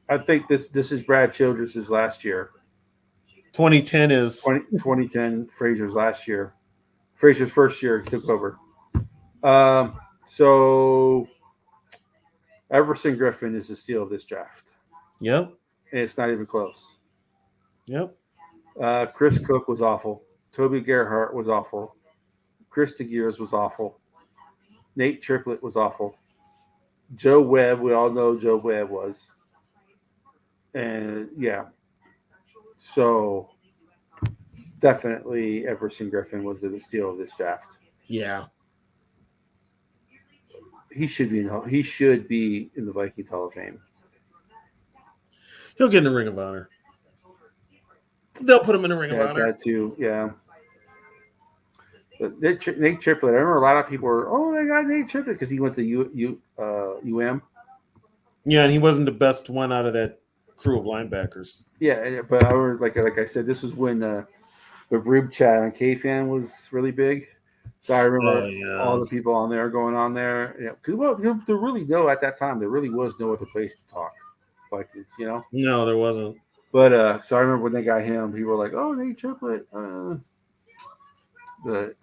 I think this is Brad Childress' last year. 2010 is 2010, Frazier's last year. Frazier's first year he took over. So Everson Griffin is the steal of this draft, yep, and it's not even close. yep. Chris Cook was awful. Toby Gerhart was awful. Chris DeGears was awful. Nate Triplett was awful. Joe Webb, we all know Joe Webb was. And yeah, so definitely Everson Griffin was the steal of this draft. Yeah. He should be in the Vikings Hall of Fame. He'll get in the Ring of Honor. They'll put him in the Ring of Yeah, Honor. that too. Yeah. But Nate Triplett. I remember a lot of people were, oh, they got Nate Triplett because he went to UM. Yeah, and he wasn't the best one out of that crew of linebackers. Yeah, but I remember, like I said, this was when the group chat on KFan was really big. So I remember all the people on there going on there. Yeah, because there really at that time there really was no other place to talk Vikings, No, there wasn't. But so I remember when they got him, people were like, "Oh, Nate Triplett." But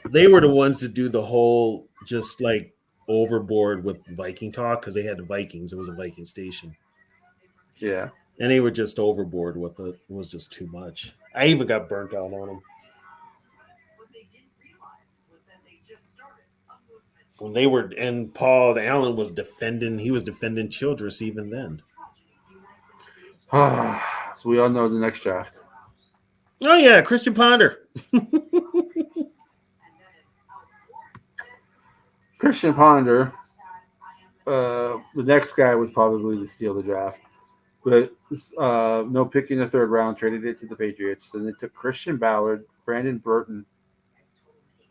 They were the ones to do the whole just like overboard with Viking talk because they had the Vikings. It was a Viking station. yeah, And they were just overboard with it. It was just too much. I even got burnt out on them. When they were, and Paul Allen was defending Childress even then. so we all know the next draft. Oh, yeah, Christian Ponder. Christian Ponder. The next guy was probably the steal of the draft. But no pick in the third round, traded it to the Patriots. Then they took Christian Ballard, Brandon Burton,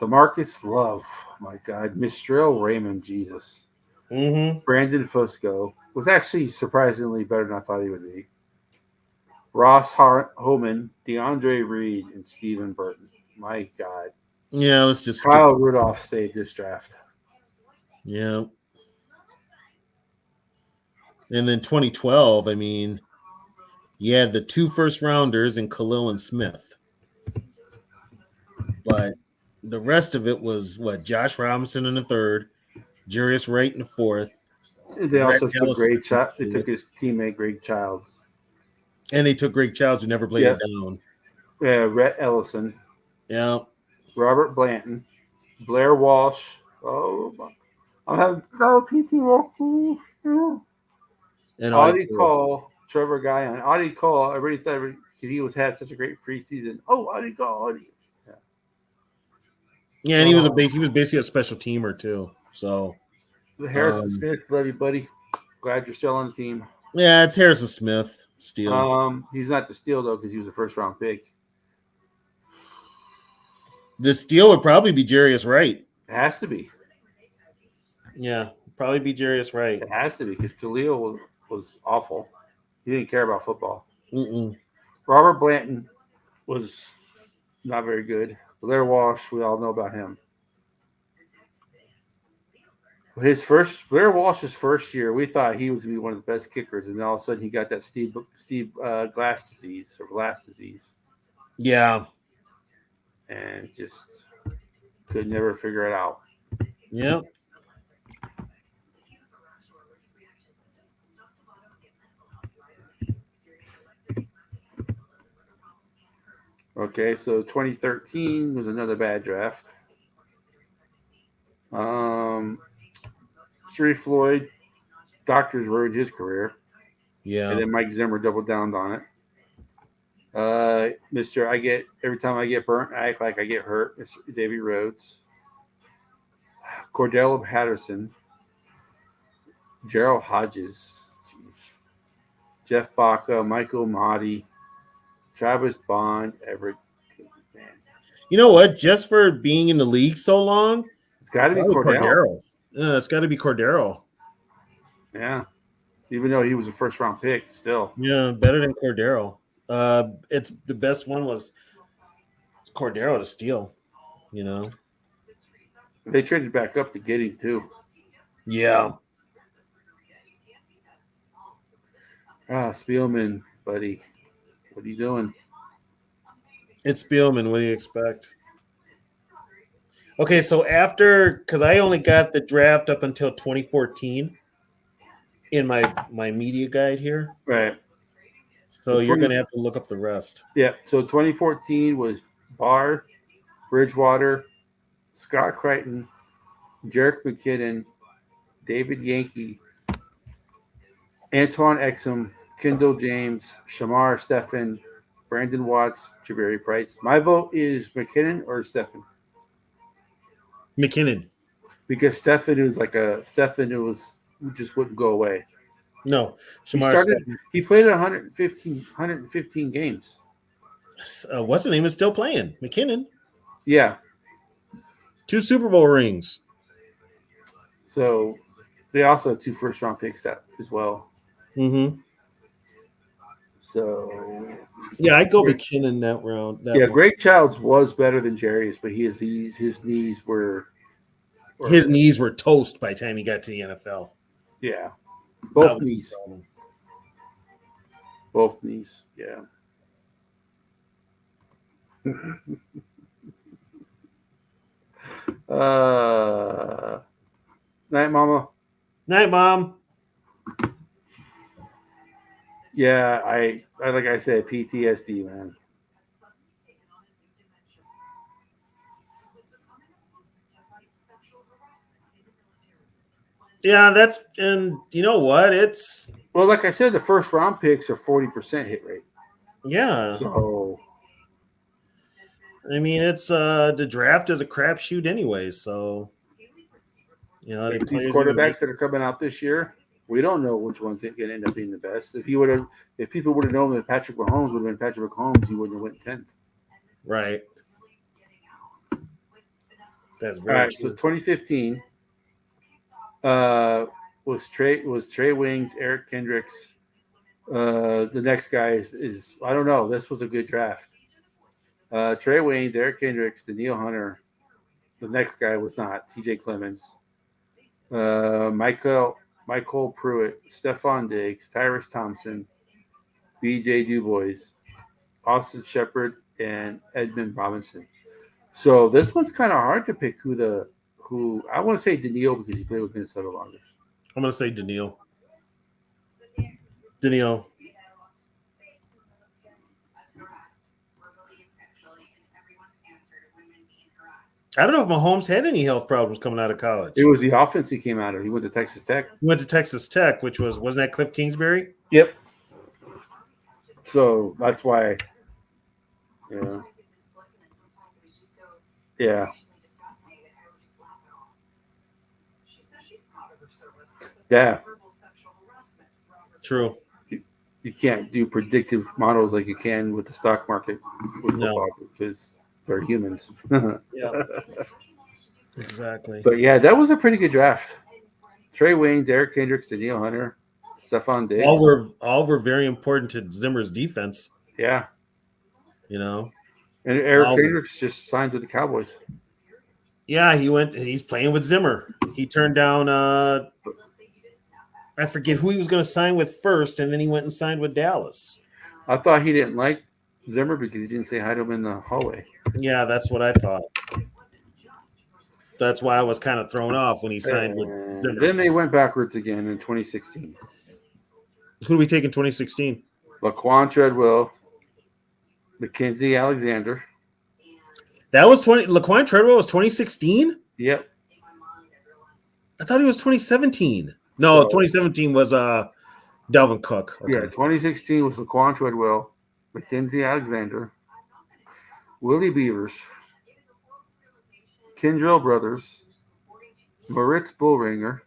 DeMarcus Love, my God, Mistrell Raymond, Jesus. Mm-hmm. Brandon Fusco was actually surprisingly better than I thought he would be. Ross Homan, DeAndre Reed, and Stephen Burton. My God. Yeah, let's just Kyle Rudolph saved this draft. Yeah. And then 2012, I mean, you had the 2 first rounders in Khalil and Smith. But the rest of it was Josh Robinson in the third, Jarius Wright in the fourth. They also took They took his teammate Greg Childs. And they took Greg Childs, who never played it down. Rhett Ellison. Yeah. Robert Blanton. Blair Walsh. I'm having PTSD. And Audie Cole. Trevor Guyon. Audie Cole. Everybody thought he had such a great preseason. Oh, Audie Cole. Yeah, and he was basically a special teamer too. So Harrison Smith, love you, buddy. Glad you're still on the team. Yeah, it's Harrison Smith steal. He's not the steal though because he was a first round pick. The steal would probably be Jarius Wright. It has to be. Yeah, probably be Jarius Wright. It has to be because Khalil was awful. He didn't care about football. Mm-mm. Robert Blanton was not very good. Blair Walsh, we all know about him. Blair Walsh's first year, we thought he was going to be one of the best kickers, and then all of a sudden he got that Steve Glass disease. Yeah, and just could never figure it out. Yeah. Okay, so 2013 was another bad draft. Sharif Floyd, doctors ruined his career. Yeah. And then Mike Zimmer doubled down on it. Every time I get burnt, I act like I get hurt. It's Davey Rhodes. Cordell Patterson. Gerald Hodges. Jeff Baca, Michael Mahdi, Travis Bond, Everett. Man. You know what? Just for being in the league so long, It's got to be probably Cordell. Cordero. Yeah, it's got to be Cordero. Yeah, even though he was a first round pick, still. Yeah, better than Cordero. It's the best one was Cordero to steal. You know. They traded back up to get him too. Yeah. Spielman, buddy, what are you doing? It's Spielman. What do you expect? Okay, so after because I only got the draft up until 2014 in my media guide here, Right. So so you're gonna have to look up the rest. Yeah. So 2014 was Barr, Bridgewater, Scott Crichton, Jarek McKinnon, David Yankee, Antoine Exum, Kendall James, Shamar Stephan, Brandon Watts, Jabari Price. My vote is McKinnon or Stephan McKinnon. because Stephan who just wouldn't go away. No, He Shamar started. Stephen. He played 115 games. What's the name is still playing? McKinnon. Yeah. 2 Super Bowl rings. So they also had 2 first round picks that as well. Mm-hmm. So Yeah, I'd go McKinnon that round. That yeah, one. Greg Childs was better than Jarius, but his knees were His knees were toast by the time he got to the NFL. yeah, That both was the knees, problem. both knees. Yeah. Night, Mama. Night, Mom. Yeah, I like I said, PTSD, man. Yeah, and you know what? It's Well, like I said, the first round picks are 40% hit rate. yeah. So I mean, it's the draft is a crapshoot anyway. So you know, the these players even make. quarterbacks that are coming out this year, we don't know which one's going to end up being the best. If people would have known that Patrick Mahomes would have been Patrick Mahomes, he wouldn't have went 10th. Right. That's All very right, so true. 2015 was Trey Wings, Eric Kendricks. The next guy is I don't know. This was a good draft. Trey Waynes, Eric Kendricks, Daniil Hunter. The next guy was not T.J. Clemens. Michael Pruitt, Stephon Diggs, Tyrus Thompson, B.J. Dubois, Austin Shepard, and Edmund Robinson. So this one's kind of hard to pick who I want to say Daniil because he played with Minnesota longest. I'm gonna say Daniil. Daniil. I don't know if Mahomes had any health problems coming out of college. It was the offense he came out of. He went to Texas Tech. He went to Texas Tech, which wasn't that Cliff Kingsbury? Yep. So that's why. Yeah. Yeah. Yeah. True. You can't do predictive models like you can with the stock market with football because they're humans. Yeah. Exactly. But yeah, that was a pretty good draft. Trey Waynes, Eric Kendricks, Daniil Hunter, Stephon Diggs. All were very important to Zimmer's defense. Yeah. You know. And Eric Kendricks just signed with the Cowboys. Yeah, he's playing with Zimmer. He turned down I forget who he was going to sign with first, and then he went and signed with Dallas. I thought he didn't like Zimmer because he didn't say hi to him in the hallway. Yeah, that's what I thought. That's why I was kind of thrown off when he signed with Zimmer. Then they went backwards again in 2016. Who do we take in 2016? Laquan Treadwell, Mackenzie Alexander. That was Laquan Treadwell was 2016? Yep. I thought he was 2017. No, 2017 was Dalvin Cook. Okay. Yeah, 2016 was Laquan Treadwell, Mackenzie Alexander, Willie Beavers, Kendrell Brothers, Moritz Bullringer,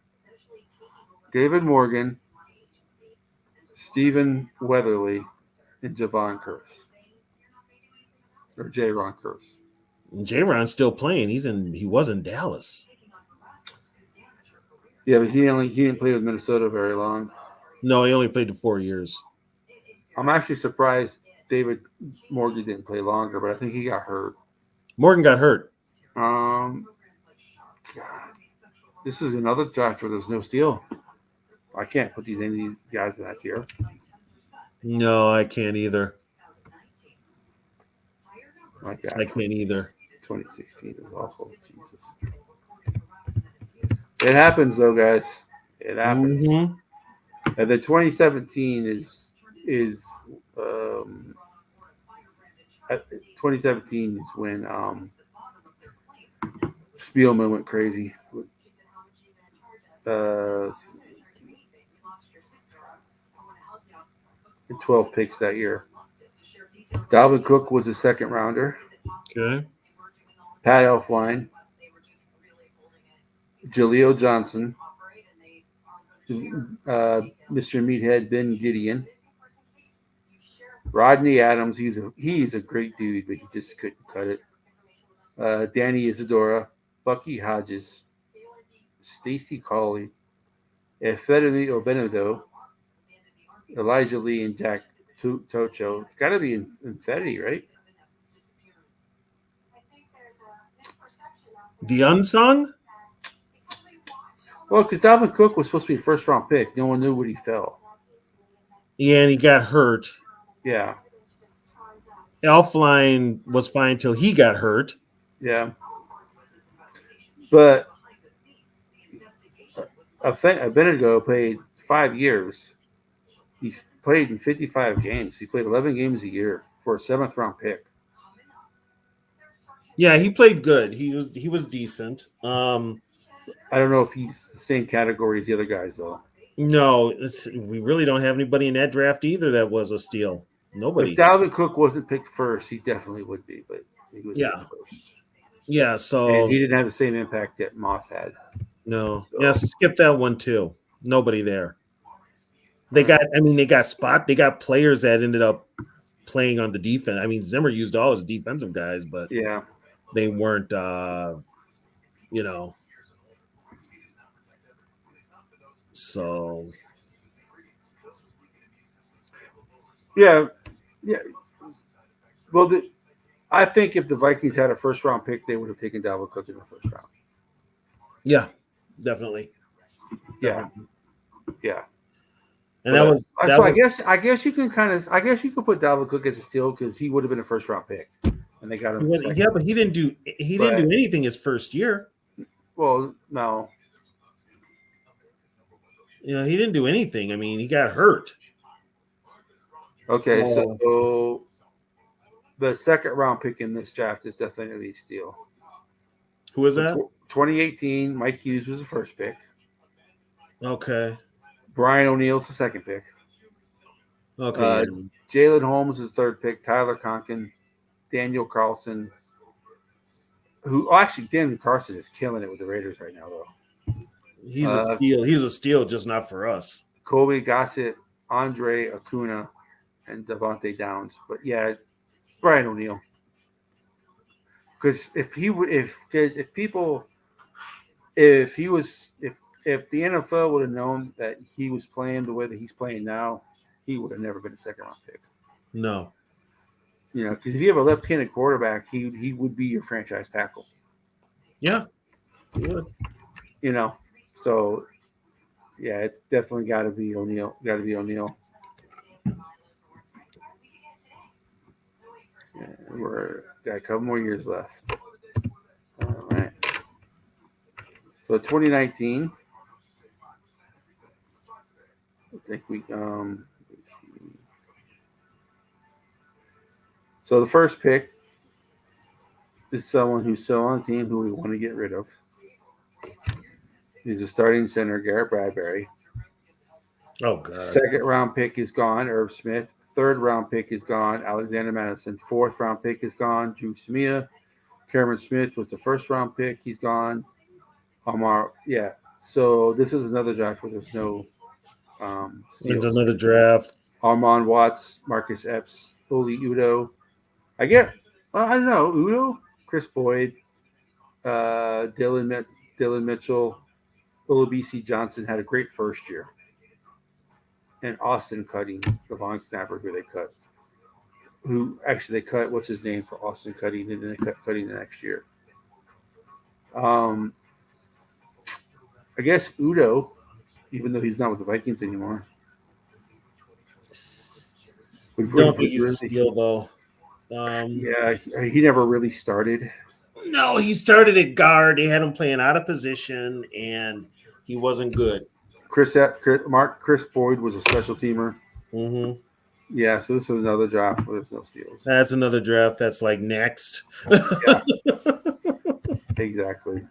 David Morgan, Stephen Weatherly, and Javon Curse. Or J. Ron Curse. J-Ron's still playing. He was in Dallas. Yeah, but he didn't play with Minnesota very long. No, he only played 4 years. I'm actually surprised David Morgan didn't play longer, but I think he got hurt. Morgan got hurt. God, this is another draft where there's no steal. I can't put any of these guys in that tier. No, I can't either. My God, I can't either. 2016 is awful. Jesus. It happens though, guys. It happens. Mm-hmm. And then 2017 is 2017 is when Spielman went crazy. 12 picks that year. Dalvin Cook was a second rounder. Okay. Pat Elflein, Jaleel Johnson, Mr. Meathead Ben Gideon, Rodney Adams. He's a great dude, but he just couldn't cut it. Danny Isadora, Bucky Hodges, Stacy Colley, Efedemi Obenado, Elijah Lee, and Jack Tocho. It's got to be Infetti, right? The unsung? Well, because Dalvin Cook was supposed to be a first round pick. No one knew where he fell. Yeah, and he got hurt. Yeah. Elfline was fine till he got hurt. Yeah. But Abednego played 5 years. He's played in 55 games. He played 11 games a year for a 7th round pick. Yeah, he played good. He was decent. I don't know if he's the same category as the other guys, though. No, we really don't have anybody in that draft either that was a steal. Nobody. If Dalvin Cook wasn't picked first, he definitely would be, but he was picked first. Yeah, so and he didn't have the same impact that Moss had. No. So. Yes, skip that one too. Nobody there. They got players that ended up playing on the defense. I mean, Zimmer used all his defensive guys, but yeah, they weren't so yeah. Well, I think if the Vikings had a first round pick, they would have taken Dalvin Cook in the first round. Yeah, definitely. Yeah. And so I guess you can put Dalvin Cook as a steal because he would have been a first round pick, and they got him. Yeah, but he didn't do anything his first year. Well, no. He didn't do anything. I mean, he got hurt. Okay, so the second round pick in this draft is definitely a steal. Who is that? 2018, Mike Hughes was the first pick. Okay. Brian O'Neill's the second pick. Okay. Jalen Holmes is the third pick. Tyler Conkin, Daniel Carlson. Daniel Carlson is killing it with the Raiders right now, though. He's a steal. He's a steal, just not for us. Kobe Gossett, Andre Acuna, and Devontae Downs. But yeah, Brian O'Neill. Because if the NFL would have known that he was playing the way that he's playing now, he would have never been a second round pick. No. Because if you have a left-handed quarterback, he would be your franchise tackle. Yeah, he would. So yeah, it's definitely got to be O'Neal. Got to be O'Neal. Yeah, we're got a couple more years left. All right. So 2019. I think we So the first pick is someone who's still on the team who we want to get rid of. He's a starting center, Garrett Bradbury. Oh, God. Second round pick is gone, Irv Smith. Third round pick is gone, Alexander Madison. Fourth round pick is gone, Drew Samia. Cameron Smith was the first round pick. He's gone. Yeah. So this is another draft where there's no It's another draft. Armand Watts, Marcus Epps, Oli Udo. I don't know, Udo? Chris Boyd, Dylan Mitchell, Olabisi Johnson had a great first year, and Austin Cutting, the long snapper who they cut, who actually they cut what's his name for Austin Cutting, and then they cut Cutting the next year. Um, I guess Udo, even though he's not with the Vikings anymore, Don't think he's a steal though. Yeah, he never really started. No, he started at guard. They had him playing out of position, and he wasn't good. Chris Boyd was a special teamer. Mm-hmm. Yeah, so this is another draft where there's no steals. That's another draft that's like next. Yeah, exactly.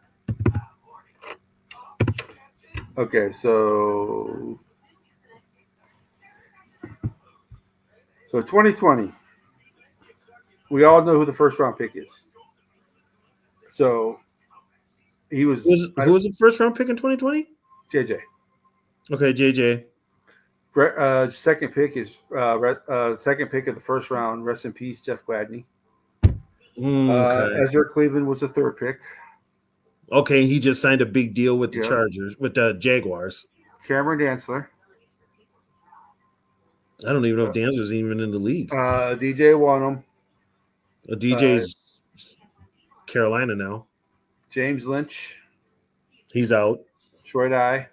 Okay, so 2020, we all know who the first round pick is. So he was Who was the first round pick in 2020? JJ. Okay, JJ. Second pick is second pick of the first round. Rest in peace, Jeff Gladney. Okay. Ezra Cleveland was the third pick. Okay, he just signed a big deal with the Chargers, with the Jaguars. Cameron Dantzler. I don't even know if Dantzler's even in the league. DJ Wanham. DJ's Carolina now. James Lynch. He's out. Troy Dye.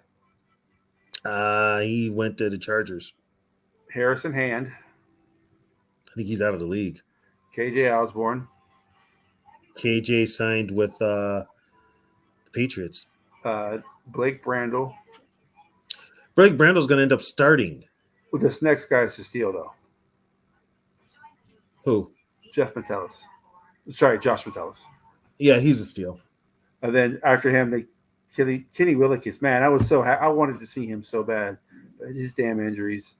He went to the Chargers. Harrison Hand. I think he's out of the league. KJ Osborne. KJ signed with the Patriots. Blake Brandel. Blake Brandel's going to end up starting. Well, this next guy is to steal, though. Who? Jeff Metellus. Sorry, Josh Metellus. Yeah, he's a steal. And then after him, Kenny Willekes. Man, I was I wanted to see him so bad. His damn injuries.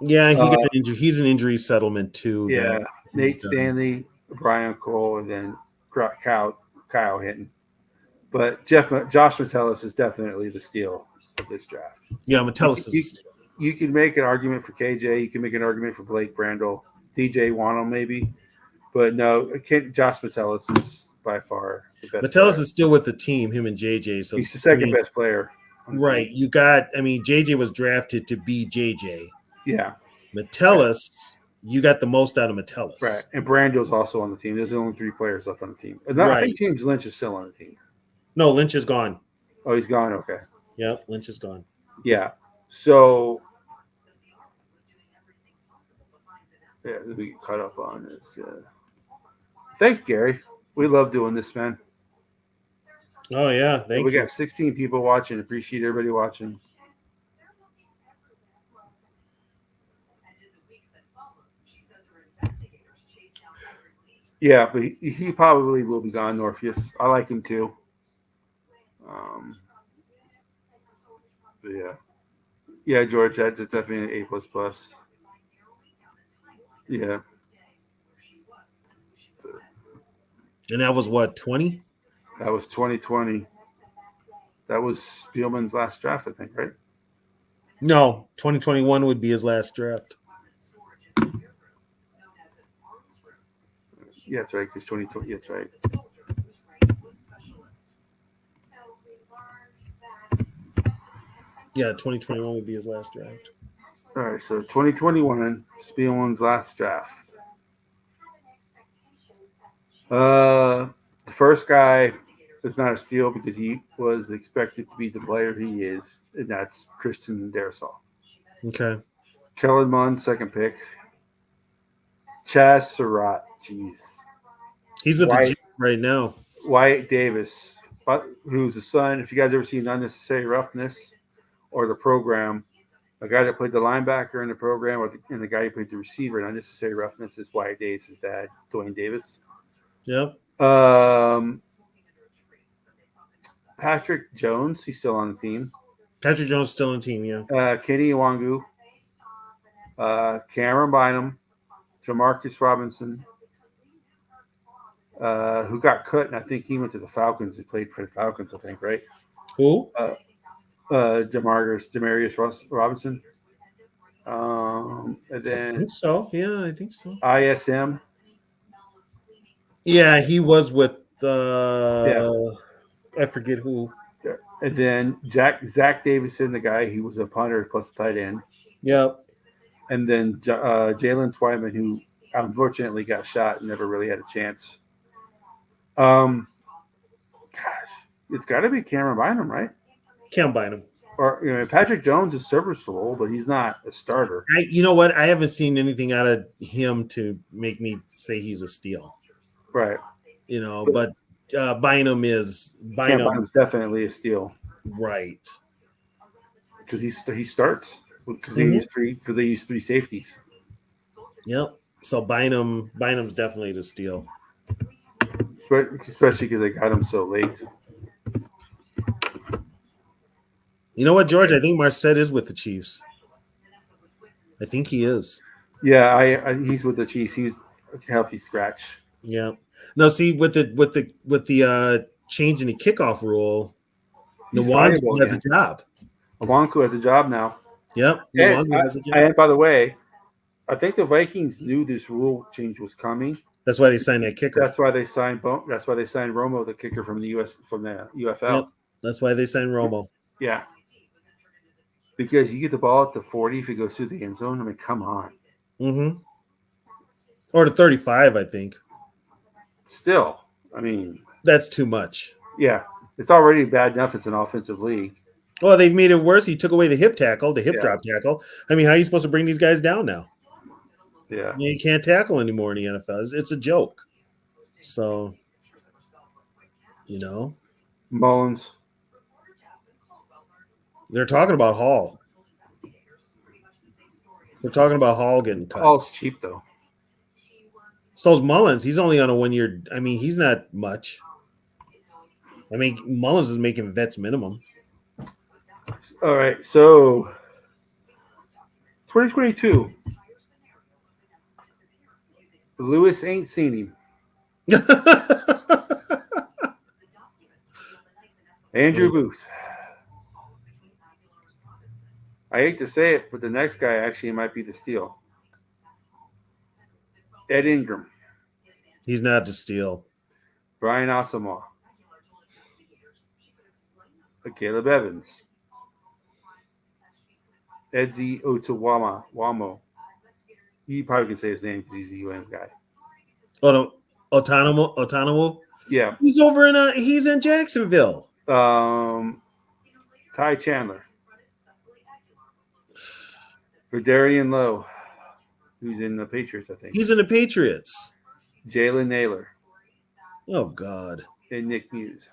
Yeah, he got an injury. He's an injury settlement too. Yeah, Nate Stanley, Brian Cole, and then Kyle Hinton. But Josh Metellus is definitely the steal of this draft. Yeah, Metellus is. You can make an argument for KJ. You can make an argument for Blake Brandel, DJ Wanham maybe, but no, Josh Metellus is by far the best. Metellus is still with the team. Him and JJ. So he's the second best player. Right. You got. I mean, JJ was drafted to be JJ. Yeah. Metellus. You got the most out of Metellus. Right. And Brandel's also on the team. There's only 3 players left on the team. I think James Lynch is still on the team. No, Lynch is gone. Oh, he's gone. Okay. Yep, Lynch is gone. Yeah. So. Yeah, we get caught up on this. Thanks, Gary. We love doing this, man. Oh, yeah. Thank you. We got 16 people watching. Appreciate everybody watching. Yeah, but he probably will be gone, Orpheus. I like him too. But yeah. Yeah, George, that's definitely an A++. Yeah. And that was what, 20? That was 2020. That was Spielman's last draft, I think, right? No, 2021 would be his last draft. Yeah, that's right, because 2020, that's right. Yeah, 2021 would be his last draft. All right, so 2021, Spielman's last draft. The first guy is not a steal because he was expected to be the player he is, and that's Christian Darrisaw. Okay. Kellen Mond, second pick. Chaz Surratt, jeez. He's with the Jets right now. Wyatt Davis, who's the son. If you guys ever seen Unnecessary Roughness or the program, the guy that played the linebacker in the program, and the guy who played the receiver in Unnecessary Roughness is Wyatt Davis' dad, Dwayne Davis. Yep. Patrick Jones, he's still on the team. Patrick Jones still on the team, yeah. Kenny Iwangu, Cameron Bynum, Jamarcus Robinson, who got cut, and I think he went to the Falcons. He played for the Falcons, I think, right? Who? Demarius Robinson. And then I think so. Yeah, I think so. ISM. Yeah, he was with Yeah. I forget who. And then Zach Davison, the guy, he was a punter plus tight end. Yep. And then Jalen Twyman, who unfortunately got shot and never really had a chance. Um, gosh, it's got to be Cameron Bynum, right? Can't bind him. Or Patrick Jones is serviceable, but he's not a starter. You know what? I haven't seen anything out of him to make me say he's a steal. Right. But Bynum is Cameron Bynum, Bynum's definitely a steal right? because he starts because Mhm. they use three safeties. Yep. So Bynum's definitely the steal. Especially because they got him so late. You know what, George? I think Marset is with the Chiefs. I think he is. Yeah, he's with the Chiefs. He's a healthy scratch. Yeah. No, see, with the change in the kickoff rule, He's Nwangu valuable has again. a job. Owanku has a job now. Yep. And, Nwangu has a job. and by the way, I think the Vikings knew this rule change was coming. That's why they signed that kicker. That's why they signed Romo, the kicker from the UFL. Yep. That's why they signed Romo. Yeah. Because you get the ball at the 40 if it goes through the end zone. I mean, come on. Mm-hmm. Or to 35, I think. Still, I mean, that's too much. Yeah, it's already bad enough. It's an offensive league. Well, they've made it worse. He took away the hip drop tackle. I mean, how are you supposed to bring these guys down now? Yeah, you can't tackle anymore in the NFL. It's a joke. So, Mullins. They're talking about Hall. They're talking about Hall getting cut. Hall's cheap though. So's Mullins. He's only on a 1 year. I mean, he's not much. I mean, Mullins is making vets minimum. All right, so 2022. Lewis ain't seen him. Andrew Booth. I hate to say it, but the next guy actually might be the steal. Ed Ingram. He's not the steal. Brian Asamoah. Caleb Evans. Edzi Wamo. You probably can say his name because he's a UM guy. Otonomo? Yeah. He's he's in Jacksonville. Ty Chandler. Verdarian Lowe, who's in the Patriots, I think. He's in the Patriots. Jalen Naylor. Oh, God. And Nick Muse.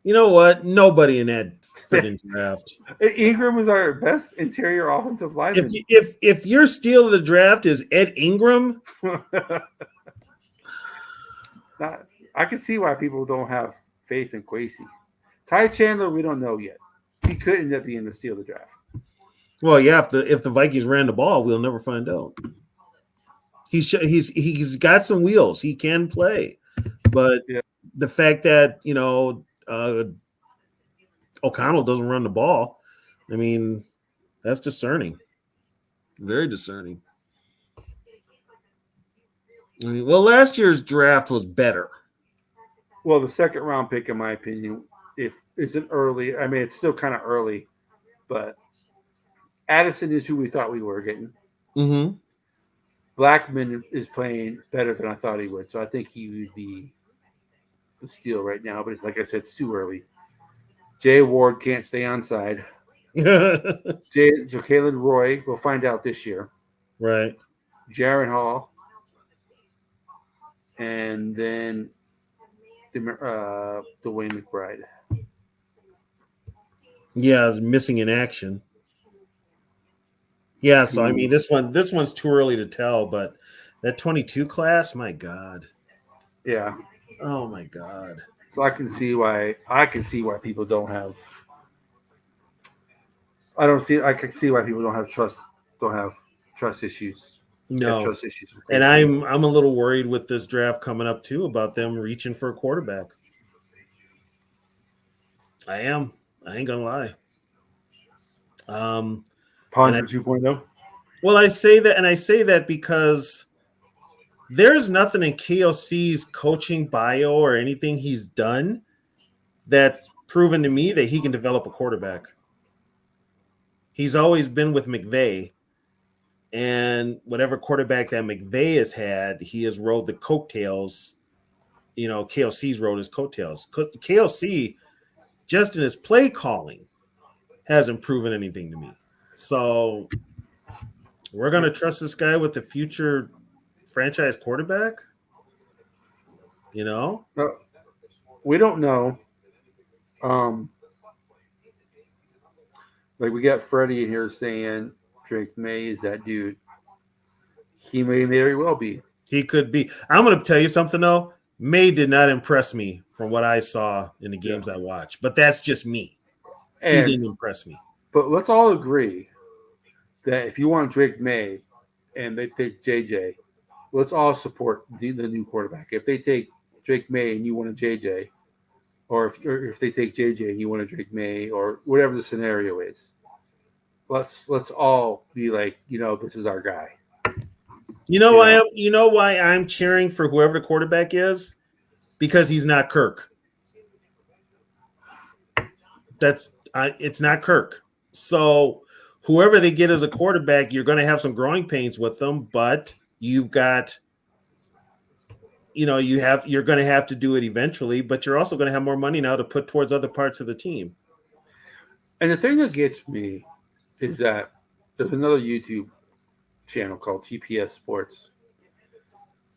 You know what? Nobody in that freaking draft. Ingram was our best interior offensive lineman. If your steal of the draft is Ed Ingram, I can see why people don't have faith in Kwesi. Ty Chandler, we don't know yet. He could end up being the steal of the draft. Well, yeah. If the Vikings ran the ball, we'll never find out. He's got some wheels. He can play, but the fact that O'Connell doesn't run the ball, I mean, that's discerning. Very discerning. I mean, well, last year's draft was better. Well, the second round pick, in my opinion, isn't early. I mean, it's still kind of early, but Addison is who we thought we were getting. Mm-hmm. Blackman is playing better than I thought he would, so I think he would be the steal right now. But it's like I said, it's too early. Jay Ward can't stay onside. Jalen Roy, we'll find out this year. Right. Jaron Hall. And then Dwayne McBride. Yeah, missing in action. Yeah, so I mean, this one's too early to tell, but that 22 class, my God. Yeah. Oh my God. So I can see why people don't have. I can see why people don't have trust issues. No. Trust issues. And I'm a little worried with this draft coming up too about them reaching for a quarterback. I am. I ain't gonna lie. Ponder 2.0. Well, I say that because there's nothing in KOC's coaching bio or anything he's done that's proven to me that he can develop a quarterback. He's always been with McVay, and whatever quarterback that McVay has had, he has rode the coattails. KOC's rode his coattails. KOC, just in his play calling, hasn't proven anything to me. So we're going to trust this guy with the future franchise quarterback? We don't know. Like we got Freddie in here saying Drake May is that dude. He may very well be. He could be. I'm going to tell you something, though. May did not impress me from what I saw in the games I watched. But that's just me. He didn't impress me. But let's all agree that if you want Drake May and they take JJ, let's all support the new quarterback. If they take Drake May and you want a JJ, or if they take JJ and you want a Drake May, or whatever the scenario is, let's all be like, this is our guy. Why I'm cheering for whoever the quarterback is? Because he's not Kirk. It's not Kirk. So whoever they get as a quarterback, you're going to have some growing pains with them, but you've got, you're going to have to do it eventually, but you're also going to have more money now to put towards other parts of the team. And the thing that gets me is that there's another YouTube channel called TPS Sports.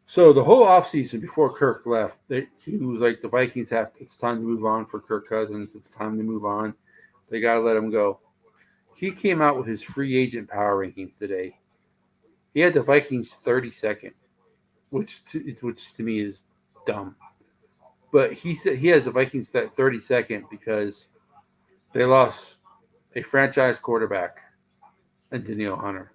So the whole offseason before Kirk left, he was like, the Vikings it's time to move on for Kirk Cousins. It's time to move on. They got to let him go. He came out with his free agent power rankings today. He had the Vikings 32nd, which to me is dumb. But he said he has the Vikings 32nd because they lost a franchise quarterback and Danielle Hunter.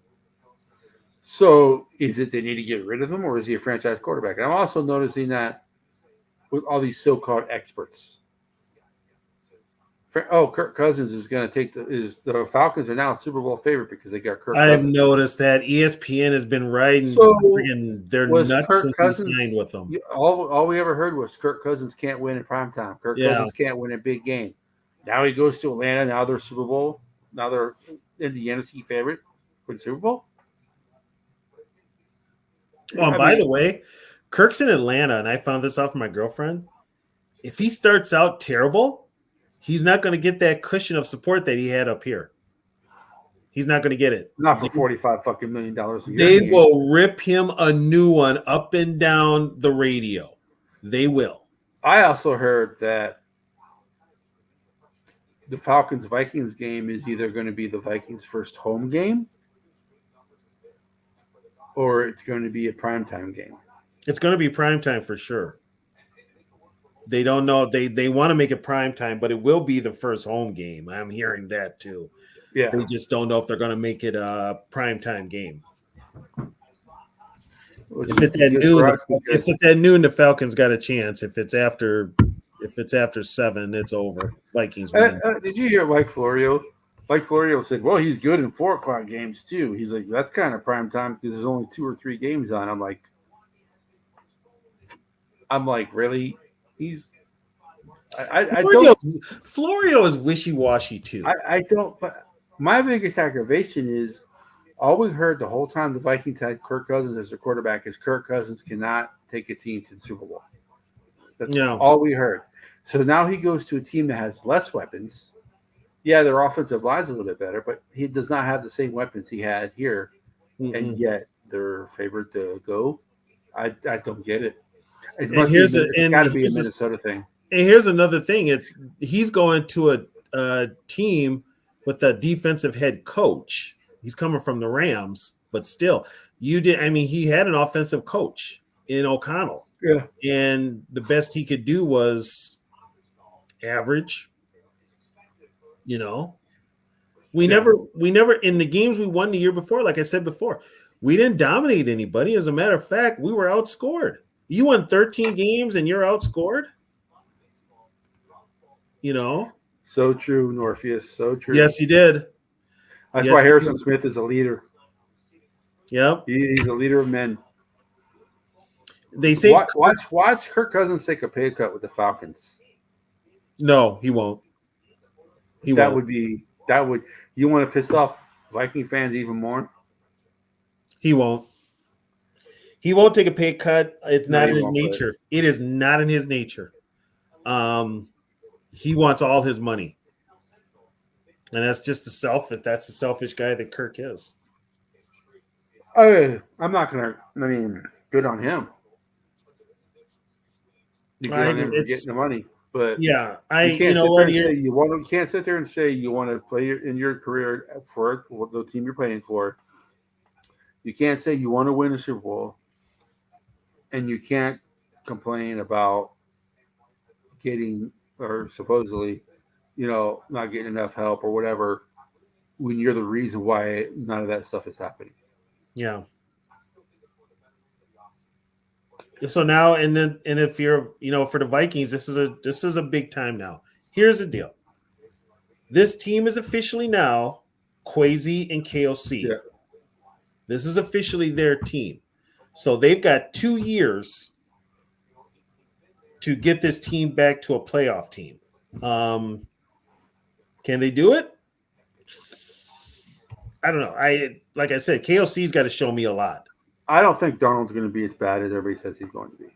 So is it they need to get rid of him, or is he a franchise quarterback? And I'm also noticing that with all these so-called experts. Kirk Cousins is going to take the Falcons are now a Super Bowl favorite because they got Kirk Cousins. I've noticed that ESPN has been riding their nuts since he signed with them. All we ever heard was Kirk Cousins can't win in primetime. Kirk Cousins can't win a big game. Now he goes to Atlanta. Now they're Super Bowl. Now they're in the NFC favorite for the Super Bowl. Oh, by the way, Kirk's in Atlanta, and I found this out from my girlfriend. If he starts out terrible, he's not going to get that cushion of support that he had up here. He's not going to get it. Not for $45 million a year. They will rip him a new one up and down the radio. They will. I also heard that the Falcons-Vikings game is either going to be the Vikings' first home game or it's going to be a primetime game. It's going to be primetime for sure. They don't know. They want to make it primetime, but it will be the first home game. I'm hearing that too. Yeah. They just don't know if they're going to make it a primetime game. If it's at noon, the Falcons got a chance. If it's after 7, it's over. Vikings win. Did you hear Mike Florio? Mike Florio said, well, he's good in 4 o'clock games too. He's like, that's kind of prime time because there's only 2 or 3 games on. I'm like, really? Florio is wishy-washy too. I don't. But my biggest aggravation is all we heard the whole time the Vikings had Kirk Cousins as their quarterback is Kirk Cousins cannot take a team to the Super Bowl. That's all we heard. So now he goes to a team that has less weapons. Yeah, their offensive line's a little bit better, but he does not have the same weapons he had here, and yet they're favored to go. I don't get it. It's got to be a Minnesota thing. And here's another thing: he's going to a team with a defensive head coach. He's coming from the Rams, but still, he had an offensive coach in O'Connell. Yeah, and the best he could do was average. We never in the games we won the year before, like I said before, we didn't dominate anybody. As a matter of fact, we were outscored. You won 13 games and you're outscored. So true, Norpheus. So true. Yes, he did. That's why Harrison Smith is a leader. Yep. He's a leader of men. They say Watch Kirk Cousins take a pay cut with the Falcons. no, he won't. He That won't. would be that would you want to piss off Viking fans even more? He won't. He won't take a pay cut. It's No, not he in his won't. nature. It is not in his nature. He wants all his money, and that's just that's the selfish guy that Kirk is. I'm not gonna. I mean, good on him. You good on him for getting the money, but yeah. you can't sit there and say you want. You can't sit there and say you want to play in your career for the team you're playing for. You can't say you want to win a Super Bowl, and you can't complain about getting or supposedly, not getting enough help or whatever when you're the reason why none of that stuff is happening. Yeah. So now and if you're for the Vikings, this is a big time now. Here's the deal. This team is officially now Kwesi and KOC. Yeah. This is officially their team. So they've got 2 years to get this team back to a playoff team. Can they do it? I don't know. Like I said, KOC's got to show me a lot. I don't think Darnold's going to be as bad as everybody says he's going to be.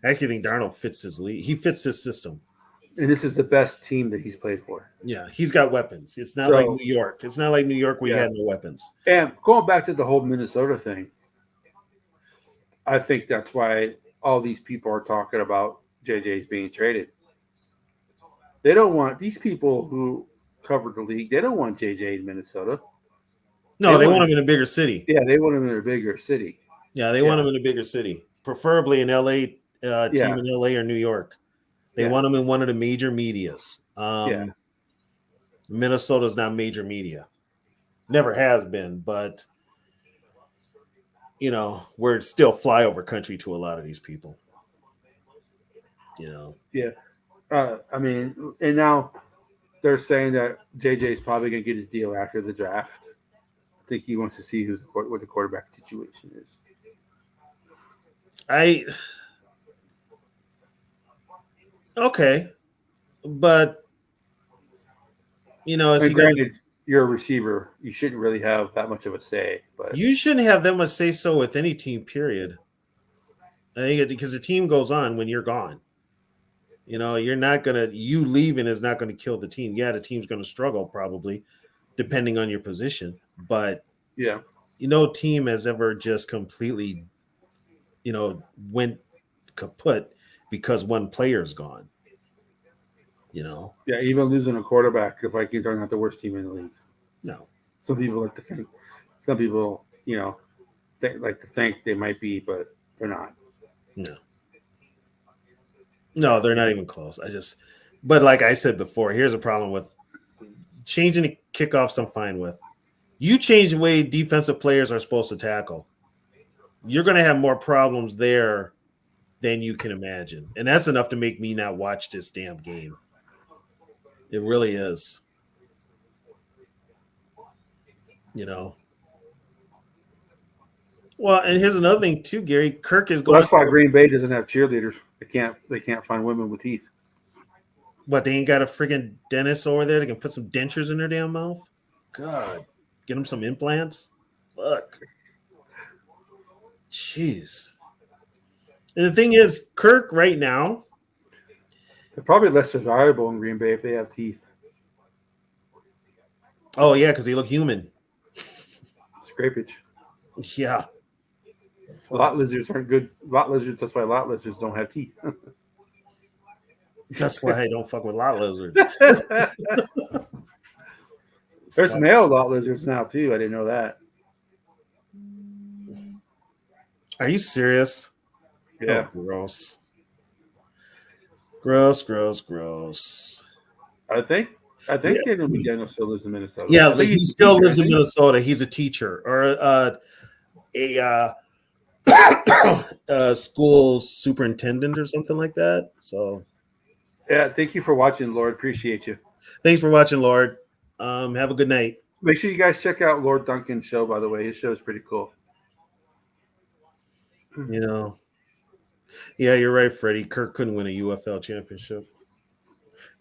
I actually think Darnold fits his league. He fits his system. And this is the best team that he's played for. Yeah, he's got weapons. It's not like New York. It's not like New York where you had no weapons. And going back to the whole Minnesota thing, I think that's why all these people are talking about JJ's being traded. They don't want these people who covered the league. They don't want JJ in Minnesota. No, they want him in a bigger city. Yeah, they want him in a bigger city. Yeah, they want him in a bigger city, preferably in LA, team in LA or New York. They want him in one of the major medias. Minnesota's not major media. Never has been, but we're still flyover country to a lot of these people. Yeah. I mean, and now they're saying that JJ is probably going to get his deal after the draft. I think he wants to see what the quarterback situation is. Okay, but granted, you're a receiver. You shouldn't really have that much of a say. But you shouldn't have that much say so with any team. Period. I think because the team goes on when you're gone. You're not you leaving is not going to kill the team. Yeah, the team's going to struggle probably, depending on your position. But team has ever just completely, went kaput because one player's gone. Yeah, even losing a quarterback, the Vikings are not the worst team in the league. No. Some people like to think. Some people, like to think they might be, but they're not. No, they're not even close. But like I said before, here's a problem with changing the kickoffs. I'm fine with. You change the way defensive players are supposed to tackle, you're going to have more problems there than you can imagine. And that's enough to make me not watch this damn game. It really is. Well, and here's another thing too, Gary. Kirk is going. Well, that's why Green Bay doesn't have cheerleaders. They can't find women with teeth. What, they ain't got a friggin' dentist over there that can put some dentures in their damn mouth? God, get them some implants. Fuck. Jeez. And the thing is, Kirk right now, they're probably less desirable in Green Bay if they have teeth. Oh yeah, because they look human. Scrapage. Yeah. Lot lizards aren't good. That's why lot lizards don't have teeth. That's why I don't fuck with lot lizards. There's male lot lizards now too. I didn't know that. Are you serious? Yeah. Oh, gross. Gross. I think Daniel McDaniel still lives in Minnesota. Yeah, he still lives in Minnesota. He's a teacher or a school superintendent or something like that. So, yeah, thank you for watching, Lord. Appreciate you. Thanks for watching, Lord. Have a good night. Make sure you guys check out Lord Duncan's show, by the way. His show is pretty cool. Yeah, you're right, Freddie. Kirk couldn't win a UFL championship.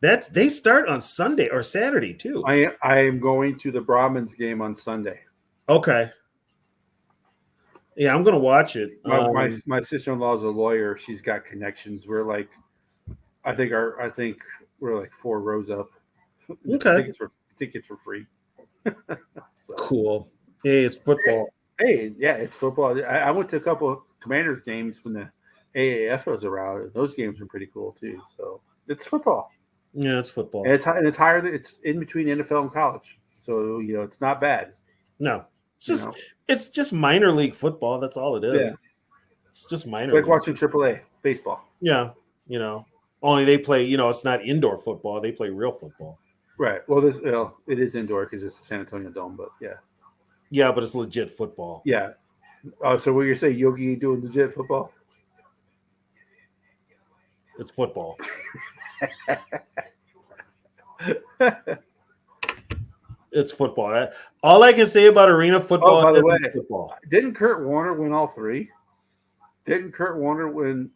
They start on Sunday or Saturday too. I am going to the Brahmins game on Sunday. Okay. Yeah, I'm gonna watch it. My sister in law is a lawyer. She's got connections. I think we're like 4 rows up. Okay. Tickets for free. So Cool. Hey, it's football. hey, yeah, it's football. I went to a couple of Commanders games when the AAF was around. Those games were pretty cool too. So it's football, Yeah, it's football. and it's higher. It's in between NFL and college, so it's not bad. No, You know, it's just minor league football. That's all it yeah, is. It's just minor like league. watching AAA baseball. Yeah, only they play. It's not indoor football. They play real football. Right. Well, it is indoor because it's the San Antonio Dome, but yeah. Yeah, but it's legit football. Yeah. Oh, so what you're saying, Yogi doing legit football? It's football. It's football. All I can say about arena football by the is way, football. Didn't Kurt Warner win all three? Didn't Kurt Warner win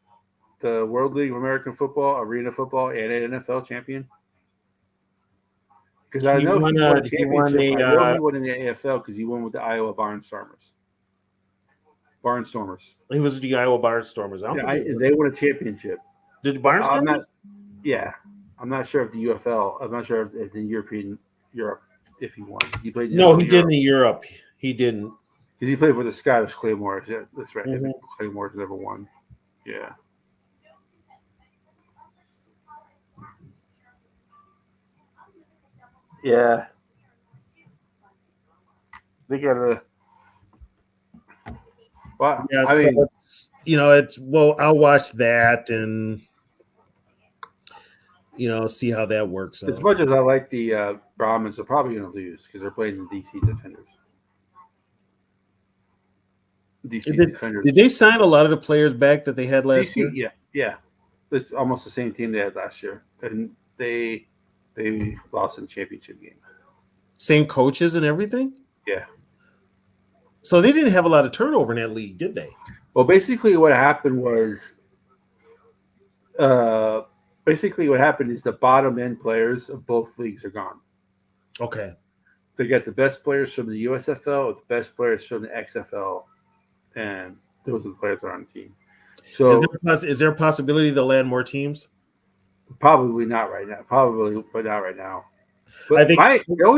the World League of American Football, Arena Football, and an NFL champion? Because I know he won a championship. I know he won in the AFL because he won with the Iowa Barnstormers. He was the Iowa Barnstormers. They won a championship. Did Barnstormers? I'm not sure if the UFL. I'm not sure if in Europe, if he won. He played. No, he didn't in Europe. He didn't. Because he played for the Scottish Claymores. Yeah, that's right. Mm-hmm. Claymores never won. Yeah. Yeah. They got a. Well, Yeah, I mean, I'll watch that and see how that works out. as much as I like the Brahmins, they're probably going to lose because they're playing the DC Defenders. Did they sign a lot of the players back that they had last year? Yeah. It's almost the same team they had last year, and they lost in the championship game. Same coaches and everything? Yeah. So they didn't have a lot of turnover in that league, did they? Well, basically what happened was, is the bottom end players of both leagues are gone. Okay. They got the best players from the USFL, the best players from the XFL, and those are the players that are on the team. So is there a possibility they'll add more teams? Probably not right now. But not right now. But I think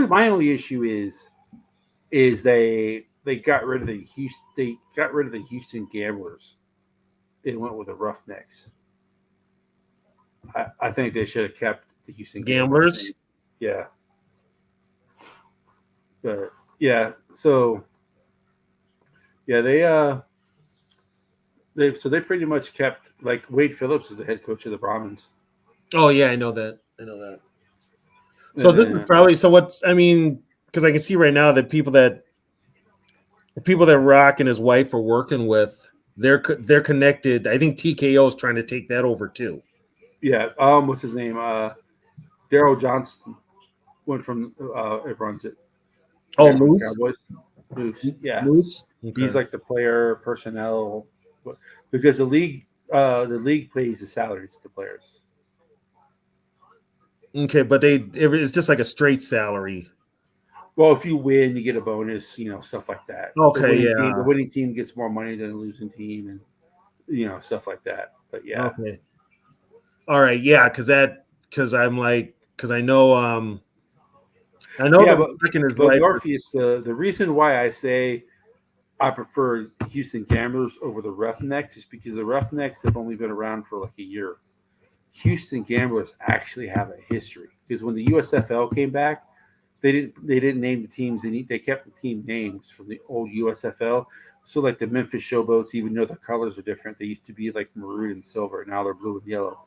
my only issue is they got rid of the Houston Gamblers. They went with the Roughnecks. I think they should have kept the Houston Gamblers. Yeah. But yeah, so yeah, they pretty much kept, like, Wade Phillips is the head coach of the Brahmins. Oh yeah, I know that. So this is probably because I can see right now that the people that Rock and his wife are working with, they're connected. I think TKO is trying to take that over too. Yeah. What's his name? Daryl Johnston went from it runs it. Oh, Moose. Cowboys. Moose. Yeah. Moose. Okay. He's like the player personnel, because the league pays the salaries to the players. Okay, but it's just like a straight salary. Well, if you win, you get a bonus, stuff like that. Okay, the winning team gets more money than the losing team, and stuff like that. But yeah. Okay. All right, yeah, because I know. Yeah, but Morpheus, the reason why I say I prefer Houston Gamblers over the Roughnecks is because the Roughnecks have only been around for like a year. Houston Gamblers actually have a history, because when the USFL came back, they didn't name the teams. They kept the team names from the old USFL. So like the Memphis Showboats, even though the colors are different, they used to be like maroon and silver. Now they're blue and yellow.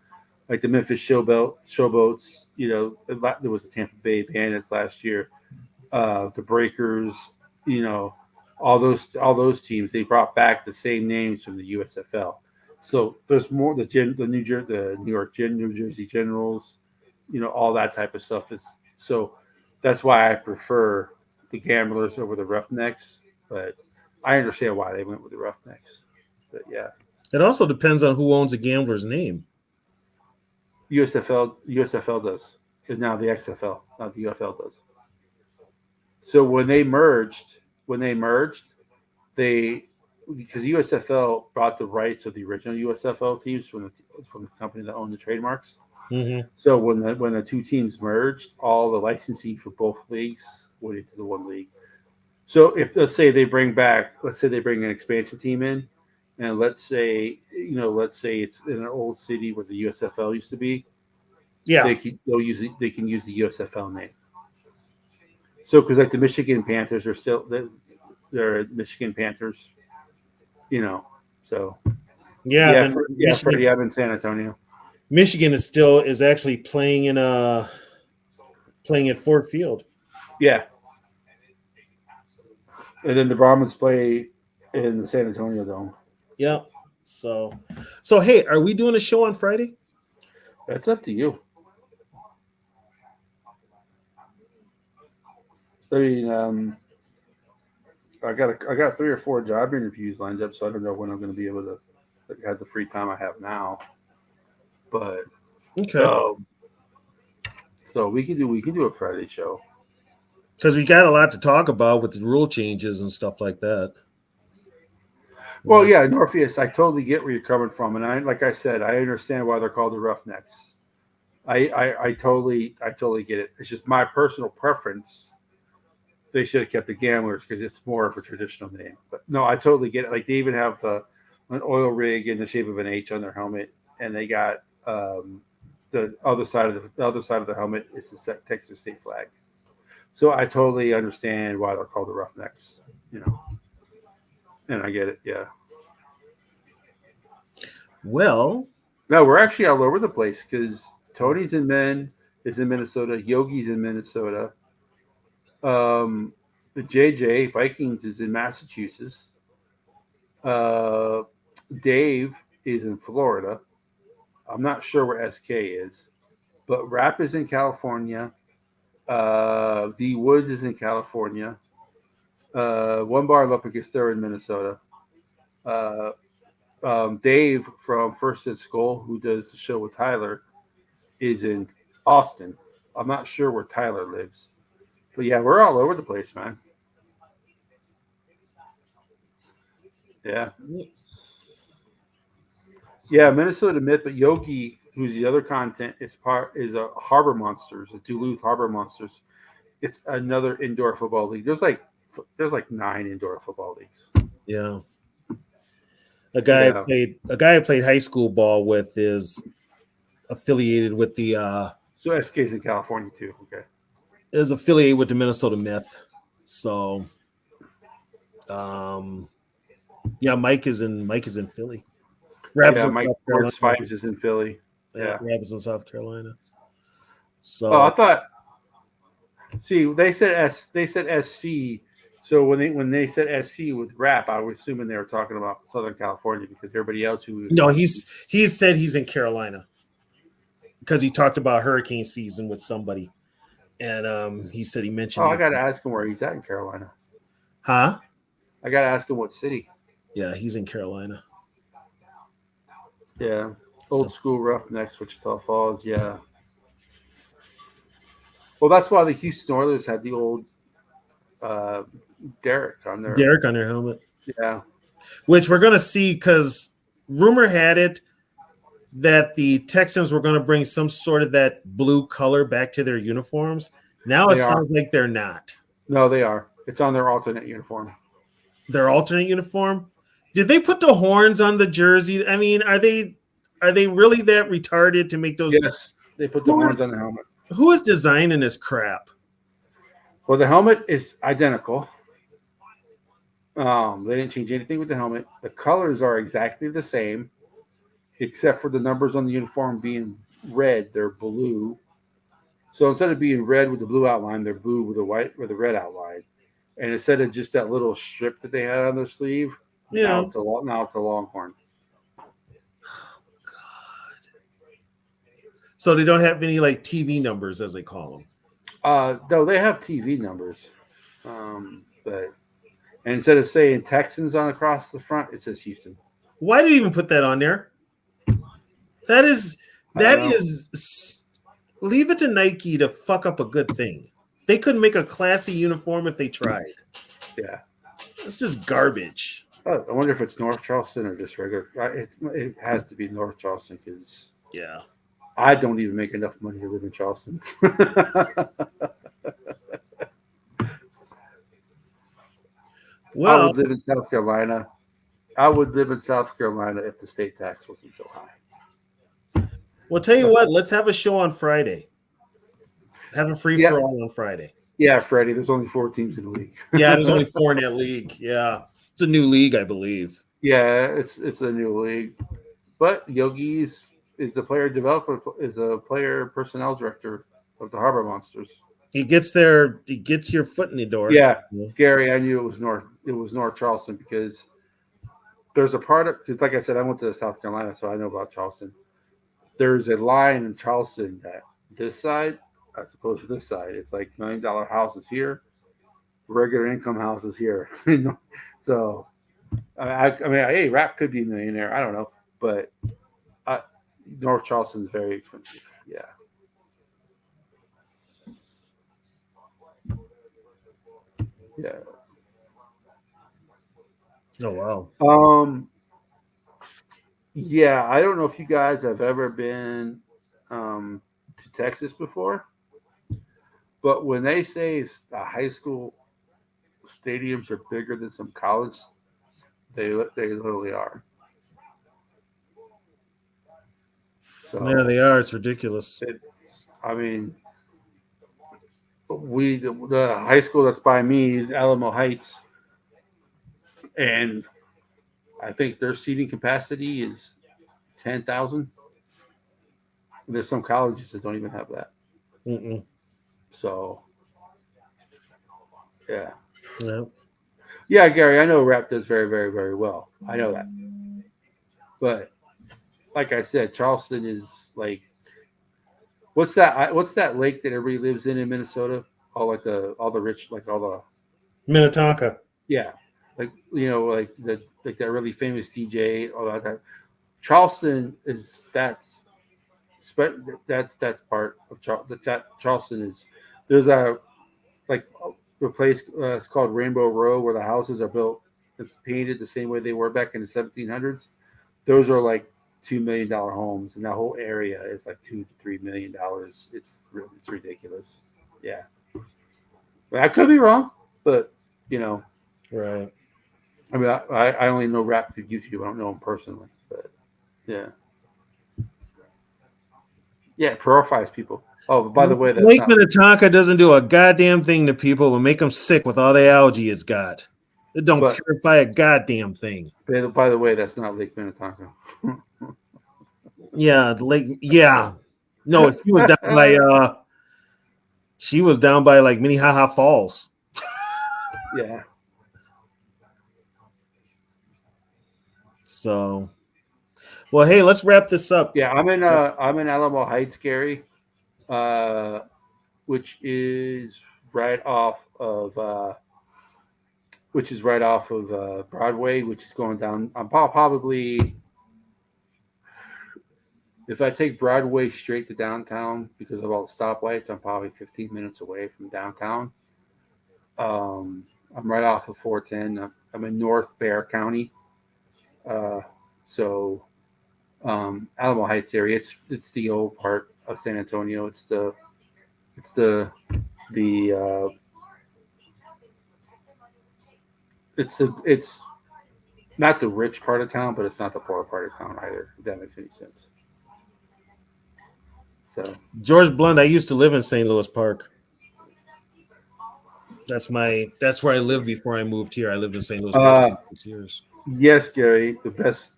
Like the Memphis Showboats, there was the Tampa Bay Bandits last year, the Breakers, all those teams. They brought back the same names from the USFL. So there's more the New York New Jersey Generals, all that type of stuff is. So that's why I prefer the Gamblers over the Roughnecks. But I understand why they went with the Roughnecks. But yeah. It also depends on who owns a gambler's name. USFL does. And now the XFL, not the UFL does. So when they merged, they because USFL bought the rights of the original USFL teams from the company that owned the trademarks. Mm-hmm. So when the two teams merged, all the licensing for both leagues went into the one league. So if let's say they bring an expansion team in, and let's say it's in an old city where the USFL used to be, Yeah. they can use the USFL name. So because like the Michigan Panthers are still they're Michigan Panthers, you know. So Yeah. And yeah, then Freddie Evans, San Antonio. Michigan is actually playing at Ford Field. Yeah, and then the Brahmins play in the San Antonio Dome. Yeah. So hey, are we doing a show on Friday? That's up to you. I mean, I got 3 or 4 job interviews lined up, so I don't know when I'm going to be able to have the free time I have now. But Okay. um, so we can do a Friday show. Because we got a lot to talk about with the rule changes and stuff like that. Well, Yeah. yeah, Northeast. I totally get where you're coming from, and like I said, I understand why they're called the Roughnecks. I totally get it. It's just my personal preference. They should have kept the Gamblers because it's more of a traditional name. But no, I totally get it. Like they even have an oil rig in the shape of an H on their helmet, and they got the other side of the helmet is the Texas state flag. So I totally understand why they're called the Roughnecks. You know, and I get it. Yeah. Well, No, we're actually all over the place because Tony's in Men is in Minnesota. Yogi's in Minnesota. Um, the JJ Vikings is in Massachusetts. Uh, Dave is in Florida. I'm not sure where SK is, but Rap is in California. D Woods is in California. One Bar Olympic they're in Minnesota. Uh, Dave from First and Skull, who does the show with Tyler, is in Austin. I'm not sure where Tyler lives, but yeah, we're all over the place, man. Yeah, yeah, Minnesota Myth, but Yogi, who's the other content, is a Harbor Monsters, a Duluth Harbor Monsters. It's another indoor football league. There's like 9 indoor football leagues. yeah. Yeah. A guy I played high school ball with is affiliated with the So SK's in California too. Okay. Minnesota Myth. So um yeah, Mike is in Philly. Raps Yeah, in Mike South Sports Carolina. Fives is in Philly. Yeah, Yeah. Raps in South Carolina. Oh, I So thought. See, they said SC. So when they said SC with rap, I was assuming they were talking about Southern California because everybody else who was no, he said he's in Carolina because he talked about hurricane season with somebody. And he said he mentioned I got to ask him where he's at in Carolina. huh? I got to ask him what city. Yeah, he's in Carolina. Yeah, So old school Roughnecks, Wichita Falls. Yeah. Well, that's why the Houston Oilers had the old uh, Derek on there. Derek on their helmet, Yeah. which we're gonna see because rumor had it that the Texans were gonna bring some sort of that blue color back to their uniforms. Now it They are. sounds like they're not. No, they are. It's on their alternate uniform. Their alternate uniform. Did they put the horns on the jersey? I mean, are they really that retarded to make those? Yes, they put the Who horns is on the helmet. who is designing this crap? Well, the helmet is identical. They didn't change anything with the helmet. The colors are exactly the same, except for the numbers on the uniform being red. They're blue. So instead of being red with the blue outline, they're blue with the red outline. And instead of just that little strip that they had on their sleeve, now Yeah. it's a Longhorn. So they don't have any like TV numbers as they call them. No, they have TV numbers, but and instead of saying Texans on across the front, it says Houston. Why do you even put that on there? That is I don't know. leave it to Nike to fuck up a good thing. They couldn't make a classy uniform if they tried. Yeah. It's just garbage. Oh, I wonder if it's North Charleston or just regular. It has to be North Charleston because Yeah. I don't even make enough money to live in Charleston. I Well, would live in South Carolina. I would live in South Carolina if the state tax wasn't so high. we'll tell you what. Let's have a show on Friday. Have a free Yeah, for all on Friday. yeah, Freddie. There's only 4 teams in the league. Yeah, there's only 4 in that league. Yeah, it's a new league, I believe. Yeah, it's a new league, but Yogi's is the player developer is a player personnel director of the Harbor Monsters. He gets there. He gets your foot in the door. Yeah, Gary, I knew it was North. It was North Charleston because there's a part of because, like I said, I went to South Carolina, so I know about Charleston. There's a line in Charleston that this side, as opposed to this side, it's like $1 million houses here, regular income houses here. So I mean, hey, rap could be a millionaire. I don't know, but uh, North Charleston's very expensive. Yeah. Yeah. Oh wow. Yeah, I don't know if you guys have ever been to Texas before, but when they say the high school stadiums are bigger than some college, they literally are. Yeah, So they are. It's ridiculous. it's, I mean, the high school that's by me is Alamo Heights, and I think their seating capacity is 10,000. There's some colleges that don't even have that. Mm-mm. So yeah, Yeah. yeah, Gary, I know rap does very, very, very well. I know that, but like I said, Charleston is like what's that? What's that lake that everybody lives in Minnesota? All the rich, like all the Minnetonka. yeah, like like that really famous DJ, all that. Charleston is that's part of Charleston is there's like a place it's called Rainbow Row where the houses are built. It's painted the same way they were back in the 1700s. Those are like $2 million homes, and that whole area is like $2 to $3 million. It's ridiculous. Yeah, I could be wrong, but you know, Right. I mean, I only know rap through YouTube. I don't know him personally, but yeah, yeah, it purifies people. Oh, but by the way, that's Lake not Minnetonka doesn't do a goddamn thing to people but make them sick with all the algae it's got. It don't but purify a goddamn thing. by the way, that's not Lake Minnetonka. Yeah, the lake. Yeah, no, she was down by like Minnehaha Falls. Yeah. So, well, hey, let's wrap this up. Yeah, I'm in Alamo Heights, Gary, uh, which is right off of Broadway, which is going down. I'm probably if I take Broadway straight to downtown because of all the stoplights, I'm probably 15 minutes away from downtown. I'm right off of 410. I'm in North Bear County, uh, so Alamo Heights area. It's the old part of San Antonio. The it's not the rich part of town, but it's not the poor part of town either. If that makes any sense. So George Blunt. I used to live in St. Louis Park. That's where I lived before I moved here. I lived in St. Louis Park for 6 years. yes, Gary, the best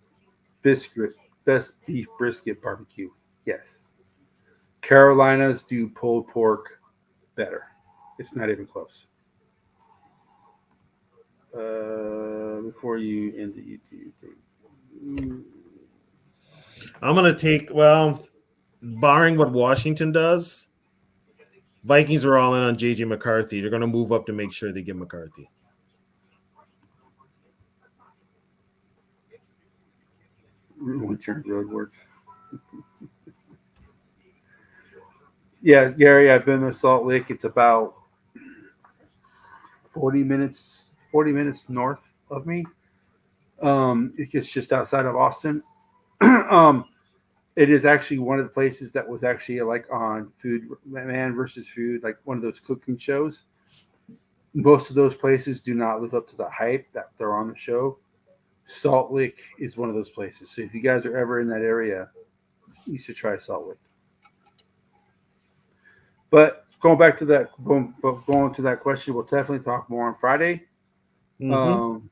beef brisket barbecue. Yes, Carolinas do pulled pork better. It's not even close. Before you end the YouTube thing. I'm gonna barring what Washington does, Vikings are all in on JJ McCarthy. They're gonna move up to make sure they get McCarthy. Winter Roadworks. Yeah, Gary, I've been to Salt Lake. It's about 40 minutes north of me. It's just outside of Austin. um, it is actually one of the places that was actually like on Food Man versus Food, like one of those cooking shows. Most of those places do not live up to the hype that they're on the show. Salt Lake is one of those places. So if you guys are ever in that area, you should try Salt Lake. But going back to that, going to that question, we'll definitely talk more on Friday. Mm-hmm.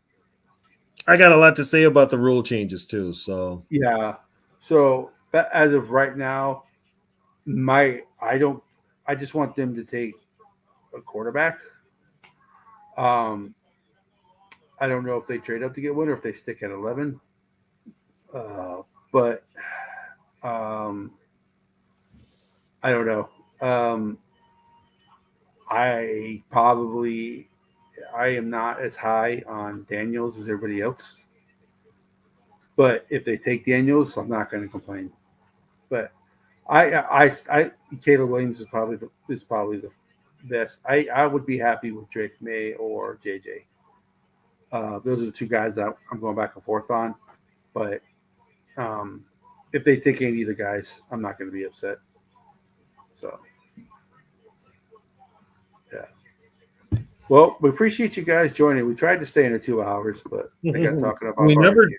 I got a lot to say about the rule changes too. So yeah. So as of right now, I just want them to take a quarterback. I don't know if they trade up to get one or if they stick at 11. But I don't know. I am not as high on Daniels as everybody else. But if they take Daniels, I'm not going to complain. But Caleb Williams is probably the best. I would be happy with Drake May or JJ. Those are the two guys that I'm going back and forth on. But if they take any of the guys, I'm not going to be upset. So, yeah. Well, we appreciate you guys joining. We tried to stay under 2 hours, but I got talking about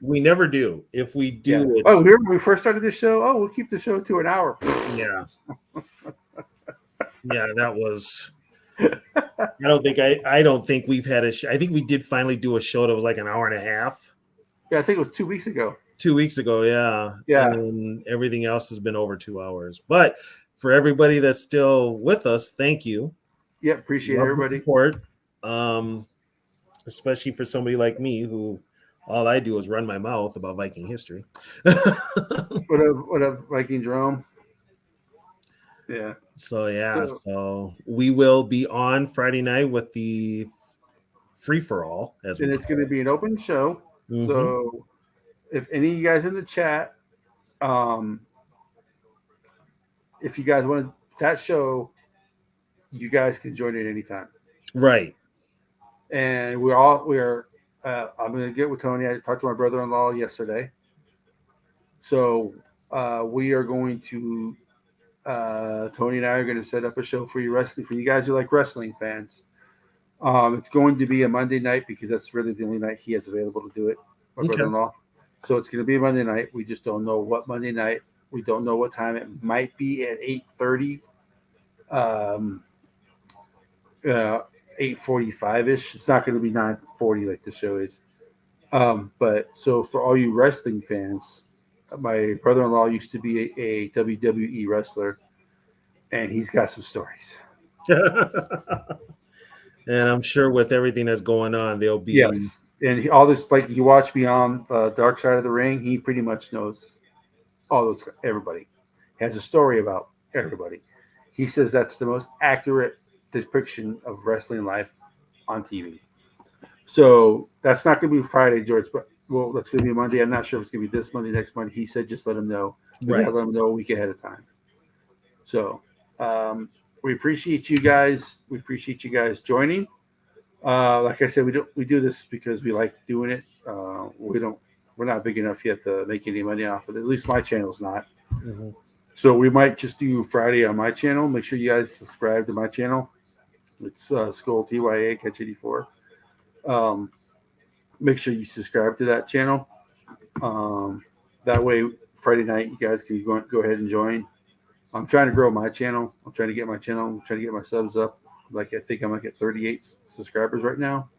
we never do. If we do, yeah. Remember when we first started this show? Oh, we'll keep the show to an hour. Yeah. Yeah, that was. I don't think we've had I think we did finally do a show that was like an hour and a half. Yeah, I think it was 2 weeks ago. 2 weeks ago, yeah. Yeah. And everything else has been over 2 hours. But for everybody that's still with us, thank you. Yeah, appreciate everybody. Support. Especially for somebody like me who all I do is run my mouth about Viking history. What up, Viking Jerome? Yeah. So we will be on Friday night with the free for all, and it's going to be an open show. Mm-hmm. So if any of you guys in the chat, if you guys want that show, you guys can join it anytime. Right. And we are. I'm going to get with Tony. I talked to my brother-in-law yesterday. So we are going to. Tony and I are going to set up a show for you guys who like wrestling fans. It's going to be a Monday night because that's really the only night he has available to do it. My brother-in-law. So it's going to be a Monday night. We just don't know what Monday night. We don't know what time. It might be at 8:30. 8:45-ish. It's not going to be 9:40 like the show is. But so for all you wrestling fans, my brother-in-law used to be a WWE wrestler, and he's got some stories. And I'm sure with everything that's going on, they'll be. Yes, and all this, like you watch Beyond Dark Side of the Ring, he pretty much knows all those. Everybody has a story about everybody. He says that's the most accurate depiction of wrestling life on TV. So that's not going to be Friday, George, but that's going to be Monday. I'm not sure if it's going to be this Monday, next Monday. He said just let him know. Right. Let him know a week ahead of time. So we appreciate you guys. We appreciate you guys joining. Like I said, we do this because we like doing it. We're not big enough yet to make any money off of it. At least my channel's not. Mm-hmm. So we might just do Friday on my channel. Make sure you guys subscribe to my channel. It's Skull TYA Catch 84. Make sure you subscribe to that channel. That way, Friday night, you guys can go ahead and join. I'm trying to grow my channel. I'm trying to get my channel. I'm trying to get my subs up. Like I think I'm like at 38 subscribers right now.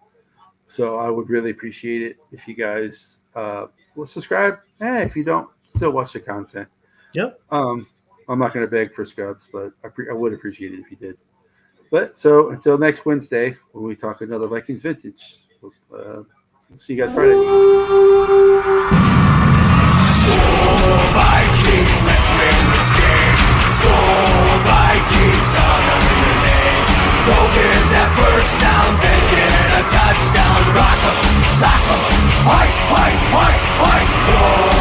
So I would really appreciate it if you guys will subscribe. Hey, if you don't, still watch the content. Yep. I'm not going to beg for subs, but I would appreciate it if you did. But so until next Wednesday, when we talk another Vikings vintage, we'll see you guys Friday. Skull Vikings, let's win this game. Skull Vikings, honor your name. Go get that first down, then get a touchdown. Rock 'em, sock 'em, fight, fight, fight, fight. Go